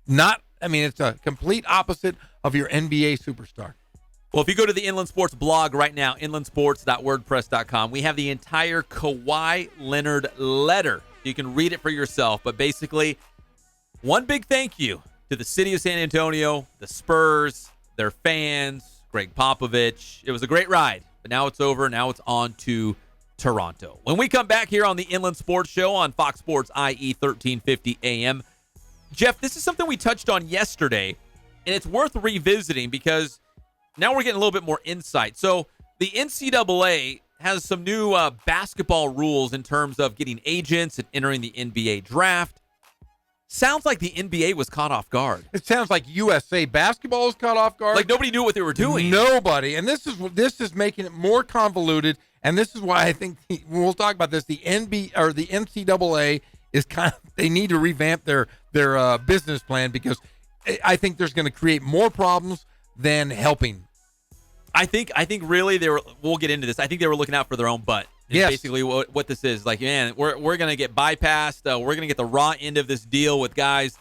It's a complete opposite of your NBA superstar. Well, if you go to the Inland Sports blog right now, inlandsports.wordpress.com, we have the entire Kawhi Leonard letter. You can read it for yourself. But basically, one big thank you to the city of San Antonio, the Spurs, their fans, Greg Popovich. It was a great ride, but now it's over. Now it's on to Toronto. When we come back here on the Inland Sports Show on Fox Sports IE 1350 AM, Jeff, this is something we touched on yesterday, and it's worth revisiting because now we're getting a little bit more insight. So the NCAA has some new basketball rules in terms of getting agents and entering the NBA draft. Sounds like the NBA was caught off guard. It sounds like USA basketball was caught off guard. Like nobody knew what they were doing. Nobody. And this is making it more convoluted. And this is why I think we'll talk about this. The NCAA is they need to revamp their business plan, because I think there's going to create more problems than helping. I think really we'll get into this. I think they were looking out for their own butt. Yes. Basically what this is. Like, man, we're going to get bypassed. We're going to get the raw end of this deal with guys,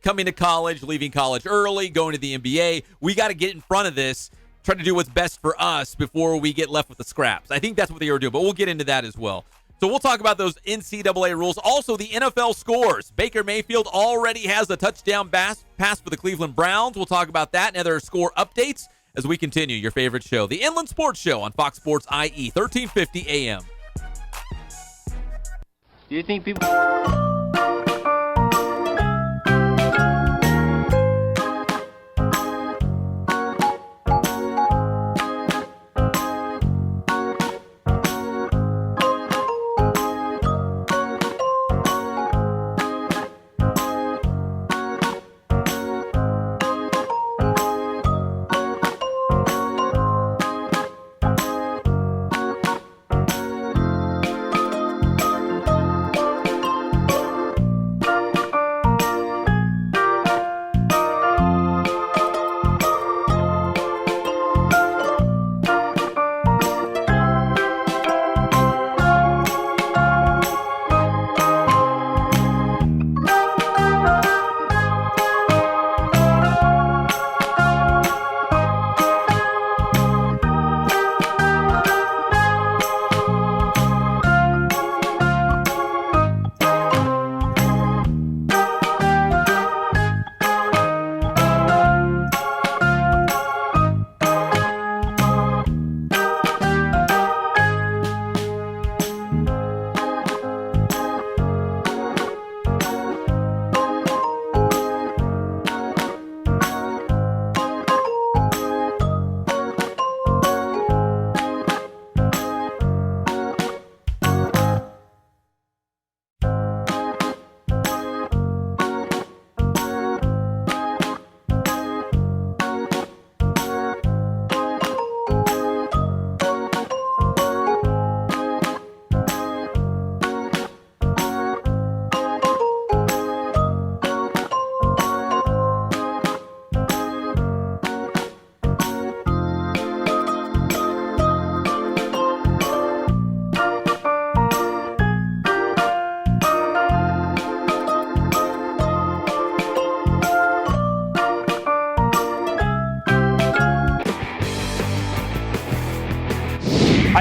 coming to college, leaving college early, going to the NBA. We got to get in front of this, try to do what's best for us before we get left with the scraps. I think that's what they were doing, but we'll get into that as well. So we'll talk about those NCAA rules. Also, the NFL scores. Baker Mayfield already has a touchdown pass for the Cleveland Browns. We'll talk about that and other score updates as we continue your favorite show, the Inland Sports Show on Fox Sports IE 1350 AM. Do you think people...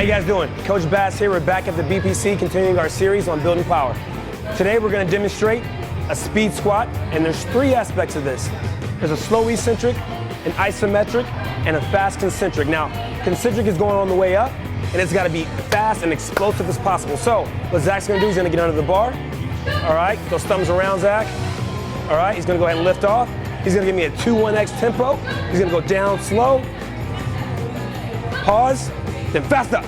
How you guys doing? Coach Bass here. We're back at the BPC continuing our series on building power. Today we're going to demonstrate a speed squat, and there's 3 aspects of this. There's a slow eccentric, an isometric, and a fast concentric. Now, concentric is going on the way up, and it's got to be fast and explosive as possible. So what Zach's going to do, he's going to get under the bar. All right, those thumbs around Zach. All right, he's going to go ahead and lift off. He's going to give me a 2-1-X tempo. He's going to go down slow, pause, then fast up.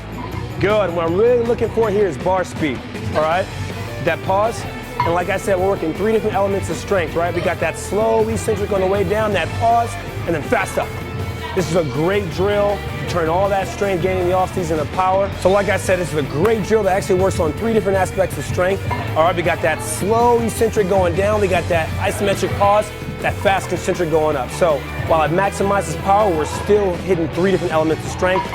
Good. What I'm really looking for here is bar speed. All right, that pause. And like I said, we're working 3 different elements of strength, right? We got that slow eccentric on the way down, that pause, and then fast up. This is a great drill to turn all that strength gaining the off-season of power. So like I said, this is a great drill that actually works on 3 different aspects of strength. All right, we got that slow eccentric going down. We got that isometric pause, that fast concentric going up. So while it maximizes power, we're still hitting 3 different elements of strength.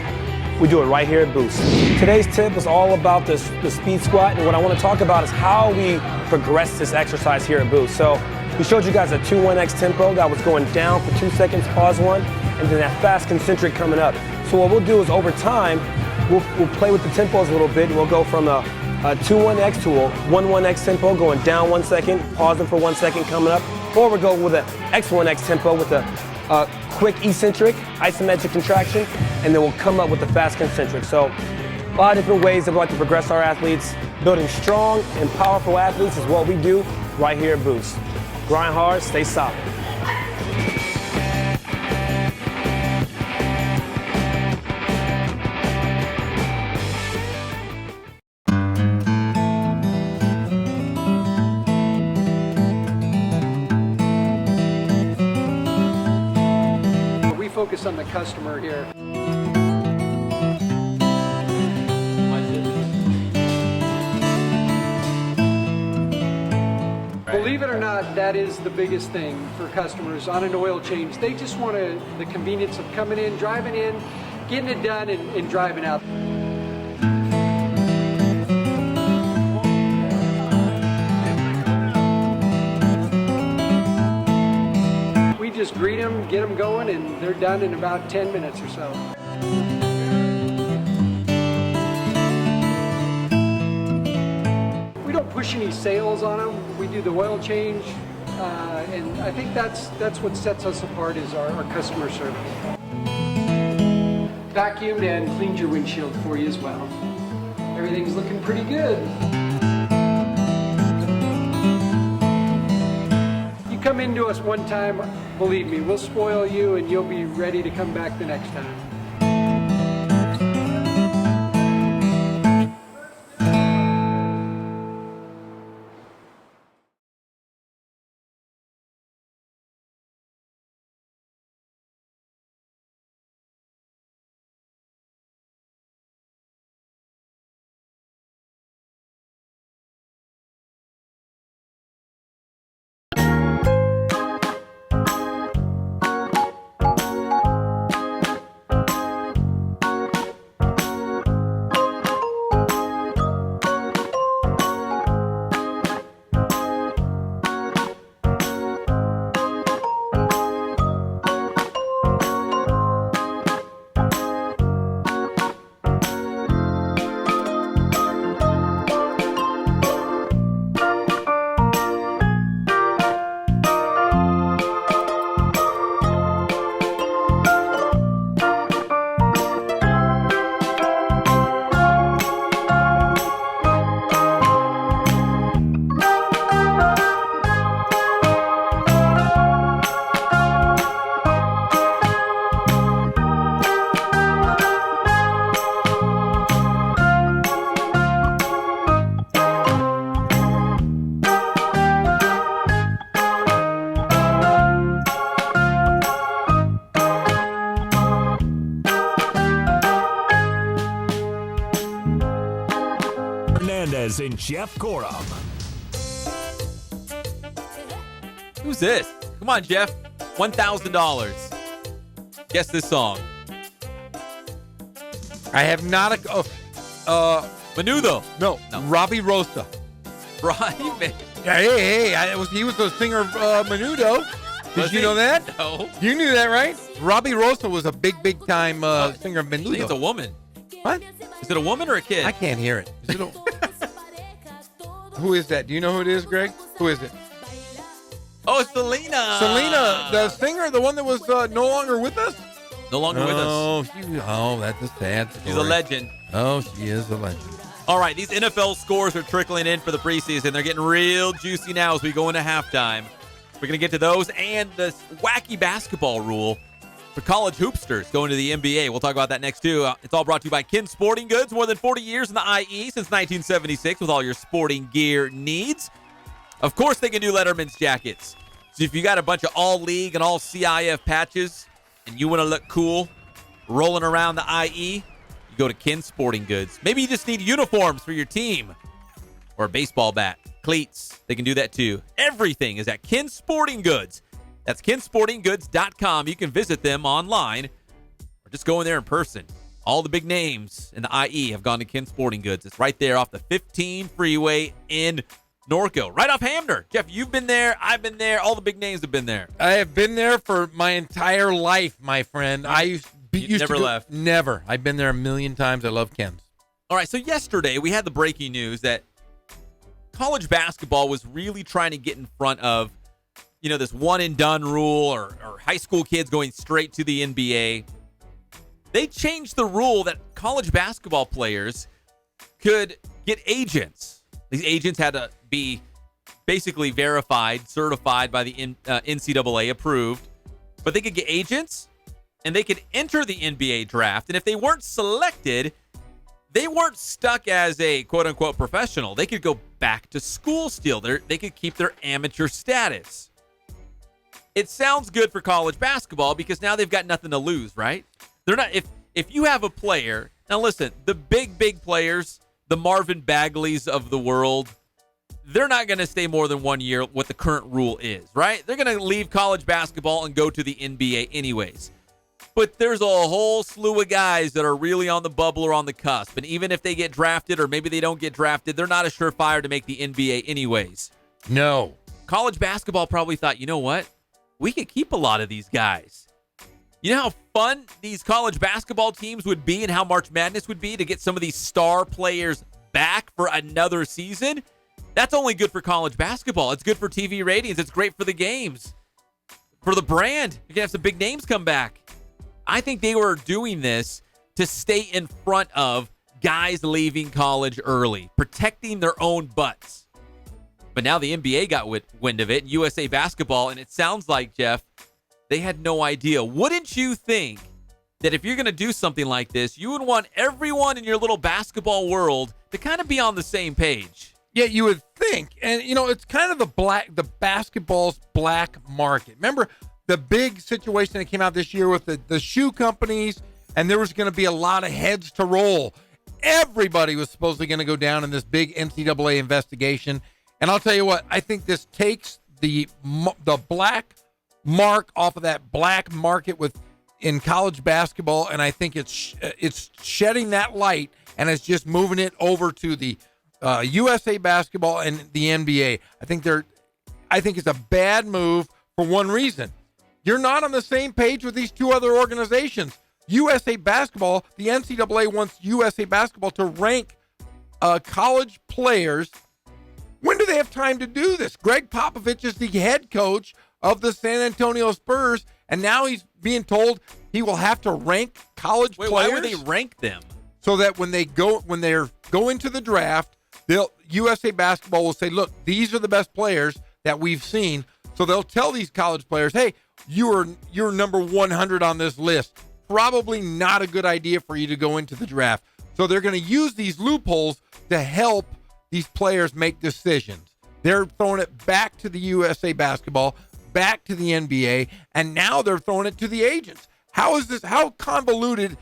We do it right here at Boost. Today's tip is all about the speed squat, and what I want to talk about is how we progress this exercise here at Boost. So we showed you guys a 2-1-X tempo that was going down for 2 seconds, pause 1, and then that fast concentric coming up. So what we'll do is over time, we'll play with the tempos a little bit, and we'll go from a 2-1-X to a 1-1-X tempo, going down 1 second, pausing for 1 second, coming up, or we'll go with an X1-X tempo with a quick eccentric, isometric contraction, and then we'll come up with the fast concentric. So a lot of different ways that we like to progress our athletes. Building strong and powerful athletes is what we do right here at Boost. Grind hard, stay solid. Focus on the customer here. Believe it or not, that is the biggest thing for customers on an oil change. They just want the convenience of coming in, driving in, getting it done, and driving out. Just greet them, get them going, and they're done in about 10 minutes or so. We don't push any sales on them. We do the oil change, and I think that's what sets us apart is our customer service. Vacuumed and cleaned your windshield for you as well. Everything's looking pretty good. Come into us one time, believe me, we'll spoil you and you'll be ready to come back the next time. And Jeff Gorham. Who's this? Come on, Jeff. $1,000. Guess this song. I have not Menudo. No, Robbie Rosa. Right, man. Hey, he was the singer of Menudo. Did you know that? No. You knew that, right? Robbie Rosa was a big time singer of Menudo. I think it's a woman. What? Is it a woman or a kid? I can't hear it. Is it Who is that? Do you know who it is, Greg? Who is it? Oh, it's Selena. Selena, the singer, the one that was no longer with us? No longer with us. That's a sad story. She's a legend. Oh, she is a legend. All right, these NFL scores are trickling in for the preseason. They're getting real juicy now as we go into halftime. We're going to get to those and the wacky basketball rule for college hoopsters going to the NBA. We'll talk about that next, too. It's all brought to you by Ken Sporting Goods. More than 40 years in the IE since 1976 with all your sporting gear needs. Of course, they can do Letterman's jackets. So if you got a bunch of all-league and all-CIF patches and you want to look cool rolling around the IE, you go to Ken Sporting Goods. Maybe you just need uniforms for your team or a baseball bat, cleats. They can do that, too. Everything is at Ken Sporting Goods. That's kensportinggoods.com. You can visit them online or just go in there in person. All the big names in the IE have gone to Ken Sporting Goods. It's right there off the 15 freeway in Norco, right off Hamner. Jeff, you've been there. I've been there. All the big names have been there. I have been there for my entire life, my friend. I used never left. Never. I've been there a million times. I love Ken's. All right, so yesterday we had the breaking news that college basketball was really trying to get in front of, this one-and-done rule or high school kids going straight to the NBA. They changed the rule that college basketball players could get agents. These agents had to be basically verified, certified by the NCAA, approved. But they could get agents, and they could enter the NBA draft. And if they weren't selected, they weren't stuck as a quote-unquote professional. They could go back to school still. They could keep their amateur status. It sounds good for college basketball because now they've got nothing to lose, right? They're not. If you have a player, now listen, the big players, the Marvin Bagleys of the world, they're not going to stay more than 1 year, what the current rule is, right? They're going to leave college basketball and go to the NBA anyways. But there's a whole slew of guys that are really on the bubble or on the cusp. And even if they get drafted or maybe they don't get drafted, they're not a surefire to make the NBA anyways. No. College basketball probably thought, you know what? We could keep a lot of these guys. You know how fun these college basketball teams would be and how March Madness would be to get some of these star players back for another season? That's only good for college basketball. It's good for TV ratings. It's great for the games. For the brand. You can have some big names come back. I think they were doing this to stay in front of guys leaving college early, protecting their own butts. But now the NBA got wind of it, USA Basketball, and it sounds like, Jeff, they had no idea. Wouldn't you think that if you're going to do something like this, you would want everyone in your little basketball world to kind of be on the same page? Yeah, you would think. And, it's kind of the basketball's black market. Remember the big situation that came out this year with the shoe companies, and there was going to be a lot of heads to roll. Everybody was supposedly going to go down in this big NCAA investigation. And I'll tell you what, I think this takes the black mark off of that black market in college basketball, and I think it's shedding that light, and it's just moving it over to the USA Basketball and the NBA. I think it's a bad move for one reason. You're not on the same page with these two other organizations. USA Basketball, the NCAA wants USA Basketball to rank college players. When do they have time to do this? Greg Popovich is the head coach of the San Antonio Spurs, and now he's being told he will have to rank college players. Why would they rank them? So that when they're going to the draft, USA Basketball will say, look, these are the best players that we've seen. So they'll tell these college players, hey, you're number 100 on this list. Probably not a good idea for you to go into the draft. So they're going to use these loopholes to help these players make decisions. They're throwing it back to the USA Basketball, back to the NBA, and now they're throwing it to the agents. How convoluted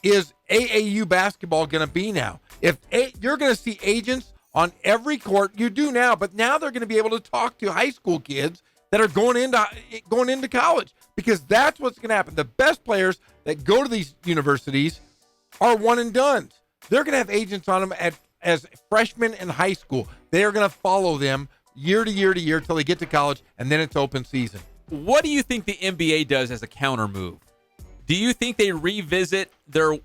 is AAU basketball going to be now? If you're going to see agents on every court, you do now, but now they're going to be able to talk to high school kids that are going into college, because that's what's going to happen. The best players that go to these universities are one and dones. They're going to have agents on them as freshmen in high school. They are going to follow them year to year to year till they get to college, and then it's open season. What do you think the NBA does as a counter move? Do you think they revisit their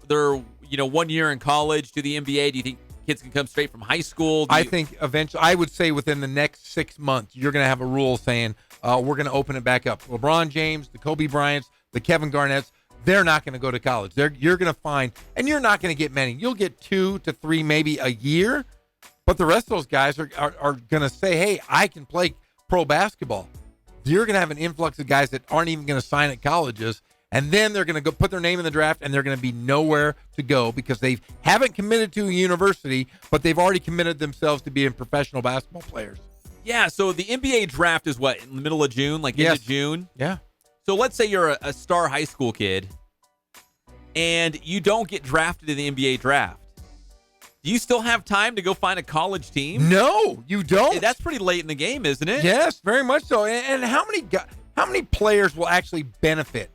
1 year in college to the NBA? Do you think kids can come straight from high school? I think eventually, I would say within the next 6 months, you're going to have a rule saying we're going to open it back up. LeBron James, the Kobe Bryants, the Kevin Garnetts, they're not going to go to college. You're going to find, and you're not going to get many. You'll get 2 to 3 maybe a year, but the rest of those guys are going to say, hey, I can play pro basketball. You're going to have an influx of guys that aren't even going to sign at colleges, and then they're going to go put their name in the draft, and they're going to be nowhere to go because they haven't committed to a university, but they've already committed themselves to being professional basketball players. Yeah, so the NBA draft is what, in the middle of June, like end of June? Yeah. So let's say you're a star high school kid, and you don't get drafted in the NBA draft. Do you still have time to go find a college team? No, you don't. That's pretty late in the game, isn't it? Yes, very much so. And how many players will actually benefit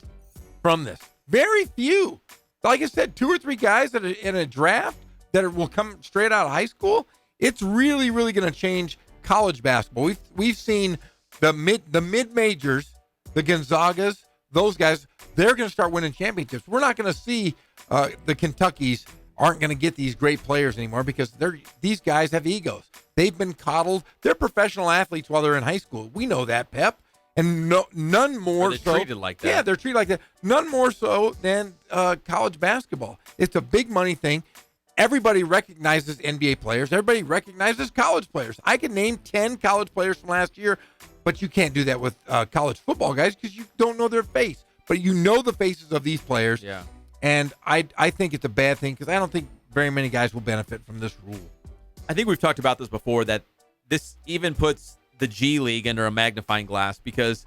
from this? Very few. Like I said, 2 or 3 guys that are in a draft that will come straight out of high school. It's really, really going to change college basketball. We've seen the mid majors, the Gonzagas, those guys. They're going to start winning championships. We're not going to see the Kentuckys aren't going to get these great players anymore because these guys have egos. They've been coddled. They're professional athletes while they're in high school. We know that, Pep. And none more they're so. treated like that. Yeah, they're treated like that. None more so than college basketball. It's a big money thing. Everybody recognizes NBA players. Everybody recognizes college players. I can name 10 college players from last year, but you can't do that with college football guys because you don't know their face. But you know the faces of these players. Yeah. And I think it's a bad thing because I don't think very many guys will benefit from this rule. I think we've talked about this before, that this even puts the G League under a magnifying glass because,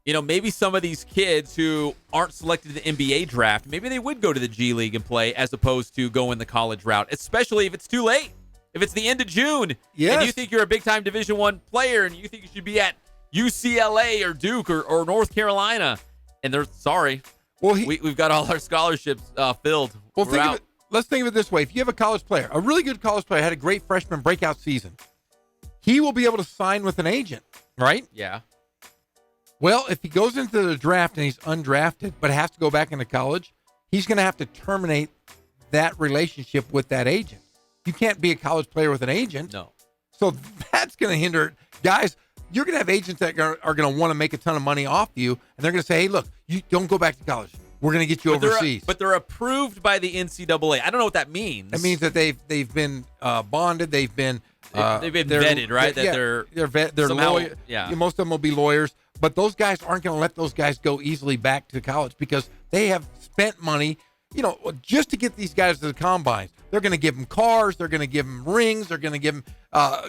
maybe some of these kids who aren't selected in the NBA draft, maybe they would go to the G League and play as opposed to going the college route, especially if it's too late. If it's the end of June and you think you're a big-time Division I player and you think you should be at UCLA or Duke or North Carolina, and they're sorry. Well, we've got all our scholarships filled. Well, let's think of it this way. If you have a college player, a really good college player, had a great freshman breakout season, he will be able to sign with an agent, right? Yeah. Well, if he goes into the draft and he's undrafted but has to go back into college, he's going to have to terminate that relationship with that agent. You can't be a college player with an agent. No. So that's going to hinder guys. You're going to have agents that are going to want to make a ton of money off you, and they're going to say, hey, look, you don't go back to college. We're going to get you overseas. But they're approved by the NCAA. I don't know what that means. It means that they've been bonded. They've been vetted, right? They're somehow, lawyers. Yeah. Most of them will be lawyers. But those guys aren't going to let those guys go easily back to college because they have spent money, just to get these guys to the combines. They're going to give them cars. They're going to give them rings. They're going to give them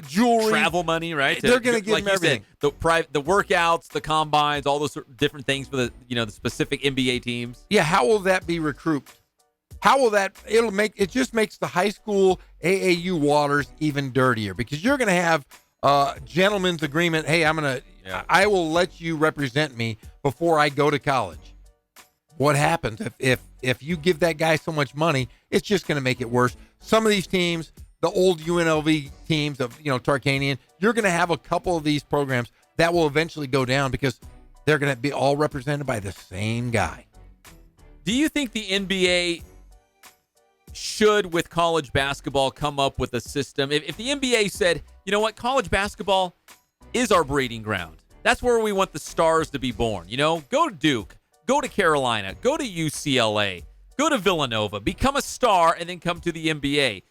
jewelry. Travel money, right? They're going to give them everything. Said, the workouts, the combines, all those different things for the the specific NBA teams. Yeah, how will that be recouped? How will that? It just makes the high school AAU waters even dirtier because you're going to have gentleman's agreement. Hey, I will let you represent me before I go to college. What happens if you give that guy so much money? It's just going to make it worse. Some of these teams, the old UNLV teams of Tarkanian, you're going to have a couple of these programs that will eventually go down because they're going to be all represented by the same guy. Do you think the NBA should, with college basketball, come up with a system? If the NBA said, you know what, college basketball is our breeding ground. That's where we want the stars to be born. Go to Duke. Go to Carolina, go to UCLA, go to Villanova, become a star, and then come to the NBA.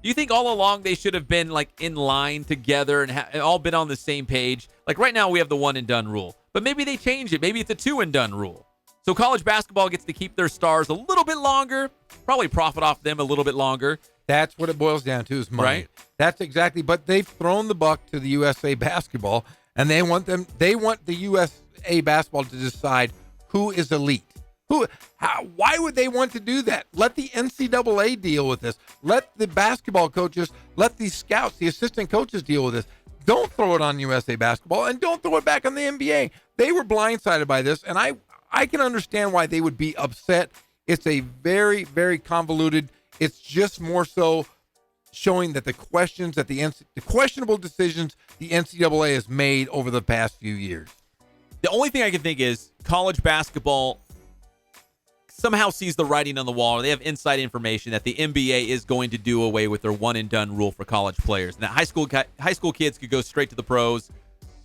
Do you think all along they should have been in line together and all been on the same page? Like right now we have the one and done rule, but maybe they change it. Maybe it's a 2 and done rule. So college basketball gets to keep their stars a little bit longer, probably profit off them a little bit longer. That's what it boils down to is money. Right? That's exactly. But they've thrown the buck to the USA basketball, and they want the USA basketball to decide who is elite. Why would they want to do that? Let the NCAA deal with this. Let the basketball coaches, let the scouts, the assistant coaches deal with this. Don't throw it on USA basketball, and don't throw it back on the NBA. They were blindsided by this, and I can understand why they would be upset. It's a very, very convoluted. It's just more so showing that the questionable decisions the NCAA has made over the past few years. The only thing I can think is college basketball somehow sees the writing on the wall, or they have inside information that the NBA is going to do away with their one-and-done rule for college players, and that high school kids could go straight to the pros.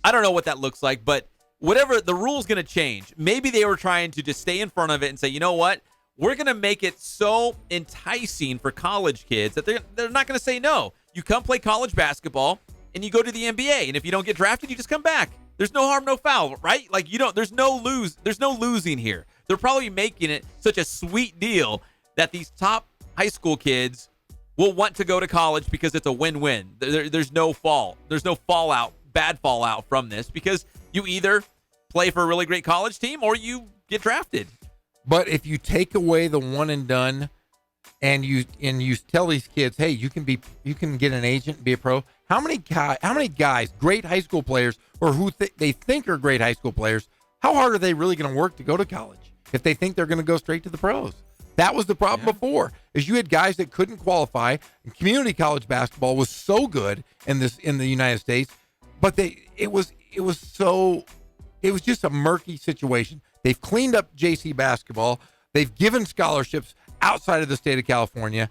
I don't know what that looks like, but whatever, the rule's going to change. Maybe they were trying to just stay in front of it and say, you know what? We're going to make it so enticing for college kids that they're not going to say no. You come play college basketball, and you go to the NBA, and if you don't get drafted, you just come back. There's no harm, no foul, right? Like, there's no losing here. They're probably making it such a sweet deal that these top high school kids will want to go to college because it's a win-win. There's no fall. There's no bad fallout from this, because you either play for a really great college team or you get drafted. But if you take away the one and done, and you tell these kids, hey, you can get an agent and be a pro. How many guys, great high school players, or who they think are great high school players, how hard are they really going to work to go to college if they think they're going to go straight to the pros? That was the problem before, is you had guys that couldn't qualify, and community college basketball was so good in the United States, but it was just a murky situation. They've cleaned up JC basketball. They've given scholarships outside of the state of California.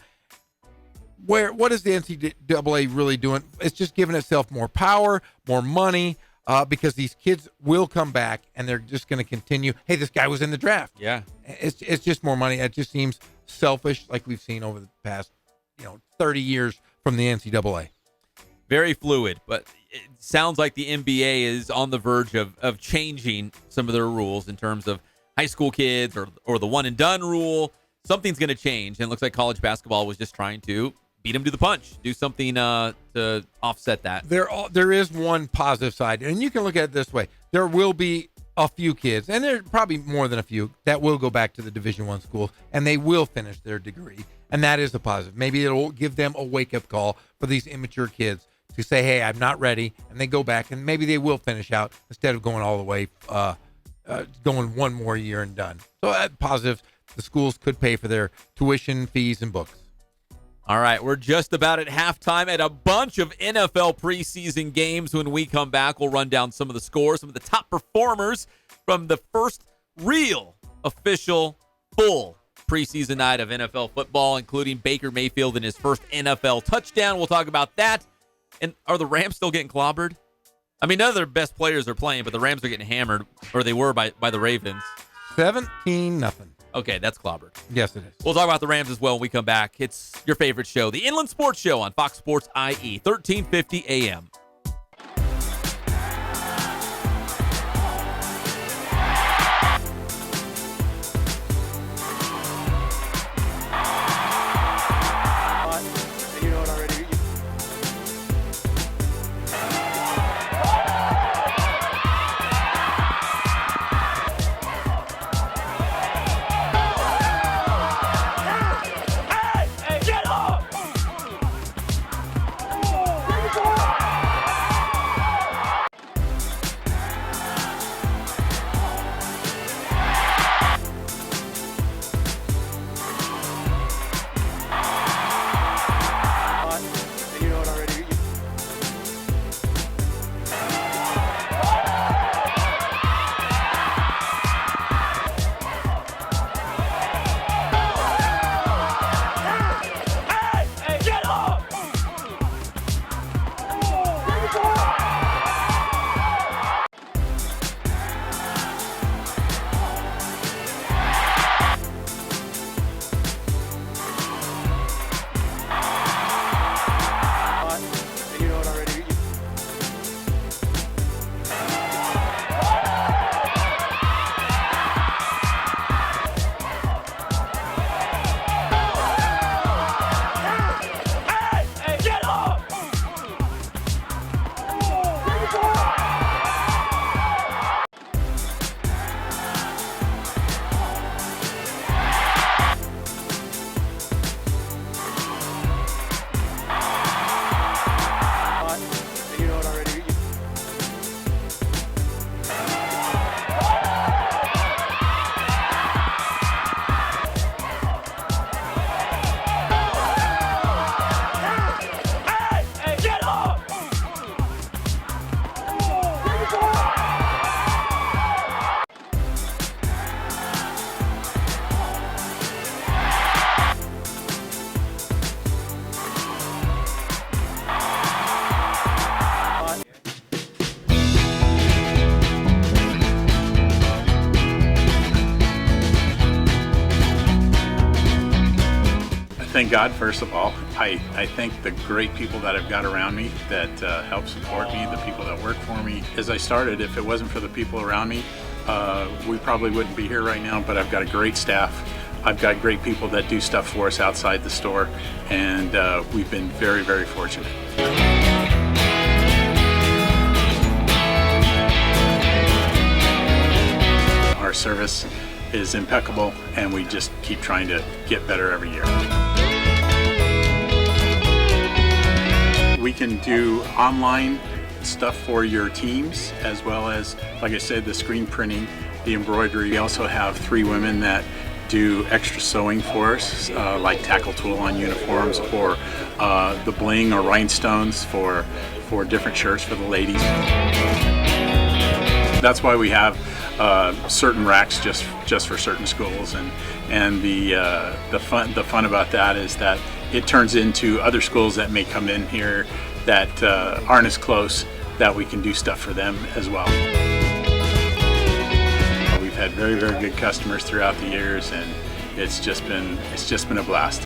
What is the NCAA really doing? It's just giving itself more power, more money, because these kids will come back and they're just going to continue. Hey, this guy was in the draft. Yeah. It's just more money. It just seems selfish, like we've seen over the past 30 years from the NCAA. Very fluid, but it sounds like the NBA is on the verge of changing some of their rules in terms of high school kids or the one and done rule. Something's going to change, and it looks like college basketball was just trying to beat them to the punch, do something to offset that. There is one positive side, and you can look at it this way. There will be a few kids, and there are probably more than a few, that will go back to the Division I schools, and they will finish their degree, and that is a positive. Maybe it'll give them a wake-up call for these immature kids to say, hey, I'm not ready, and they go back, and maybe they will finish out instead of going all the way, going one more year and done. So positive. The schools could pay for their tuition, fees, and books. All right, we're just about at halftime at a bunch of NFL preseason games. When we come back, we'll run down some of the scores, some of the top performers from the first real official full preseason night of NFL football, including Baker Mayfield in his first NFL touchdown. We'll talk about that. And are the Rams still getting clobbered? I mean, none of their best players are playing, but the Rams are getting hammered, or they were by the Ravens. 17-0. Okay, that's clobbered. Yes, it is. We'll talk about the Rams as well when we come back. It's your favorite show, the Inland Sports Show on Fox Sports IE, 1350 AM. thank God, first of all. I thank the great people that I've got around me that help support me, the people that work for me. As I started, if it wasn't for the people around me, we probably wouldn't be here right now, but I've got a great staff. I've got great people that do stuff for us outside the store, and we've been very, very fortunate. Our service is impeccable, and we just keep trying to get better every year. We can do online stuff for your teams, as well as, like I said, the screen printing, the embroidery. We also have 3 women that do extra sewing for us, like tackle tool on uniforms, or the bling or rhinestones for different shirts for the ladies. That's why we have certain racks just for certain schools, and the fun about that is that it turns into other schools that may come in here that aren't as close, that we can do stuff for them as well. We've had very, very good customers throughout the years, and it's just been a blast.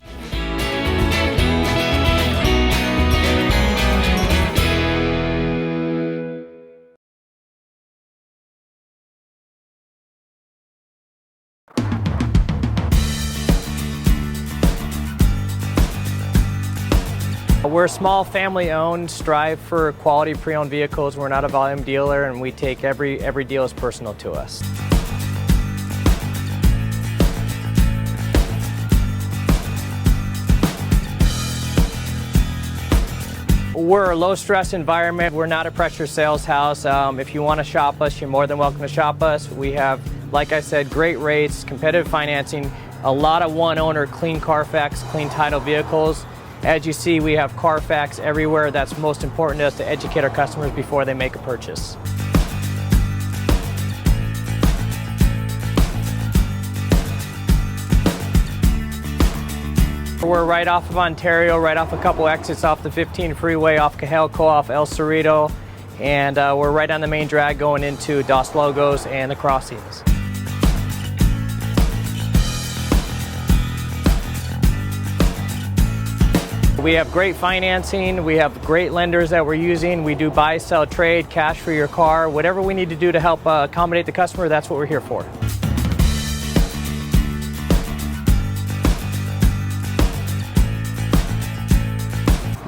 We're a small family-owned, strive for quality pre-owned vehicles. We're not a volume dealer, and we take every deal as personal to us. We're a low-stress environment. We're not a pressure sales house. If you want to shop us, you're more than welcome to shop us. We have, like I said, great rates, competitive financing, a lot of one-owner, clean Carfax, clean title vehicles. As you see, we have Carfax everywhere. That's most important to us, to educate our customers before they make a purchase. We're right off of Ontario, right off a couple exits off the 15 freeway, off Cajelco, off El Cerrito, and we're right on the main drag going into Dos Logos and the crossings. We have great financing, we have great lenders that we're using. We do buy, sell, trade, cash for your car. Whatever we need to do to help accommodate the customer, that's what we're here for.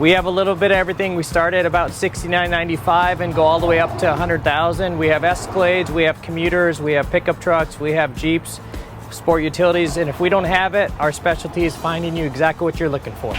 We have a little bit of everything. We start at about $69.95 and go all the way up to $100,000. We have Escalades, we have commuters, we have pickup trucks, we have Jeeps, sport utilities, and if we don't have it, our specialty is finding you exactly what you're looking for.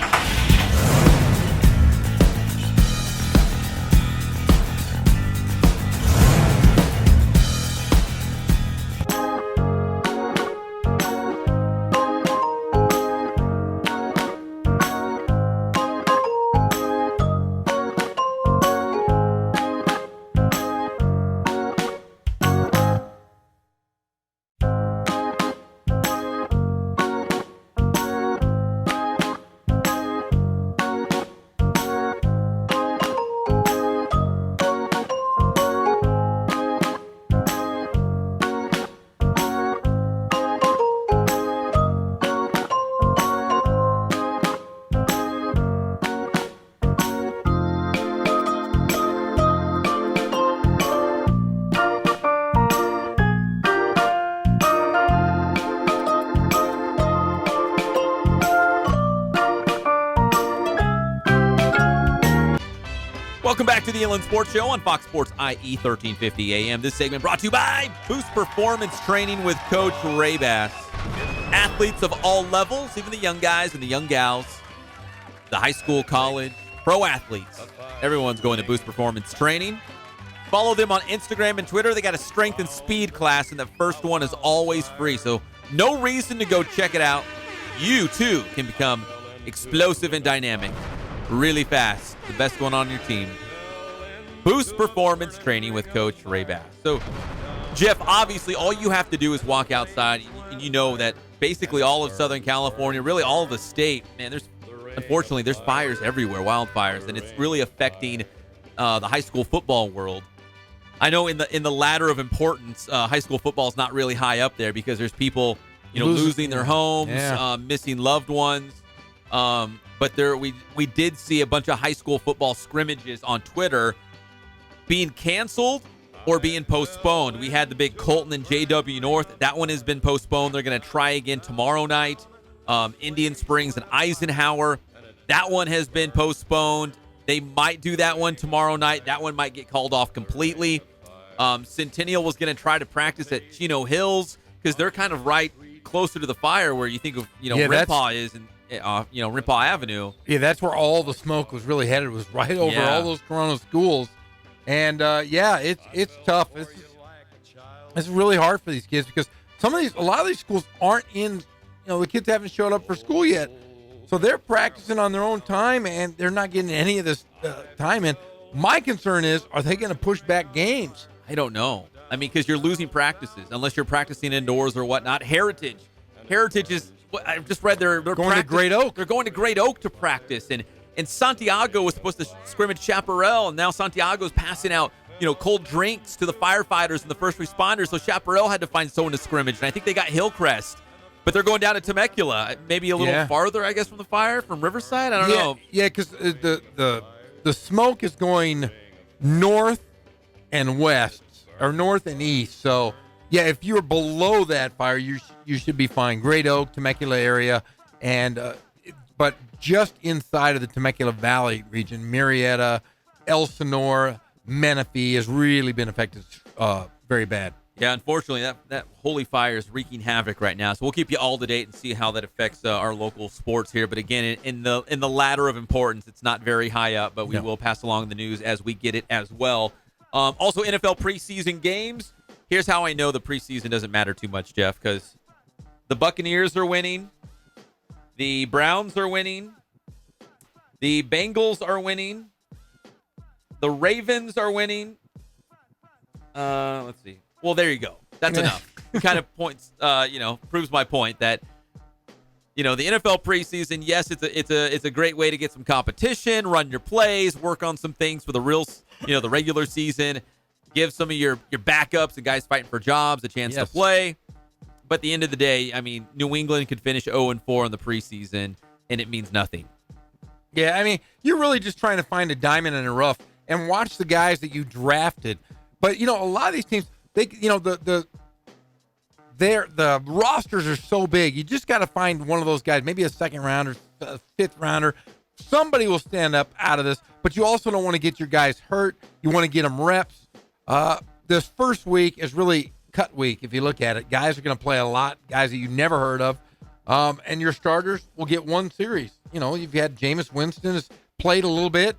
Welcome back to the Inland Sports Show on Fox Sports IE 1350 AM. This segment brought to you by Boost Performance Training with Coach Ray Bass. Athletes of all levels, even the young guys and the young gals, the high school, college, pro athletes. Everyone's going to Boost Performance Training. Follow them on Instagram and Twitter. They got a strength and speed class, and the first one is always free. So no reason to go check it out. You, too, can become explosive and dynamic really fast. The best one on your team. Boost Performance Training with Coach Ray Bass. So, Jeff, obviously all you have to do is walk outside. You know that basically all of Southern California, really all of the state, man, unfortunately there's fires everywhere, wildfires, and it's really affecting the high school football world. I know in the ladder of importance, high school football is not really high up there because there's people, losing their homes, missing loved ones. But we did see a bunch of high school football scrimmages on Twitter being canceled or being postponed. We had the big Colton and JW North. That one has been postponed. They're going to try again tomorrow night. Indian Springs and Eisenhower. That one has been postponed. They might do that one tomorrow night. That one might get called off completely. Centennial was going to try to practice at Chino Hills because they're kind of right closer to the fire where you think of, Rimpaw is and Rimpaw Avenue. Yeah, that's where all the smoke was really headed, was right over all those Corona schools. And it's tough. It's really hard for these kids because a lot of these schools aren't in, the kids haven't showed up for school yet. So they're practicing on their own time and they're not getting any of this time in. My concern is, are they going to push back games? I don't know. I mean, because you're losing practices unless you're practicing indoors or whatnot. Heritage is, I've just read they're going to Great Oak. They're going to Great Oak to practice. And Santiago was supposed to scrimmage Chaparral, and now Santiago's passing out, cold drinks to the firefighters and the first responders. So Chaparral had to find someone to scrimmage, and I think they got Hillcrest. But they're going down to Temecula, maybe a little farther, I guess, from the fire, from Riverside. I don't know. Yeah, because the smoke is going north and west, or north and east. So, yeah, if you're below that fire, you should be fine. Great Oak, Temecula area, but just inside of the Temecula Valley region, Murrieta, Elsinore, Menifee has really been affected very bad. Yeah, unfortunately, that holy fire is wreaking havoc right now. So we'll keep you all to date and see how that affects our local sports here. But again, in the ladder of importance, it's not very high up, but we will pass along the news as we get it as well. Also, NFL preseason games. Here's how I know the preseason doesn't matter too much, Jeff, because the Buccaneers are winning, the Browns are winning, the Bengals are winning, the Ravens are winning. Let's see. Well, there you go. That's enough. It kind of points, proves my point that, the NFL preseason, yes, it's a great way to get some competition, run your plays, work on some things for the real, the regular season, give some of your backups and guys fighting for jobs a chance to play. But at the end of the day, I mean, New England could finish 0-4 in the preseason, and it means nothing. Yeah, I mean, you're really just trying to find a diamond in the rough and watch the guys that you drafted. But, a lot of these teams, the rosters are so big. You just got to find one of those guys, maybe a second rounder, a fifth rounder. Somebody will stand up out of this, but you also don't want to get your guys hurt. You want to get them reps. This first week is really cut week if you look at it. Guys are going to play a lot, guys that you never heard of, and your starters will get one series. You've had Jameis Winston has played a little bit,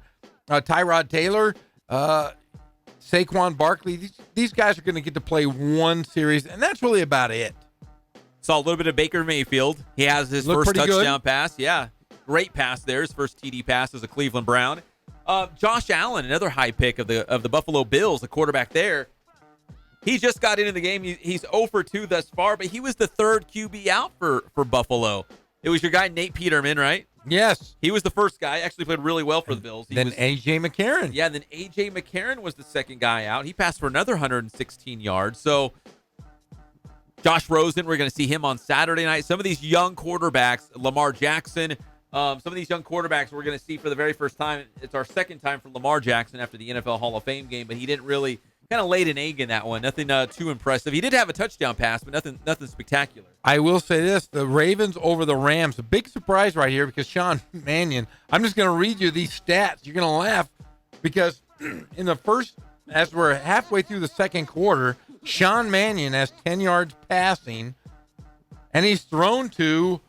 Tyrod Taylor, Saquon Barkley. These guys are going to get to play one series, and that's really about it. Saw a little bit of Baker Mayfield. He has his first touchdown pass. Yeah, great pass there. His first TD pass as a Cleveland Brown. Josh Allen, another high pick of the Buffalo Bills, the quarterback there. He just got into the game. He's 0 for 2 thus far, but he was the third QB out for Buffalo. It was your guy, Nate Peterman, right? Yes. He was the first guy. Actually played really well for the Bills. Then A.J. McCarron. Yeah, then A.J. McCarron was the second guy out. He passed for another 116 yards. So Josh Rosen, we're going to see him on Saturday night. Some of these young quarterbacks, Lamar Jackson, some of these young quarterbacks we're going to see for the very first time. It's our second time for Lamar Jackson after the NFL Hall of Fame game, but he didn't really kind of laid an egg in that one. Nothing too impressive. He did have a touchdown pass, but nothing spectacular. I will say this, the Ravens over the Rams, a big surprise right here because Sean Mannion, I'm just going to read you these stats. You're going to laugh because in the first, as we're halfway through the second quarter, Sean Mannion has 10 yards passing, and he's thrown to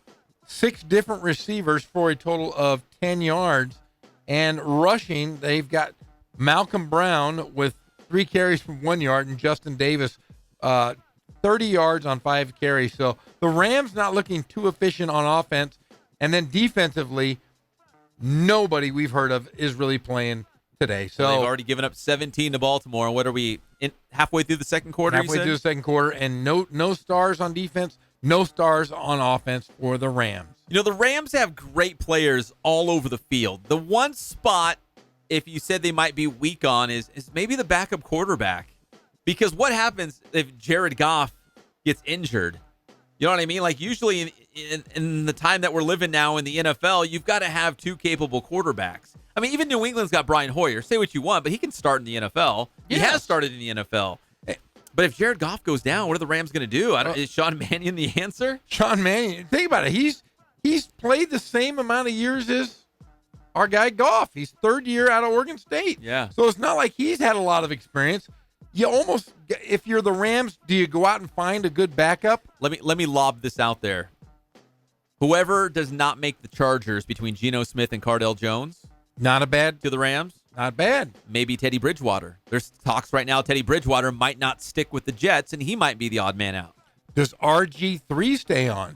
6 different receivers for a total of 10 yards. And rushing, they've got Malcolm Brown with 3 carries from 1 yard, and Justin Davis 30 yards on 5 carries. So the Rams not looking too efficient on offense. And then defensively, nobody we've heard of is really playing today. So they've already given up 17 to Baltimore. What are we, halfway through the second quarter? Halfway through the second quarter, and no stars on defense, no stars on offense for the Rams. The Rams have great players all over the field. The one spot, if you said they might be weak on, is maybe the backup quarterback. Because what happens if Jared Goff gets injured? You know what I mean? Like usually in the time that we're living now in the NFL, you've got to have two capable quarterbacks. I mean, even New England's got Brian Hoyer. Say what you want, but he can start in the NFL. He has started in the NFL. But if Jared Goff goes down, what are the Rams going to do? Is Sean Mannion the answer? Sean Mannion. Think about it. He's played the same amount of years as our guy Goff. He's third year out of Oregon State. Yeah. So it's not like he's had a lot of experience. You almost, if you're the Rams, do you go out and find a good backup? Let me lob this out there. Whoever does not make the Chargers between Geno Smith and Cardale Jones, not a bad to the Rams. Not bad. Maybe Teddy Bridgewater. There's talks right now Teddy Bridgewater might not stick with the Jets, and he might be the odd man out. Does RG3 stay on?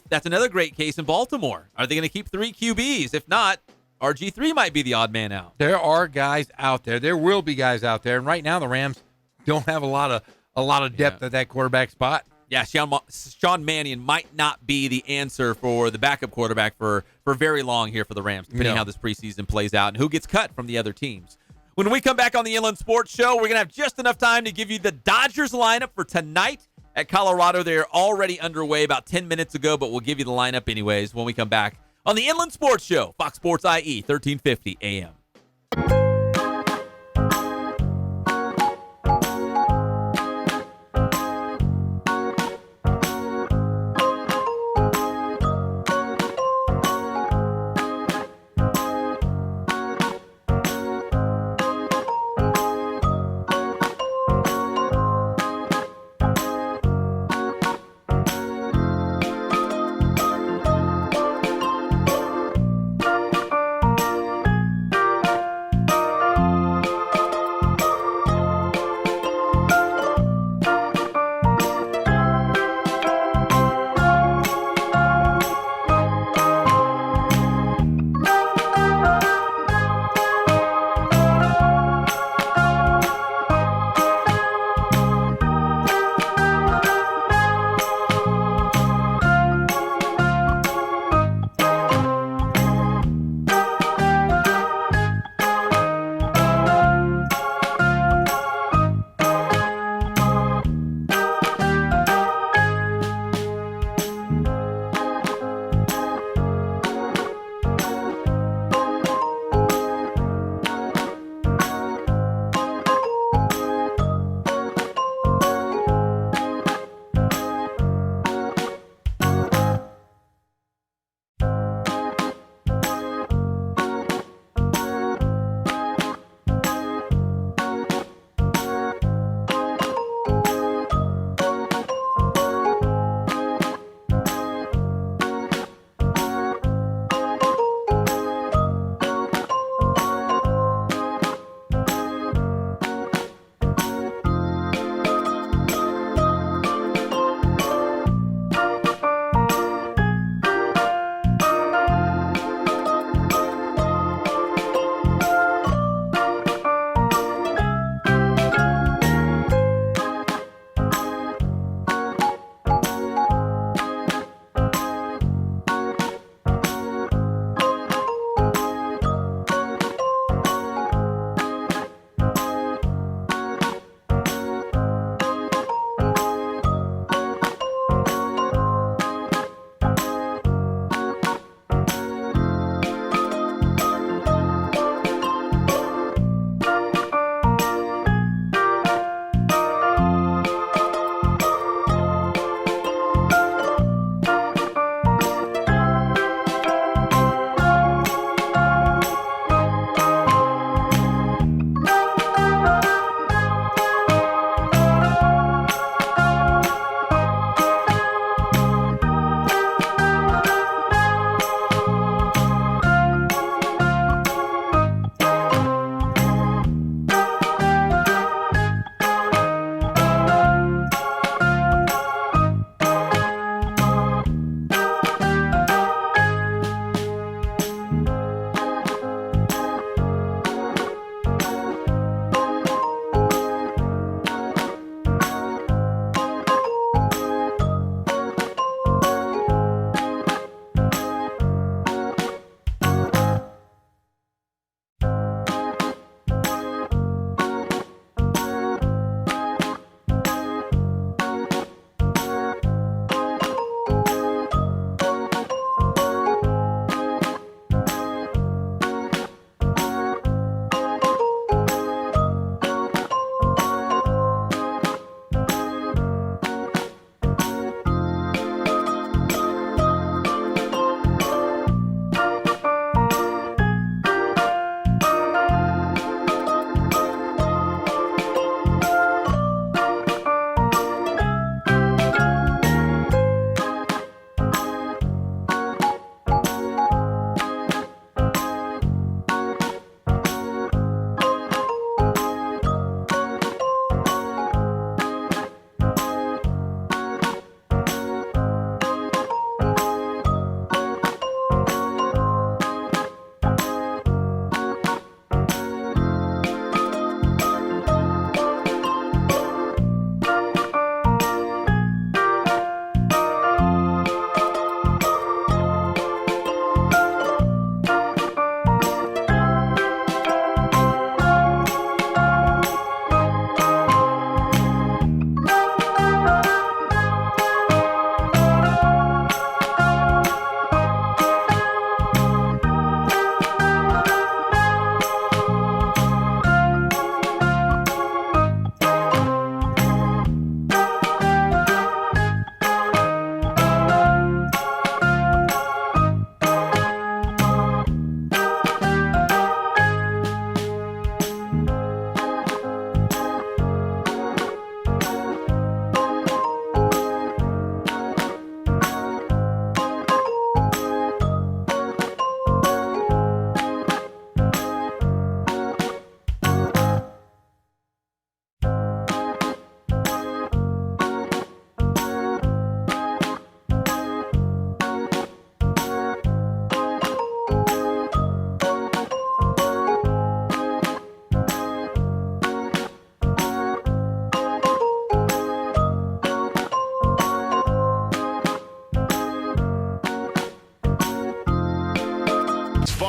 That's another great case in Baltimore. Are they going to keep 3 QBs? If not, RG3 might be the odd man out. There are guys out there. There will be guys out there, and right now the Rams don't have a lot of depth at that quarterback spot. Yeah, Sean Mannion might not be the answer for the backup quarterback for very long here for the Rams, depending on how this preseason plays out and who gets cut from the other teams. When we come back on the Inland Sports Show, we're going to have just enough time to give you the Dodgers lineup for tonight at Colorado. They're already underway about 10 minutes ago, but we'll give you the lineup anyways when we come back on the Inland Sports Show, Fox Sports IE, 1350 AM.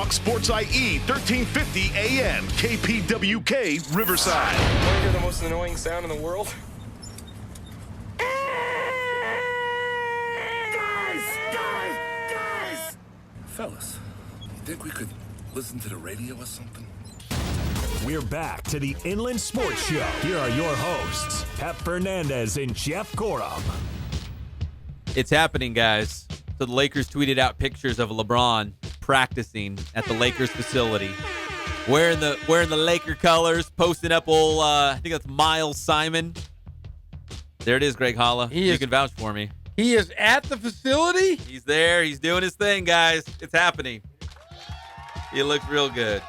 Fox Sports IE 1350 AM KPWK Riverside. Want to hear the most annoying sound in the world? Guys! Fellas, you think we could listen to the radio or something? We're back to the Inland Sports Show. Here are your hosts, Pep Fernandez and Jeff Corum. It's happening, guys. So the Lakers tweeted out pictures of LeBron practicing at the Lakers facility, wearing the Laker colors, posting up old, I think that's Miles Simon. There it is, Greg Holla. You can vouch for me. He is at the facility? He's there. He's doing his thing, guys. It's happening. He looks real good.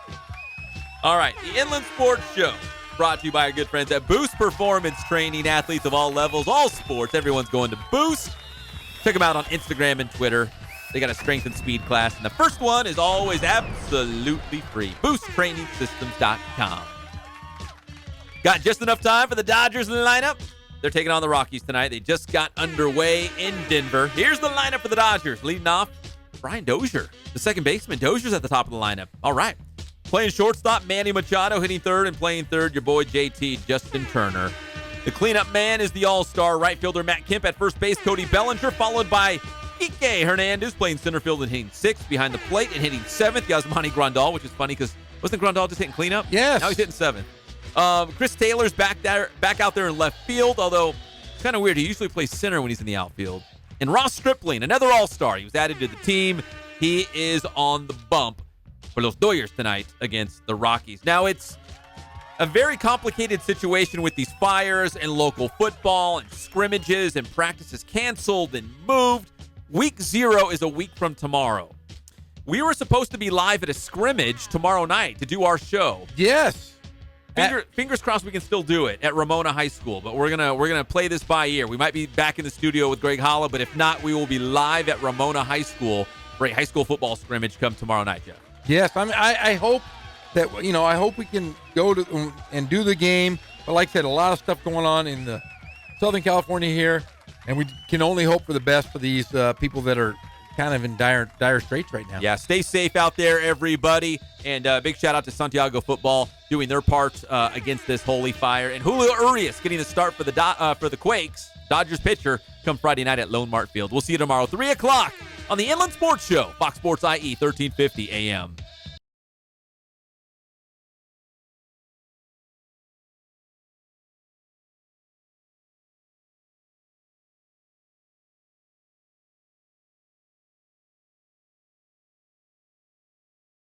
All right, the Inland Sports Show, brought to you by our good friends at Boost Performance Training. Athletes of all levels, all sports. Everyone's going to Boost. Check them out on Instagram and Twitter. They got a strength and speed class, and the first one is always absolutely free. BoostTrainingSystems.com. Got just enough time for the Dodgers in the lineup. They're taking on the Rockies tonight. They just got underway in Denver. Here's the lineup for the Dodgers. Leading off, Brian Dozier, the second baseman. Dozier's at the top of the lineup. All right. Playing shortstop, Manny Machado. Hitting third and playing third, your boy JT, Justin Turner. The cleanup man is the all-star right fielder Matt Kemp. At first base, Cody Bellinger, followed by Ike Hernandez playing center field and hitting sixth. Behind the plate and hitting seventh, Yasmani Grandal, which is funny because wasn't Grandal just hitting cleanup? Yes. Now he's hitting seventh. Chris Taylor's back out there in left field, although it's kind of weird. He usually plays center when he's in the outfield. And Ross Stripling, another all-star. He was added to the team. He is on the bump for Los Dodgers tonight against the Rockies. Now, it's a very complicated situation with these fires and local football and scrimmages and practices canceled and moved. Week 0 is a week from tomorrow. We were supposed to be live at a scrimmage tomorrow night to do our show. Yes. Fingers crossed we can still do it at Ramona High School, but we're gonna play this by ear. We might be back in the studio with Greg Holla, but if not, we will be live at Ramona High School for a high school football scrimmage come tomorrow night, Jeff. Yes, I hope that, I hope we can go to and do the game. But like I said, a lot of stuff going on in the Southern California here, and we can only hope for the best for these people that are kind of in dire straits right now. Yeah, stay safe out there, everybody. And big shout out to Santiago football doing their part against this holy fire. And Julio Urias getting the start for the Quakes, Dodgers pitcher, come Friday night at Lone Mart Field. We'll see you tomorrow, 3 o'clock on the Inland Sports Show, Fox Sports IE 1350 AM.